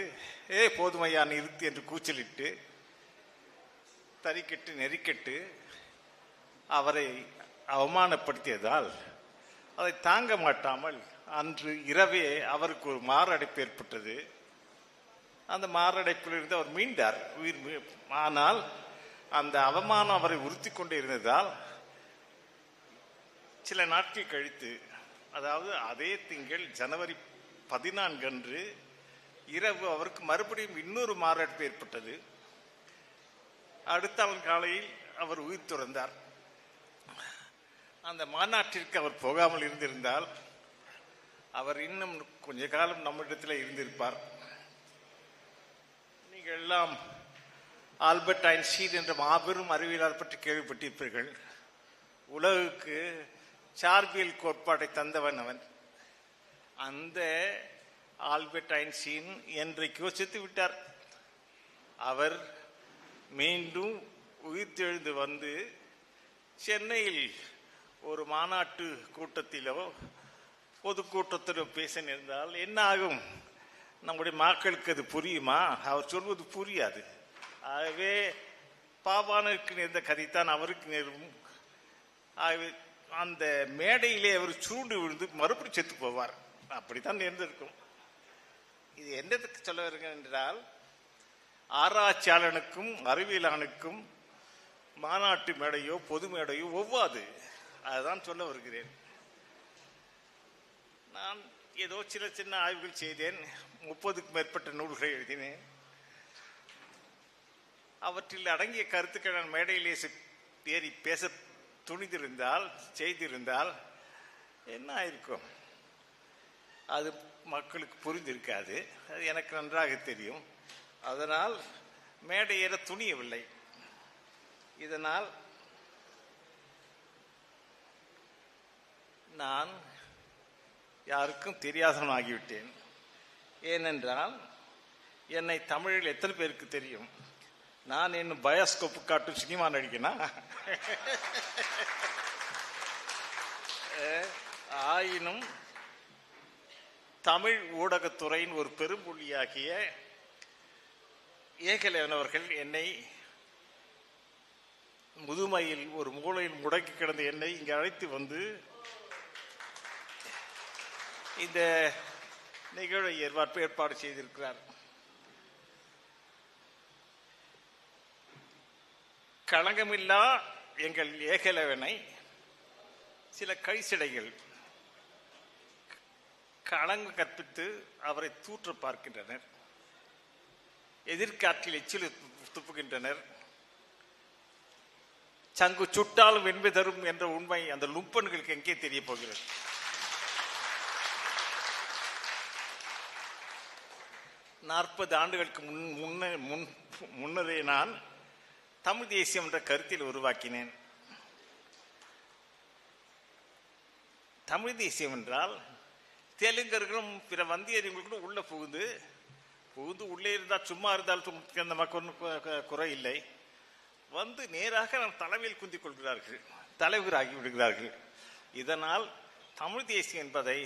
போதுமையா நிறுத்தி என்று கூச்சலிட்டு தறிக்கட்டு நெறிக்கட்டு அவரை அவமானப்படுத்தியதால் அதை தாங்க மாட்டாமல் அன்று இரவே அவருக்கு ஒரு மாரடைப்பு ஏற்பட்டது. அந்த மாரடைப்பிலிருந்து அவர் மீண்டார். ஆனால் அந்த அவமானம் அவரை உறுத்தி கொண்டே இருந்ததால் சில நாட்கள் கழித்து, அதாவது அதே திங்கள் ஜனவரி 14 அன்று இரவு அவருக்கு மறுபடியும் இன்னொரு மாரடைப்பு ஏற்பட்டது. அடுத்த நாள் காலையில் அவர் உயிர் துறந்தார். அந்த மாநாட்டிற்கு அவர் போகாமல் இருந்திருந்தால் அவர் இன்னும் கொஞ்ச காலம் நம்மிடத்தில் இருந்திருப்பார். நீங்கள் எல்லாம் ஆல்பர்ட் ஐன்ஸ்டீன் என்ற மாபெரும் அறிவியலாளர் பற்றி கேள்விப்பட்டிருப்பீர்கள். உலகுக்கு சார்பியல் கோட்பாட்டை தந்தவன் அவன். அந்த ஆல்பர்ட் ஐன்ஸ்டீன் என்றைக்கோ செத்து விட்டார். அவர் மீண்டும் உயிர்த்தெழுந்து வந்து சென்னையில் ஒரு மாநாட்டு கூட்டத்திலோ பொதுக்கூட்டத்திலோ பேச நேர்ந்தால் என்ன ஆகும்? நம்முடைய மக்களுக்கு அது புரியுமா? அவர் சொல்வது புரியாது. ஆகவே பாவாணருக்கு நேர்ந்த கதைத்தான் அவருக்கு நேரும். ஆகவே அந்த மேடையிலே அவர் சுருண்டு விழுந்து மறுபடி செத்து போவார். அப்படித்தான் நேர்ந்திருக்கும். இது என்னதுக்கு சொல்ல வருகிறேன் என்றால், ஆராய்ச்சியாளனுக்கும் அறிவியலானுக்கும் மாநாட்டு மேடையோ பொது மேடையோ ஒவ்வாது. அதுதான் சொல்ல வருகிறேன். நான் ஏதோ சின்ன சின்ன ஆய்வுகள் செய்தேன். 30க்கும் மேற்பட்ட நூல்களை எழுதினேன். அவற்றில் அடங்கிய கருத்துக்கள் நான் மேடையிலே ஏறி பேச துணிந்திருந்தால் செய்திருந்தால் என்ன ஆயிருக்கும்? அது மக்களுக்கு புரிந்திருக்காது. அது எனக்கு நன்றாக தெரியும். அதனால் மேடை ஏற துணியவில்லை. இதனால் நான் யாருக்கும் தெரியாதவனாகிவிட்டேன். ஏனென்றால் என்னை தமிழில் எத்தனை பேருக்கு தெரியும்? நான் இன்னும் பயோஸ்கோப்பு காட்டும் சினிமா நடிக்கனா? ஆயினும் தமிழ் ஊடகத்துறையின் ஒரு பெரும்புள்ளியாகிய ஏகலைவன் அவர்கள் என்னை முதுமையில் ஒரு மூலையில் முடக்கி கிடந்த என்னை இங்கே அழைத்து வந்து இந்த நிகழ்வை ஏற்பாடு செய்திருக்கிறார். களங்கமில்லா எங்கள் ஏகலைவனை சில கைசிடைகள் களங்கு கற்பித்து அவரை தூற்ற பார்க்கின்றனர். எதிர்காற்றில் எச்சில் துப்புகின்றனர். சங்கு சுட்டாலும் வெண்மை தரும் என்ற உண்மை அந்த லும்பன்களுக்கு எங்கே தெரிய போகிறது? நாற்பது ஆண்டுகளுக்கு முன்னரே நான் தமிழ் தேசியம் என்ற கருத்தில் உருவாக்கினேன். தமிழ் தேசியம் என்றால் தெலுங்கர்களும் பிற வந்தியர்களும் உள்ள புகுந்து உள்ளே இருந்தால் சும்மா இருந்தால் அந்த மக்கள் குறை இல்லை. வந்து நேராக நம் தலைமையில் குந்திக் கொள்கிறார்கள், தலைவராகி விடுகிறார்கள். இதனால் தமிழ் தேசியம் என்பதை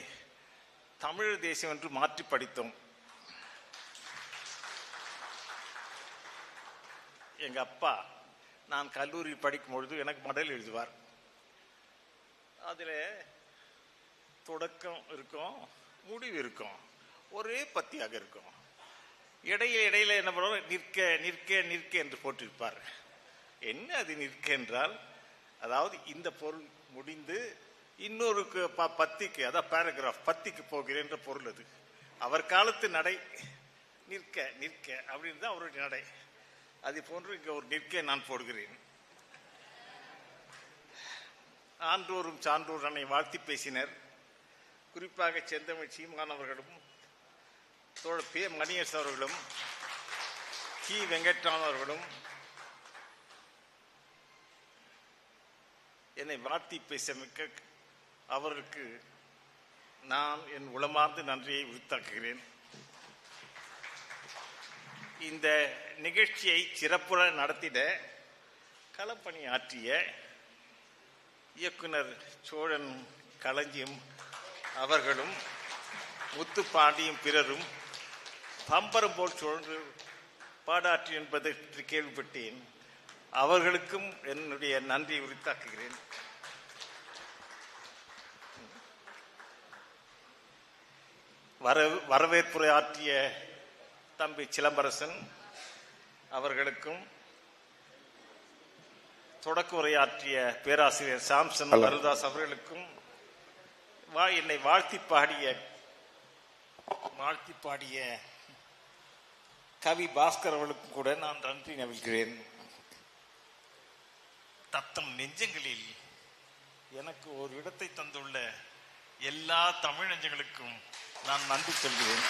தமிழர் தேசியம் என்று மாற்றி படித்தோம். எங்க அப்பா நான் கல்லூரியில் படிக்கும் பொழுது எனக்கு மடல் எழுதுவார். அதில் தொடக்கம் இருக்கும், முடிவு இருக்கும், ஒரே பத்தியாக இருக்கும். இடையில என்ன பண்ணுவோம், நிற்க நிற்க நிற்க என்று போட்டிருப்பார். என்ன அது நிற்க என்றால், அதாவது இந்த பொருள் முடிந்து இன்னொரு பத்திக்கு, அதாவது பேராகிராஃப் பத்திக்கு போகிறேன் என்ற பொருள். அது அவர் காலத்து நடை. நிற்க நிற்க அப்படின்னு தான் அவருடைய நடை. அது போன்று இங்கே ஒரு நிற்க நான் போடுகிறேன். ஆன்றோரும் சான்றோர் என்னை வாழ்த்தி பேசினர். குறிப்பாக செந்தமிழ் சீமான் அவர்களும் தோழர் பே மணியரசு அவர்களும் கி வெங்கட்ராமன் அவர்களும் என்னை வாழ்த்தி பேசமிக்க அவருக்கு நான் என் உளமார்ந்த நன்றியை உரித்தாக்குகிறேன். இந்த நிகழ்ச்சியை சிறப்புற நடத்திட களப்பணி ஆற்றிய இயக்குனர் சோழன் களஞ்சியம் அவர்களும் முத்துப்பாண்டியும் பிறரும் பம்பரம் போல் சுழன்று பாடாற்றி என்பதை கேள்விப்பட்டேன். அவர்களுக்கும் என்னுடைய நன்றி உரித்தாக்குகிறேன். வரவேற்புரை ஆற்றிய தம்பி சிலம்பரசன் அவர்களுக்கும், தொடக்க உரையாற்றிய பேராசிரியர் சாம்சன் அருள்தாஸ் அவர்களுக்கும், என்னை வாழ்த்தி பாடிய கவி பாஸ்கர் அவர்களுக்கும் கூட நான் நன்றி நவிழ்கிறேன். தத்தம் நெஞ்சங்களில் எனக்கு ஒரு இடத்தை தந்துள்ள எல்லா தமிழ் நெஞ்சங்களுக்கும் நான் நன்றி சொல்கிறேன்.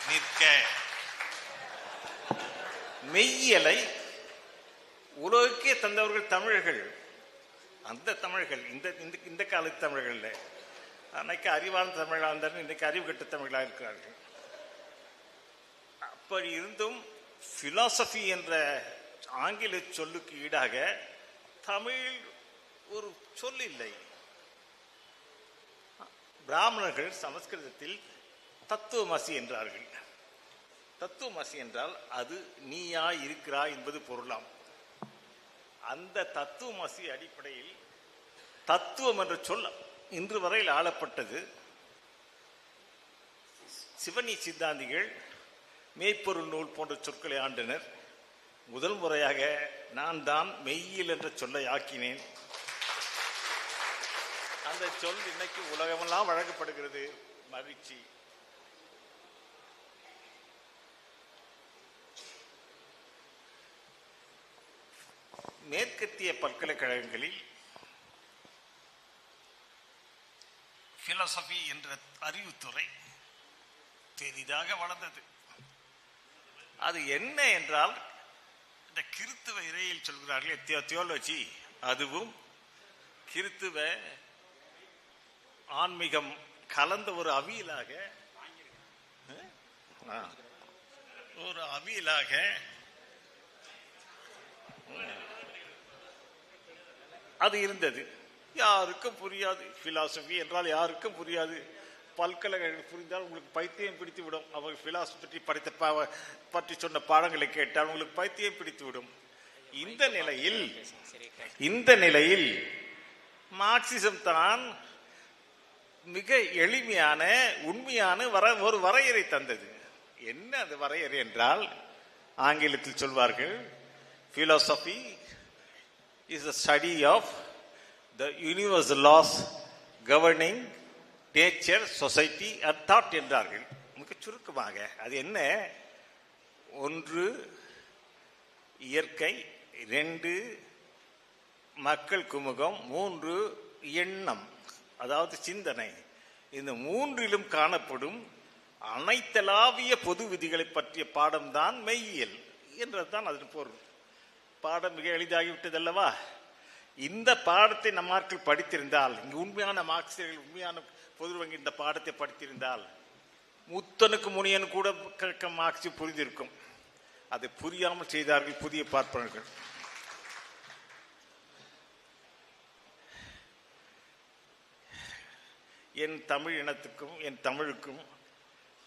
நிற்க மெய்யலை உலகுக்கே தந்தவர்கள் தமிழர்கள். அந்த தமிழர்கள் இந்த காலத்து தமிழர்கள் அன்னைக்கு அறிவான தமிழாக இருந்தாலும் இன்றைக்கு அறிவு கட்ட தமிழாக இருக்கிறார்கள். அப்படி இருந்தும் பிலாசபி என்ற ஆங்கில சொல்லுக்கு ஈடாக தமிழ் ஒரு சொல் இல்லை. பிராமணர்கள் சமஸ்கிருதத்தில் தத்துவமசி என்றார்கள். தத்துவமசி என்றால் அது நீயா இருக்கிறாய் என்பது பொருளாம். அந்த தத்துவமசி அடிப்படையில் தத்துவம் என்ற சொல் இன்று வரையில் ஆளப்பட்டது. சிவனி சித்தாந்திகள் மெய்ப்பொருள் நூல் போன்ற சொற்களை ஆண்டனர். முதல் முறையாக நான் தான் மெய்யில் என்ற சொல்லை ஆக்கினேன். அந்த சொல் இன்னைக்கு உலகமெல்லாம் வழங்கப்படுகிறது. மகிழ்ச்சி. மேற்கத்திய பல்கலைக்கழகங்களில் பிலாசபி என்ற அறிவுத்துறை பெரிதாக வளர்ந்தது. அது என்ன என்றால் இந்த கிறித்துவ இறையில் சொல்கிறார்கள் தியோலஜி, அதுவும் கிறித்துவ ஆன்மீகம் கலந்த ஒரு அவியலாக அது இருந்தது. யாருக்கும் புரியாது. பிலாசபி என்றால் யாருக்கும் புரியாது. பல்கலைக்கழகம் புரிந்தால் உங்களுக்கு பைத்தியம் பிடித்து விடும். அவங்க பிலாசபி பற்றி சொன்ன பாடங்களை கேட்டால் உங்களுக்கு பைத்தியம் பிடித்து விடும். இந்த நிலையில் மார்க்சிசம் தான் மிக எளிமையான உண்மையான ஒரு வரையறை தந்தது. என்ன அந்த வரையறை என்றால் ஆங்கிலத்தில் சொல்வார்கள், philosophy is the study of the universal laws governing nature, society and thought என்றார்கள். மிக சுருக்கமாக அது என்ன? 1 இயற்கை, 2 மக்கள் குமுகம், 3 எண்ணம், அதாவது சிந்தனை. இந்த 3லும் காணப்படும் அனைத்தலாவிய பொது விதிகளை பற்றிய பாடம்தான் மெய்யியல் என்றதுதான் அதன் பொருள். பாடம் மிக எளிதாகிவிட்டது அல்லவா? இந்த பாடத்தை நம்மார்கள் படித்திருந்தால், இங்கு உண்மையான மார்க்சியர்கள், உண்மையான பொது வங்கி இந்த பாடத்தை படித்திருந்தால் முத்தனுக்கு முனியன் கூட மார்க்சி புரிந்திருக்கும். அதை புரியாமல் செய்தார்கள் புதிய பார்ப்பனர்கள். என் தமிழ் இனத்துக்கும் என் தமிழுக்கும்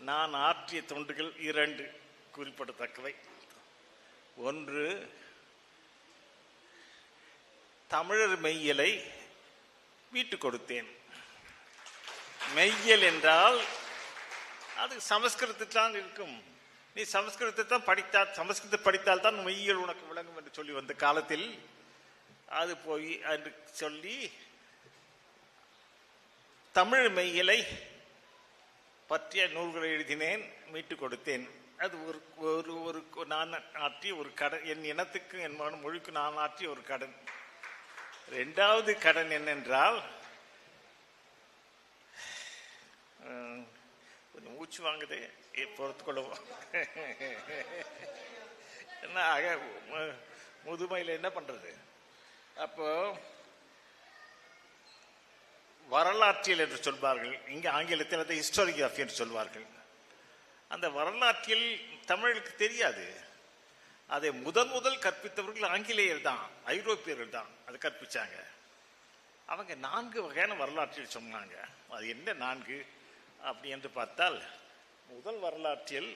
நான் ஆற்றிய தொண்டுகள் 2 குறிப்பிடத்தக்கவை. 1, தமிழர் மெய்யியலை மீட்டுக் கொடுத்தேன். மெய்யியல் என்றால் அது சமஸ்கிருதத்தில் தான் இருக்கும். நீ சமஸ்கிருதத்தை தான் சமஸ்கிருதத்தை படித்தால் தான் மெய்யியல் உனக்கு விளங்கும் என்று சொல்லி வந்த காலத்தில் அது போய் என்று சொல்லி தமிழ் மெய்யியலை பற்றிய நூல்களை எழுதினேன், மீட்டுக் கொடுத்தேன். அது ஒரு நான் ஆற்றிய ஒரு கடன், என் இனத்துக்கு என் மொழிக்கு நான் ஆற்றிய ஒரு கடன். 2வது கடன் என்னென்றால், கொஞ்சம் மூச்சு வாங்குது, பொறுத்துக்கொள்ளுவோம். என்ன முதுமையில் என்ன பண்றது? அப்போ வரலாற்றியல் என்று சொல்வார்கள், இங்கே ஆங்கிலத்தில் அதை ஹிஸ்டாரியோகிராஃபி என்று சொல்வார்கள். அந்த வரலாற்றியல் தமிழுக்கு தெரியாது. அதை முதல் கற்பித்தவர்கள் ஆங்கிலேயர் தான், ஐரோப்பியர்கள் தான் அதை கற்பிச்சாங்க. அவங்க 4 வகையான வரலாற்றியல் சொன்னாங்க. அது என்ன 4 அப்படி என்று பார்த்தால், முதல் வரலாற்றியல்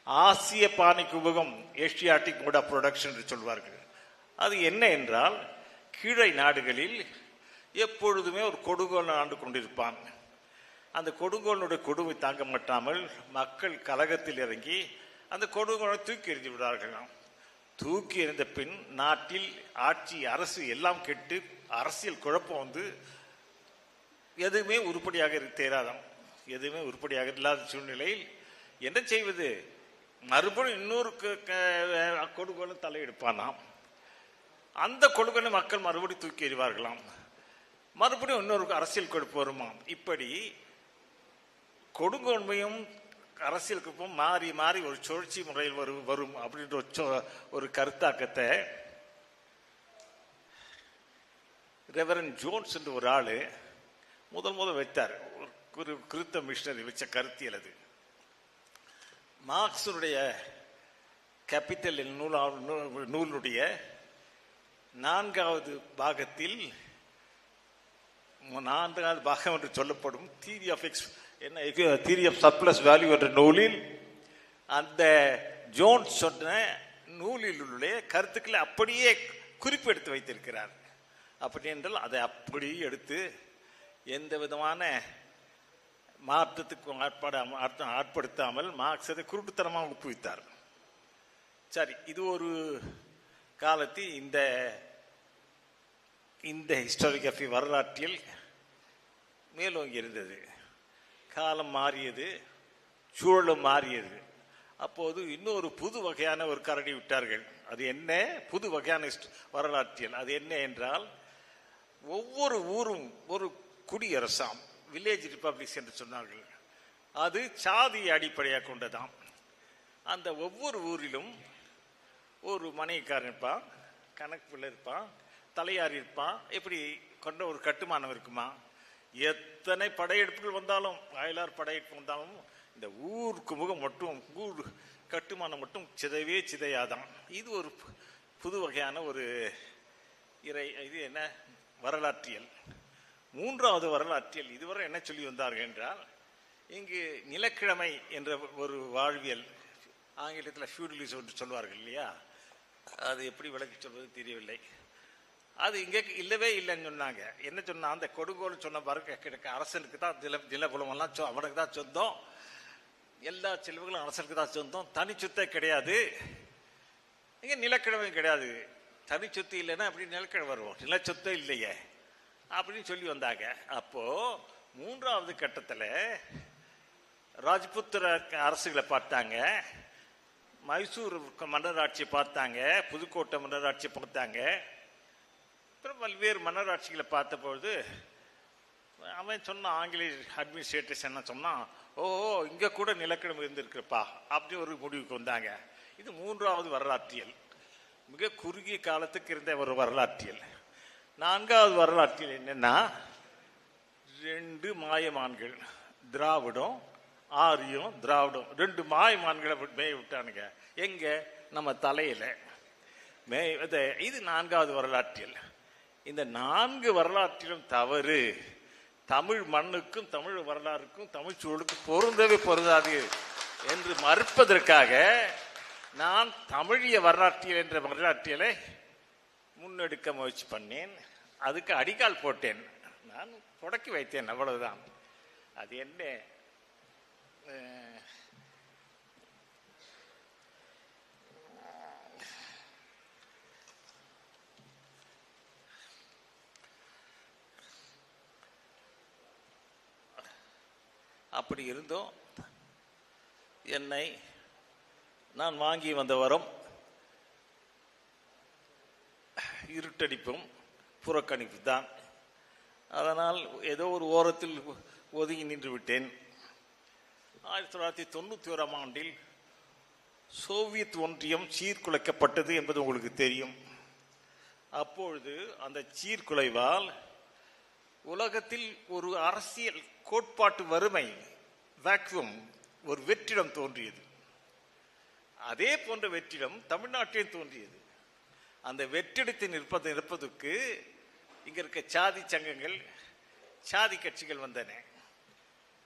ஆசிய பாணி குமுகம், ஏசியாட்டிக் மோட் ஆஃப் ப்ரொடக்ஷன் என்று சொல்வார்கள். அது என்ன என்றால், கீழை நாடுகளில் எப்பொழுதுமே ஒரு கொடுங்கோல் ஆண்டு கொண்டிருப்பான். அந்த கொடுங்கோலுடைய கொடுமை தாங்க மாட்டாமல் மக்கள் கலகத்தில் இறங்கி அந்த கொடுங்கோலை தூக்கி எறிந்து விடுவார்களாம். தூக்கி எறிந்த பின் நாட்டில் ஆட்சி, அரசு எல்லாம் கெட்டு அரசியல் குழப்பம் வந்து எதுவுமே உருப்படியாக தேராதாம். எதுவுமே உருப்படியாக இல்லாத சூழ்நிலையில் என்ன செய்வது? மறுபடியும் இன்னொரு கொடுங்கோலும் தலையெடுப்பானாம். அந்த கொடுங்கோலை மக்கள் மறுபடியும் தூக்கி எறிவார்களாம். மறுபடியும் இன்னொரு அரசியல் குழப்பம் வருமாம். இப்படி கொடுங்கோன்மையும் அரசியல் குழப்பம் மாறி மாறி ஒரு சுழற்சி முறையில் வரும் அப்படின்ற ஒரு கருத்தாக்கத்தை ரெவரன் ஜோன்ஸ் என்று ஒரு ஆளு முதல் வைத்தார். ஒரு கிறிஸ்தவ மிஷனரி வச்ச கருத்தியல் அது. மார்க்ஸுடைய கேபிட்டல் நூலுடைய 4வது பாகத்தில் 4வது பாகம் என்று சொல்லப்படும் தியரி ஆஃப் சர்ப்ளஸ் வேல்யூ என்ற நூலில் அந்த ஜோன்ஸ் சொன்ன நூலில் உள்ள கருத்துக்களை அப்படியே குறிப்பெடுத்து வைத்திருக்கிறார். அப்படி என்றால் அதை அப்படியே எடுத்து எந்த விதமான மாற்றத்துக்கு ஆட்படுத்தாமல் மார்க்ஸ் அதை குருட்டுத்தனமாக ஒப்புவித்தார். சரி, இது ஒரு காலத்தில் இந்த ஹிஸ்டாரியோகிராஃபி வரலாற்றில் மேலோங்கி இருந்தது. காலம் மாறியது, சூழலும் மாறியது. அப்போ அப்போது இன்னொரு புது வகையான ஒரு கரடி விட்டார்கள். அது என்ன புது வகையான வரலாற்றியல்? அது என்ன என்றால், ஒவ்வொரு ஊரும் ஒரு குடியரசாம், வில்லேஜ் ரிப்பப்ளிக்ஸ் என்று சொன்னார்கள். அது சாதியை அடிப்படையாக கொண்டதாம். அந்த ஒவ்வொரு ஊரிலும் ஒரு மனைவிக்காரன் இருப்பான், கணக்கு பிள்ளை இருப்பான், தலையாரி இருப்பான், இப்படி கொண்ட ஒரு கட்டுமானம் இருக்குமா. எத்தனை படையெடுப்புகள் வந்தாலும், வயலார் படையெடுப்பு வந்தாலும், இந்த ஊருக்கு முகம் மட்டும், ஊர் கட்டுமானம் மட்டும் சிதைவே சிதையாதான். இது ஒரு புது வகையான ஒரு இது என்ன வரலாற்றியல். மூன்றாவது வரலாற்றியல் இதுவரை என்ன சொல்லி வந்தார்கள் என்றால், இங்கு நிலக்கிழமை என்ற ஒரு வாழ்வியல், ஆங்கிலத்தில் ஃபியூடலிசம் என்று சொல்வார்கள் இல்லையா, அது எப்படி விளக்கி சொல்வது தெரியவில்லை. அது இங்கே இல்லவே இல்லைன்னு சொன்னாங்க. என்ன சொன்னா, அந்த கொடுங்கோல் சொன்ன பாருங்க, கிடக்க அரசனுக்கு தான் நிலப்புலமெல்லாம் அவனுக்கு தான் சொந்தம், எல்லா செல்வங்களும் அரசனுக்கு தான் சொந்தம், தனி சொத்தை கிடையாது, இங்கே நிலக்கிழமை கிடையாது. தனி சொத்து இல்லைன்னா அப்படி நிலக்கிழமை வருவோம், நிலச்சொத்தை இல்லையே அப்படின்னு சொல்லி வந்தாங்க. அப்போ மூன்றாவது கட்டத்தில் ராஜ்புத்திர அரசுகளை பார்த்தாங்க, மைசூர் மன்னராட்சியை பார்த்தாங்க, புதுக்கோட்டை மன்னராட்சியை பார்த்தாங்க, அப்புறம் பல்வேறு மன்னராட்சிகளை பார்த்த பொழுது அவன் சொன்னான், ஆங்கிலேய அட்மினிஸ்ட்ரேட்டர்ஸ் என்ன சொன்னான், ஓஹோ இங்கே கூட நிலக்கிழமை இருந்திருக்குப்பா அப்படி ஒரு முடிவுக்கு வந்தாங்க. இது மூன்றாவது வரலாற்றியல், மிக குறுகிய காலத்துக்கு இருந்த ஒரு வரலாற்றியல். நான்காவது வரலாற்றியல் என்னன்னா, 2 மாயமான்கள், திராவிடம் ஆரியம் திராவிடம், 2 மாயமான்களை மேய விட்டானுங்க. எங்க? நம்ம தலையில இது 4வது வரலாற்றியல். இந்த 4 வரலாற்றிலும் தவறு தமிழ் மண்ணுக்கும் தமிழ் வரலாறுக்கும் தமிழ் சூழலுக்கும் பொருந்தவே பொருந்தாது என்று மறுப்பதற்காக நான் தமிழிய வரலாற்றியல் என்ற வரலாற்றியலை முன்னெடுக்க முயற்சி பண்ணேன். அதுக்கு அடிக்கால் போட்டேன், நான் தொடக்கி வைத்தேன், அவ்வளவுதான். அது என்ன, அப்படி இருந்தோம். என்னை நான் வாங்கி வந்த வரம் இருட்டடிப்பும் புறக்கணிப்பு தான். அதனால் ஏதோ ஒரு ஓரத்தில் ஒதுங்கி நின்று விட்டேன். 1991ஆம் ஆண்டில் சோவியத் ஒன்றியம் சீர்குலைக்கப்பட்டது என்பது உங்களுக்கு தெரியும். அப்பொழுது அந்த சீர்குலைவால் உலகத்தில் ஒரு அரசியல் கோட்பாட்டு வறுமை, வேக்யூம், ஒரு வெற்றிடம் தோன்றியது. அதே போன்ற வெற்றிடம் தமிழ்நாட்டில் தோன்றியது. அந்த வெற்றிடத்தில் இருப்பதற்கு இங்க இருக்க சாதி சங்கங்கள், சாதி கட்சிகள் வந்தன,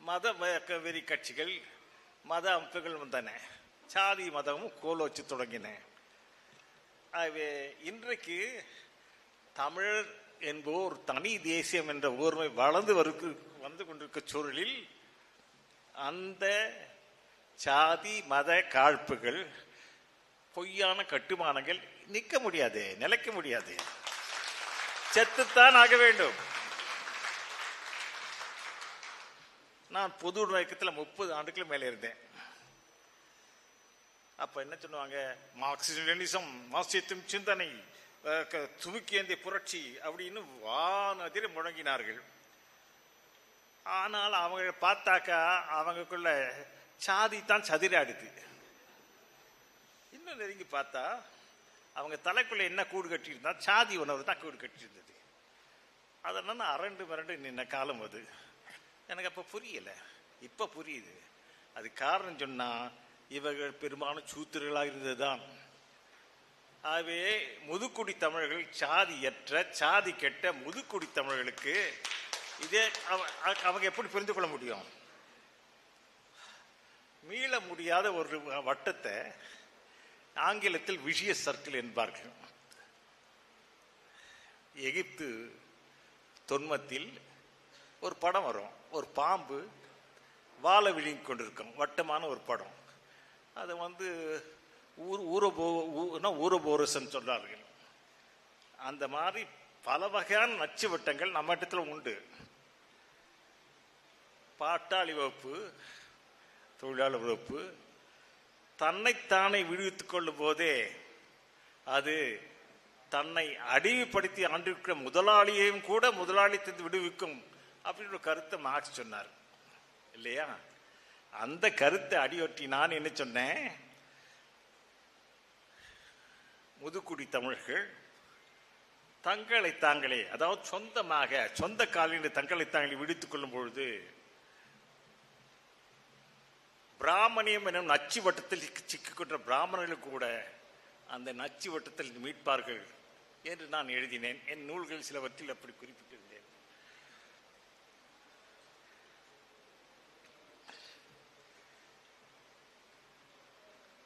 மத வெறி கட்சிகள், மத அமைப்புகள் வந்தன, சாதி மதமும் கோலோச்சு தொடங்கின. ஆகவே இன்றைக்கு தமிழர் என்போர் தனி தேசியம் என்ற ஓர்மை வளர்ந்து வந்து கொண்டிருக்க சூழலில் அந்த சாதி மத காழ்ப்புகள், பொய்யான கட்டுமானங்கள் நிற்க முடியாது, நிலைக்க முடியாது, செத்துத்தான் ஆக வேண்டும். நான் பொது இயக்கத்தில் 30 ஆண்டுகள் மேலே இருந்தேன். அப்ப என்ன சொல்லுவாங்க, மார்க்சிசம் மார்க்சியத்தின் சிந்தனை, துருக்கியந்திய புரட்சி அப்படின்னு வானதில் முழங்கினார்கள். ஆனால் அவங்க பார்த்தாக்கா அவங்களுக்குள்ள சாதி தான் சதிராடுது. இன்னும் நெருங்கி பார்த்தா அவங்க தலைக்குள்ள என்ன கூடு கட்டியிருந்தா சாதி உணர்வு தான் கூடு கட்டியிருந்தது. அதனால அரண்டு மிரண்டு நின்ன காலம் அது. எனக்கு அப்ப புரியல, இப்ப புரியுது. அது காரணம் சொன்னா இவர்கள் பெரும்பாலும் சூத்திரர்களாக இருந்ததுதான். ஆகவே முதுக்குடி தமிழர்கள், சாதியற்ற சாதி கெட்ட முதுக்குடி தமிழர்களுக்கு இதே அவங்க எப்படி புரிந்து கொள்ள முடியும்? மீள முடியாத ஒரு வட்டத்தை ஆங்கிலத்தில் விஷய சர்க்கிள் என்பார்கள். எகிப்து தொன்மத்தில் ஒரு படம் வரும், ஒரு பாம்பு வாழை விழுங்கி கொண்டிருக்கும், வட்டமான ஒரு படம். அதை ஊரபோரசன் சொல்றார்கள். அந்த மாதிரி பல வகையான நச்சு வட்டங்கள் நம்ம இடத்துல உண்டு. பாட்டாளி வகுப்பு, தொழிலாளர் வகுப்பு, தன்னைத்தானே விடுவித்துக் கொள்ளும் போதே அது தன்னை அடிமைப்படுத்தி ஆண்டிருக்கிற முதலாளியையும் கூட முதலாளித்திலிருந்து விடுவிக்கும் அப்படின்னு ஒரு கருத்தை மார்க்ஸ் சொன்னார் இல்லையா? அந்த கருத்தை அடியொட்டி நான் என்ன சொன்னேன், முதுகுடி தமிழர்கள் தங்களை தாங்களே, அதாவது சொந்தமாக சொந்த காலில் தங்களை தாங்களே விடுத்துக் கொள்ளும் பொழுது பிராமணியம் எனும் நச்சு வட்டத்தில் சிக்கிக்கொண்ட பிராமணர்கள் கூட அந்த நச்சு வட்டத்தில் மீட்பார்கள் என்று நான் எழுதினேன். என் நூல்கள் சிலவற்றில் அப்படி குறிப்பிட்டிருந்தேன்.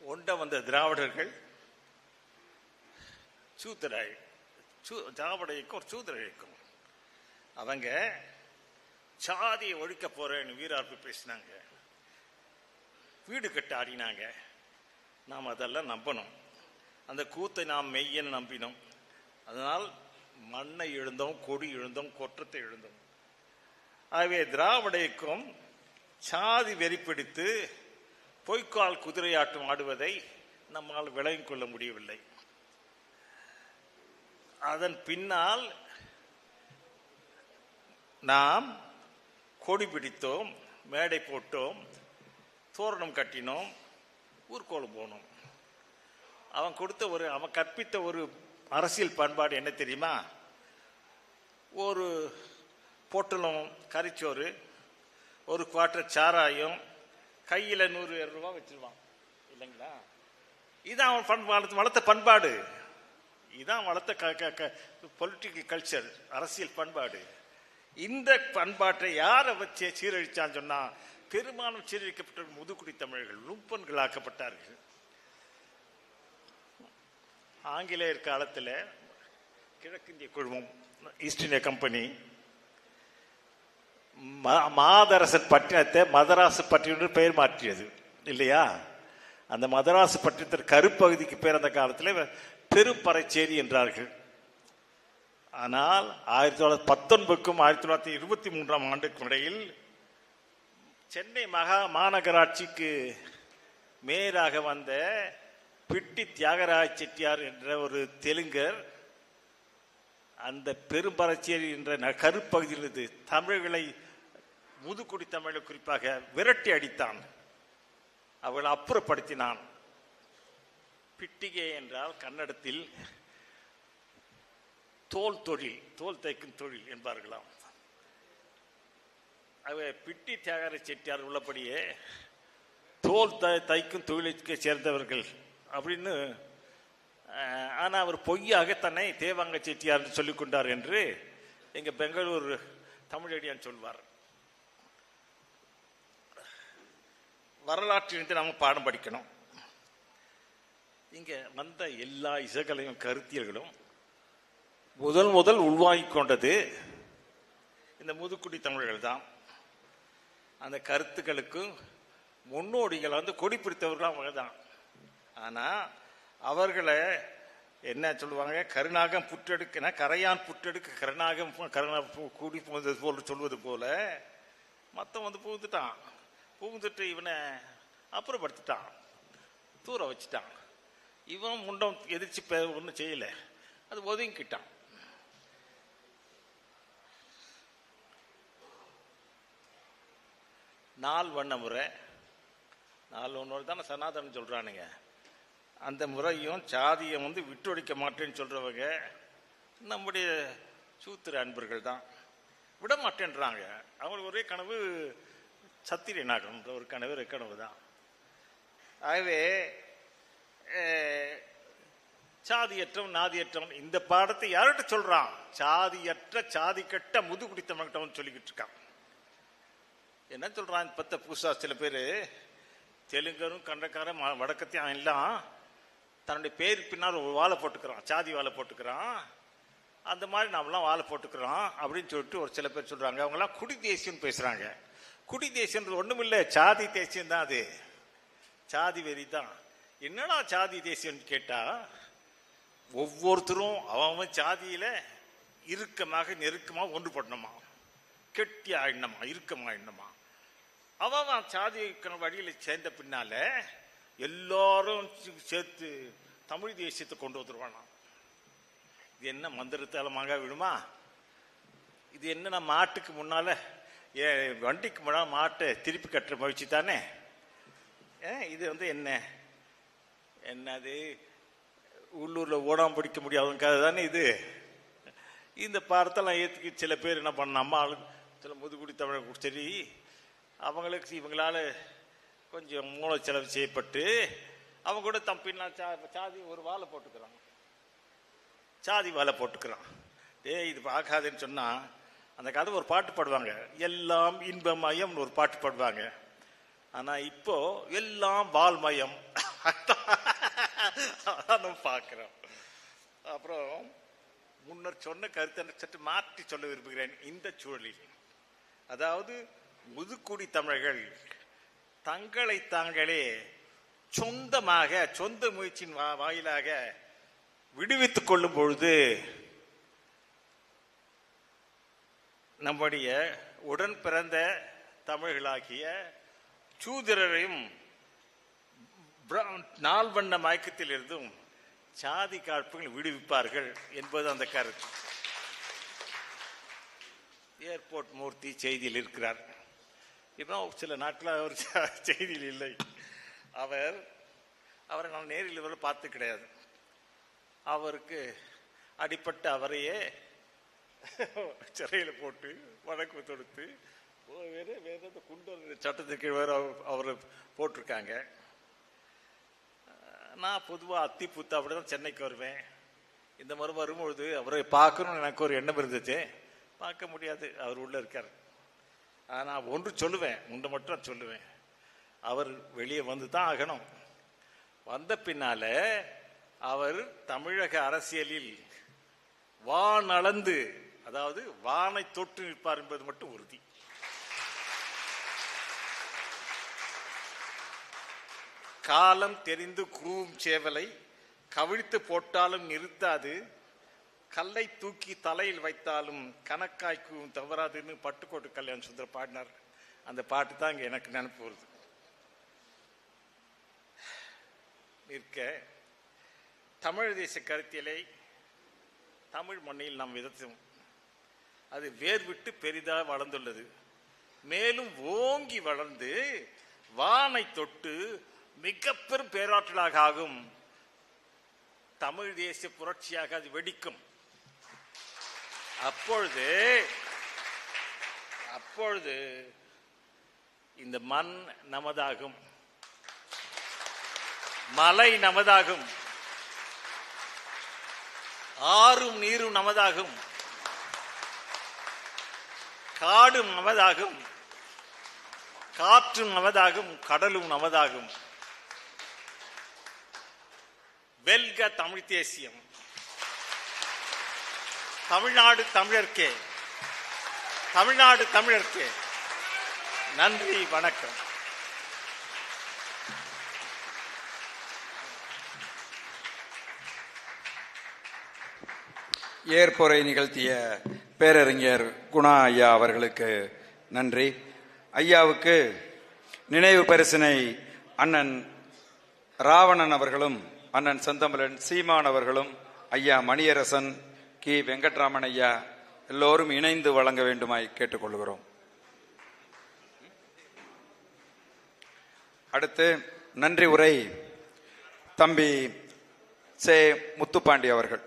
ஒண்ட வந்த திராவிடர்கள் திராவிட இயக்கம் ஒரு சூத்திர இயக்கம். அவங்க சாதியை ஒழிக்க போறேன்னு வீரார்ப்பு பேசினாங்க, வீடு கட்ட ஆடினாங்க. நாம் அதெல்லாம் நம்பணும். அந்த கூத்தை நாம் மெய்யன்னு நம்பினோம். அதனால் மண்ணை எழுந்தோம், கொடி எழுந்தோம், கொற்றத்தை எழுந்தோம். ஆகவே திராவிட இயக்கம் சாதி வெறிப்பிடித்து பொய்க்கால் குதிரையாட்டம் ஆடுவதை நம்மால் விளங்கிக் கொள்ள முடியவில்லை. அதன் பின்னால் நாம் கொடி பிடித்தோம், மேடை போட்டோம், தோரணம் கட்டினோம், ஊர்கோலம் போனோம். அவன் கற்பித்த ஒரு அரசியல் பண்பாடு என்ன தெரியுமா? ஒரு பொட்டலம் கறிச்சோறு, ஒரு குவார்டர் சாராயம், கையில் 100 ரூபா வச்சிருவான் இல்லைங்களா? இதான் அவன் வளர்த்த பண்பாடு. இதான் வளர்த்த பொலிட்டிக்கல் கல்ச்சர், அரசியல் பண்பாடு. இந்த பண்பாட்டை யாரை வச்சு சீரழிச்சான்னு சொன்னா, பெரும்பாலும் சீரழிக்கப்பட்ட முதுகுடி தமிழர்கள் நுட்பன்களாக்கப்பட்டார்கள். ஆங்கிலேயர் காலத்தில் கிழக்கிந்திய குழுமம், ஈஸ்ட் இந்தியா கம்பெனி மாதரசன் பட்டினத்தை மதராசு பட்டினம் பெயர் மாற்றியது இல்லையா? அந்த மதராசு பட்டினத்தின் கருப்பகுதிக்கு பேர் அந்த காலத்தில் பெரும்பறைச்சேரி என்றார்கள். ஆனால் 1919க்கும் 1923ஆம் ஆண்டுக்கும் இடையில் சென்னை மாநகராட்சிக்கு மேயராக வந்த பிட்டி தியாகராஜ செட்டியார் என்ற ஒரு தெலுங்கர் அந்த பெரும்பறைச்சேரி என்ற கருப்பகுதியிலிருந்து தமிழர்களை, முதுகுடி தமிழை குறிப்பாக விரட்டி அடித்தான், அவர்களை அப்புறப்படுத்தினான். பிட்டிகை என்றால் கன்னடத்தில் தோல் தொழில், தோல் தைக்கும் தொழில் என்பார்களாம். பிட்டி தியாகராஜ செட்டியார் உள்ளபடியே தோல் தைக்கும் தொழிலுக்கு சேர்ந்தவர்கள் அப்படின்னு. ஆனால் அவர் பொய்யாக தன்னை தேவாங்க செட்டியார் சொல்லிக் கொண்டார் என்று எங்க பெங்களூர் தமிழடியான் சொல்வார். வரலாற்றிலிருந்து நாம பாடம் படிக்கணும். இங்க வந்த எல்லா இசைகளையும் கருத்தியல்களும் முதல் உள்வாங்கிக் கொண்டது இந்த முதுகுடி தமிழர்கள் தான். அந்த கருத்துக்களுக்கு முன்னோடிகள் வந்து கொடி பிடித்தவர்கள் அவங்க தான். ஆனா அவர்களை என்ன சொல்லுவாங்க, கருநாகம் புற்றெடுக்க கரையான் புற்றெடுக்க கருநாகம் கூடி போனது போல சொல்வது போல மத்தம் வந்து புகுந்துட்டு இவனை அப்புறப்படுத்திட்டான், தூர வச்சுட்டான். இவன் முண்டம் எதிர்ச்சி ஒன்றும் செய்யல, அது ஒதுங்கிட்டான். நாள் வண்ண முறை, நாலு ஒன்று தானே சனாதனம் சொல்றானுங்க. அந்த முறையும் சாதியை வந்து விட்டொழிக்க மாட்டேன்னு சொல்றவங்க நம்முடைய சூத்திர அன்பர்கள் தான். விட மாட்டேன்றாங்க. அவங்களுக்கு ஒரே கனவு சத்திரியனாகணுன்ற ஒரு கனவு தான். ஆகவே சாதியற்றவன் நாதியற்றவன் இந்த பாடத்தை யார்கிட்ட சொல்றான்? சாதியற்ற சாதி கட்ட முதுகுடி தமிழ்கிட்ட சொல்லிக்கிட்டு இருக்கான். என்ன சொல்றான்? பத்த புதுசா சில பேர் தெலுங்கரும் கண்டக்காரன் வடக்கத்தையும் எல்லாம் தன்னுடைய பேருக்கு பின்னால் ஒரு வாழை போட்டுக்கிறான், சாதி வாழை போட்டுக்கிறான். அந்த மாதிரி நாமெல்லாம் வாழை போட்டுக்கிறோம் அப்படின்னு சொல்லிட்டு ஒரு சில பேர் சொல்றாங்க. அவங்கெல்லாம் குடி தேசியம் பேசுறாங்க. குடி தேசியன்றது ஒண்ணும் இல்லை, சாதி தேசியம் தான். அது சாதி வெறி தான். என்னடா சாதி தேசியம் கேட்டா, ஒவ்வொருத்தரும் அவன் சாதியில இறுக்கமாக நெருக்கமாக ஒன்றுபடணுமா, கெட்டி ஆயிடணுமா, இறுக்கமா ஆயிடணுமா. அவன் சாதி வழியில சேர்ந்த பின்னால எல்லாரும் சேர்த்து தமிழ் தேசியத்தை கொண்டு வந்துருவானா. இது என்ன மந்திரத்தால மாங்காய் விடுமா? இது என்ன மாட்டுக்கு முன்னால வண்டிக்கு முன்னால மாட்டை திருப்பி கட்டுற முயற்சி தானே. இது என்னது உள்ளூர்ல ஓடாம பிடிக்க முடியாதுக்காக தானே இது. இந்த பாடத்தெல்லாம் ஏற்றுக்கு சில பேர் என்ன பண்ண, நம்ம ஆளு சில முதுகுடி தமிழர் சரி, அவங்களுக்கு இவங்களால கொஞ்சம் மூளை செலவு செய்யப்பட்டு அவங்க கூட தம்பின்னா சாதி ஒரு வாழை போட்டுக்கிறான், சாதி வாழை போட்டுக்கிறான். இது பார்க்காதுன்னு சொன்னா அந்த கதை ஒரு பாட்டு பாடுவாங்க, எல்லாம் இன்பமயம்னு ஒரு பாட்டு பாடுவாங்க. ஆனா இப்போ எல்லாம் வால்மயம் பார்க்கிறோம். அப்புறம் முன்னர் சொன்ன கருத்தை சற்று மாற்றி சொல்ல விரும்புகிறேன். இந்த சூழலில் அதாவது முதுக்குடி தமிழர்கள் தங்களை தாங்களே சொந்தமாக சொந்த முயற்சியின் வாயிலாக விடுவித்துக் கொள்ளும் பொழுது நம்முடைய உடன் பிறந்த தமிழர்களாகிய சூத்திரரையும் நால்வண்ண மயக்கத்தில் இருந்தும் சாதி காழ்ப்புகள் விடுவிப்பார்கள் என்பது அந்த கருத்து. ஏர்போர்ட் மூர்த்தி செய்தியில் இருக்கிறார். இப்போ சில நாட்கள் அவர் செய்தியில் இல்லை. அவரை நான் நேரில் இவரை பார்த்து கிடையாது. அவருக்கு அடிப்பட்ட அவரையே சிறையில் போட்டு வழக்கு தொடுத்து வேற குண்டர் சட்டத்துக்கு வேற அவரை போட்டிருக்காங்க. நான் பொதுவாக அத்தி புத்து அப்படிதான் சென்னைக்கு வருவேன். இந்த மாதிரி வரும்பொழுது அவரை பார்க்கணும்னு எனக்கு ஒரு எண்ணம் இருந்துச்சு. பார்க்க முடியாது, அவர் உள்ள இருக்கார். நான் ஒன்று சொல்லுவேன், ஒன்று மட்டும் சொல்லுவேன், அவர் வெளியே வந்து தான் ஆகணும். வந்த பின்னால அவர் தமிழக அரசியலில் வானளந்து, அதாவது வானை தொட்டு நிற்பார் என்பது மட்டும் உறுதி. காலம் தெரிந்து கூவும் சேவலை கவிழ்த்து போட்டாலும் நிறுத்தாது, கல்லை தூக்கி தலையில் வைத்தாலும் கணக்காய் கூவும் தவறாதுன்னு பட்டுக்கோட்டு கல்யாண சுந்தர் பாடினார். அந்த பாட்டு தான் இங்க எனக்கு நினைப்பு வருது. நிற்க தமிழ் தேச கருத்தியலை தமிழ் மண்ணில் நாம் விதத்தும் அது வேர் விட்டு பெரிதாக வளர்ந்துள்ளது. மேலும் ஓங்கி வளர்ந்து வானை தொட்டு மிக பெரும் பேராற்றலாக ஆகும். தமிழ் தேசிய புரட்சியாக அது வெடிக்கும். அப்பொழுது இந்த மண் நமதாகும், மலை நமதாகும், ஆறும் நீரும் நமதாகும், காடும் நமதாகும், காற்றும் நமதாகும், கடலும் நமதாகும். வெல்க தமிழ் தேசியம், தமிழ்நாடு தமிழர்க்கே, தமிழ்நாடு தமிழர்க்கே. நன்றி, வணக்கம். ஏற்புரை நிகழ்த்திய பேரறிஞர் குணா ஐயா அவர்களுக்கு நன்றி. ஐயாவுக்கு நினைவு பரிசினை அண்ணன் ராவணன் அவர்களும் அண்ணன் செந்தமிழன் சீமான் அவர்களும் ஐயா மணியரசன் கி வெங்கட்ராமன் ஐயா எல்லோரும் இணைந்து வழங்க வேண்டுமாய் கேட்டுக்கொள்கிறோம். அடுத்து நன்றி உரை தம்பி சே முத்துப்பாண்டி அவர்கள்.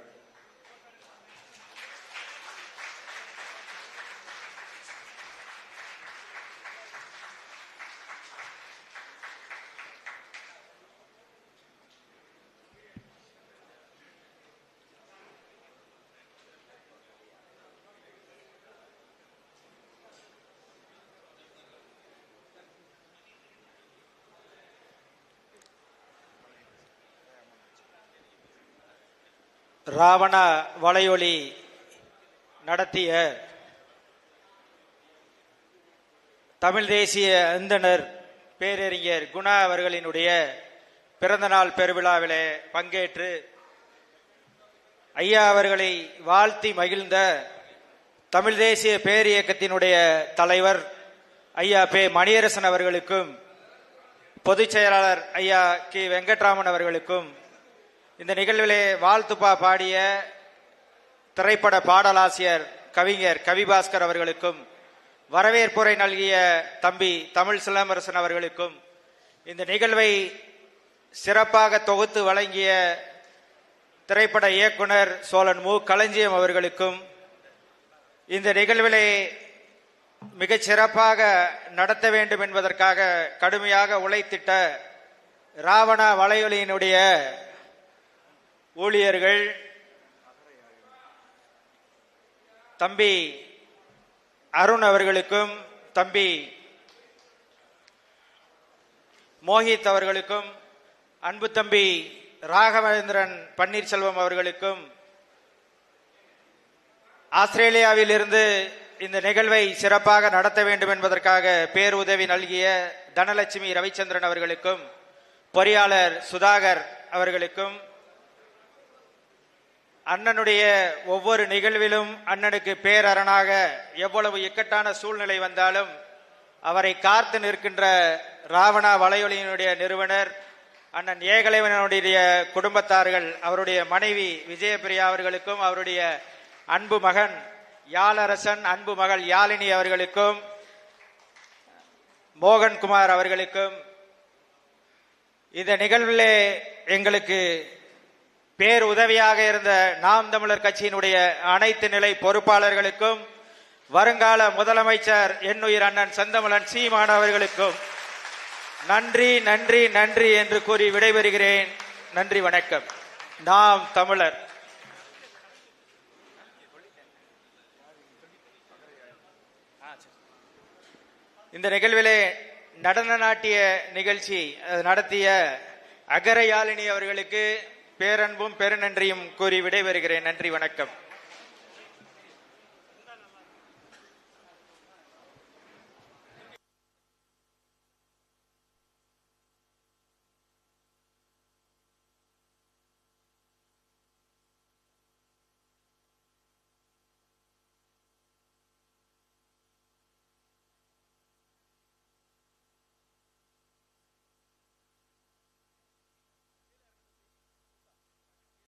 ராவண வலையொலி நடத்திய தமிழ் தேசிய அந்தணர் பேரறிஞர் குணா அவர்களினுடைய பிறந்தநாள் பெருவிழாவிலே பங்கேற்று ஐயா அவர்களை வாழ்த்தி மகிழ்ந்த தமிழ் தேசிய பேரியக்கத்தினுடைய தலைவர் ஐயா பே மணியரசன் அவர்களுக்கும், பொதுச் செயலாளர் ஐயா கி வெங்கட்ராமன் அவர்களுக்கும், இந்த நிகழ்விலே வாழ்த்துப்பா பாடிய திரைப்பட பாடலாசிரியர் கவிஞர் கவிபாஸ்கர் அவர்களுக்கும், வரவேற்புரை நல்கிய தம்பி தமிழ் சிலம்பரசன் அவர்களுக்கும், இந்த நிகழ்வை சிறப்பாக தொகுத்து வழங்கிய திரைப்பட இயக்குனர் சோழன் மு களஞ்சியம் அவர்களுக்கும், இந்த நிகழ்விலே மிகச் சிறப்பாக நடத்த வேண்டும் என்பதற்காக கடுமையாக உழைத்திட்ட ராவணா வலையொலியினுடைய ஊழியர்கள், தம்பி அருண் அவர்களுக்கும், தம்பி மோஹித் அவர்களுக்கும், அன்பு தம்பி ராகவேந்திரன் பன்னீர்செல்வம் அவர்களுக்கும், ஆஸ்திரேலியாவில் இருந்து இந்த நிகழ்வை சிறப்பாக நடத்த வேண்டும் என்பதற்காக பேருதவி நல்கிய தனலட்சுமி ரவிச்சந்திரன் அவர்களுக்கும், பொறியாளர் சுதாகர் அவர்களுக்கும், அண்ணனுடைய ஒவ்வொரு நிகழ்விலும் அண்ணனுக்கு பேரரணாக எவ்வளவு இக்கட்டான சூழ்நிலை வந்தாலும் அவரை காத்து நிற்கின்ற ராவணா வலையொலியினுடைய நிறுவனர் அண்ணன் ஏகலைவனுடைய குடும்பத்தார்கள், அவருடைய மனைவி விஜயபிரியா அவர்களுக்கும், அவருடைய அன்பு மகன் யாழரசன், அன்பு மகள் யாழினி அவர்களுக்கும், மோகன்குமார் அவர்களுக்கும், இந்த நிகழ்விலே எங்களுக்கு பேருதவியாக இருந்த நாம் தமிழர் கட்சியினுடைய அனைத்து நிலை பொறுப்பாளர்களுக்கும், வருங்கால முதலமைச்சர் என்னுயிர் அண்ணன் செந்தமிழன் சீமான் அவர்களுக்கும் நன்றி நன்றி நன்றி என்று கூறி விடைபெறுகிறேன். நன்றி, வணக்கம். நாம் தமிழர். இந்த நிகழ்விலே நடன நாட்டிய நிகழ்ச்சி நடத்திய அகர யாழினி அவர்களுக்கு பேரன்பும் பெருநன்றியும் கூறி விடைபெறுகிறேன். நன்றி, வணக்கம்.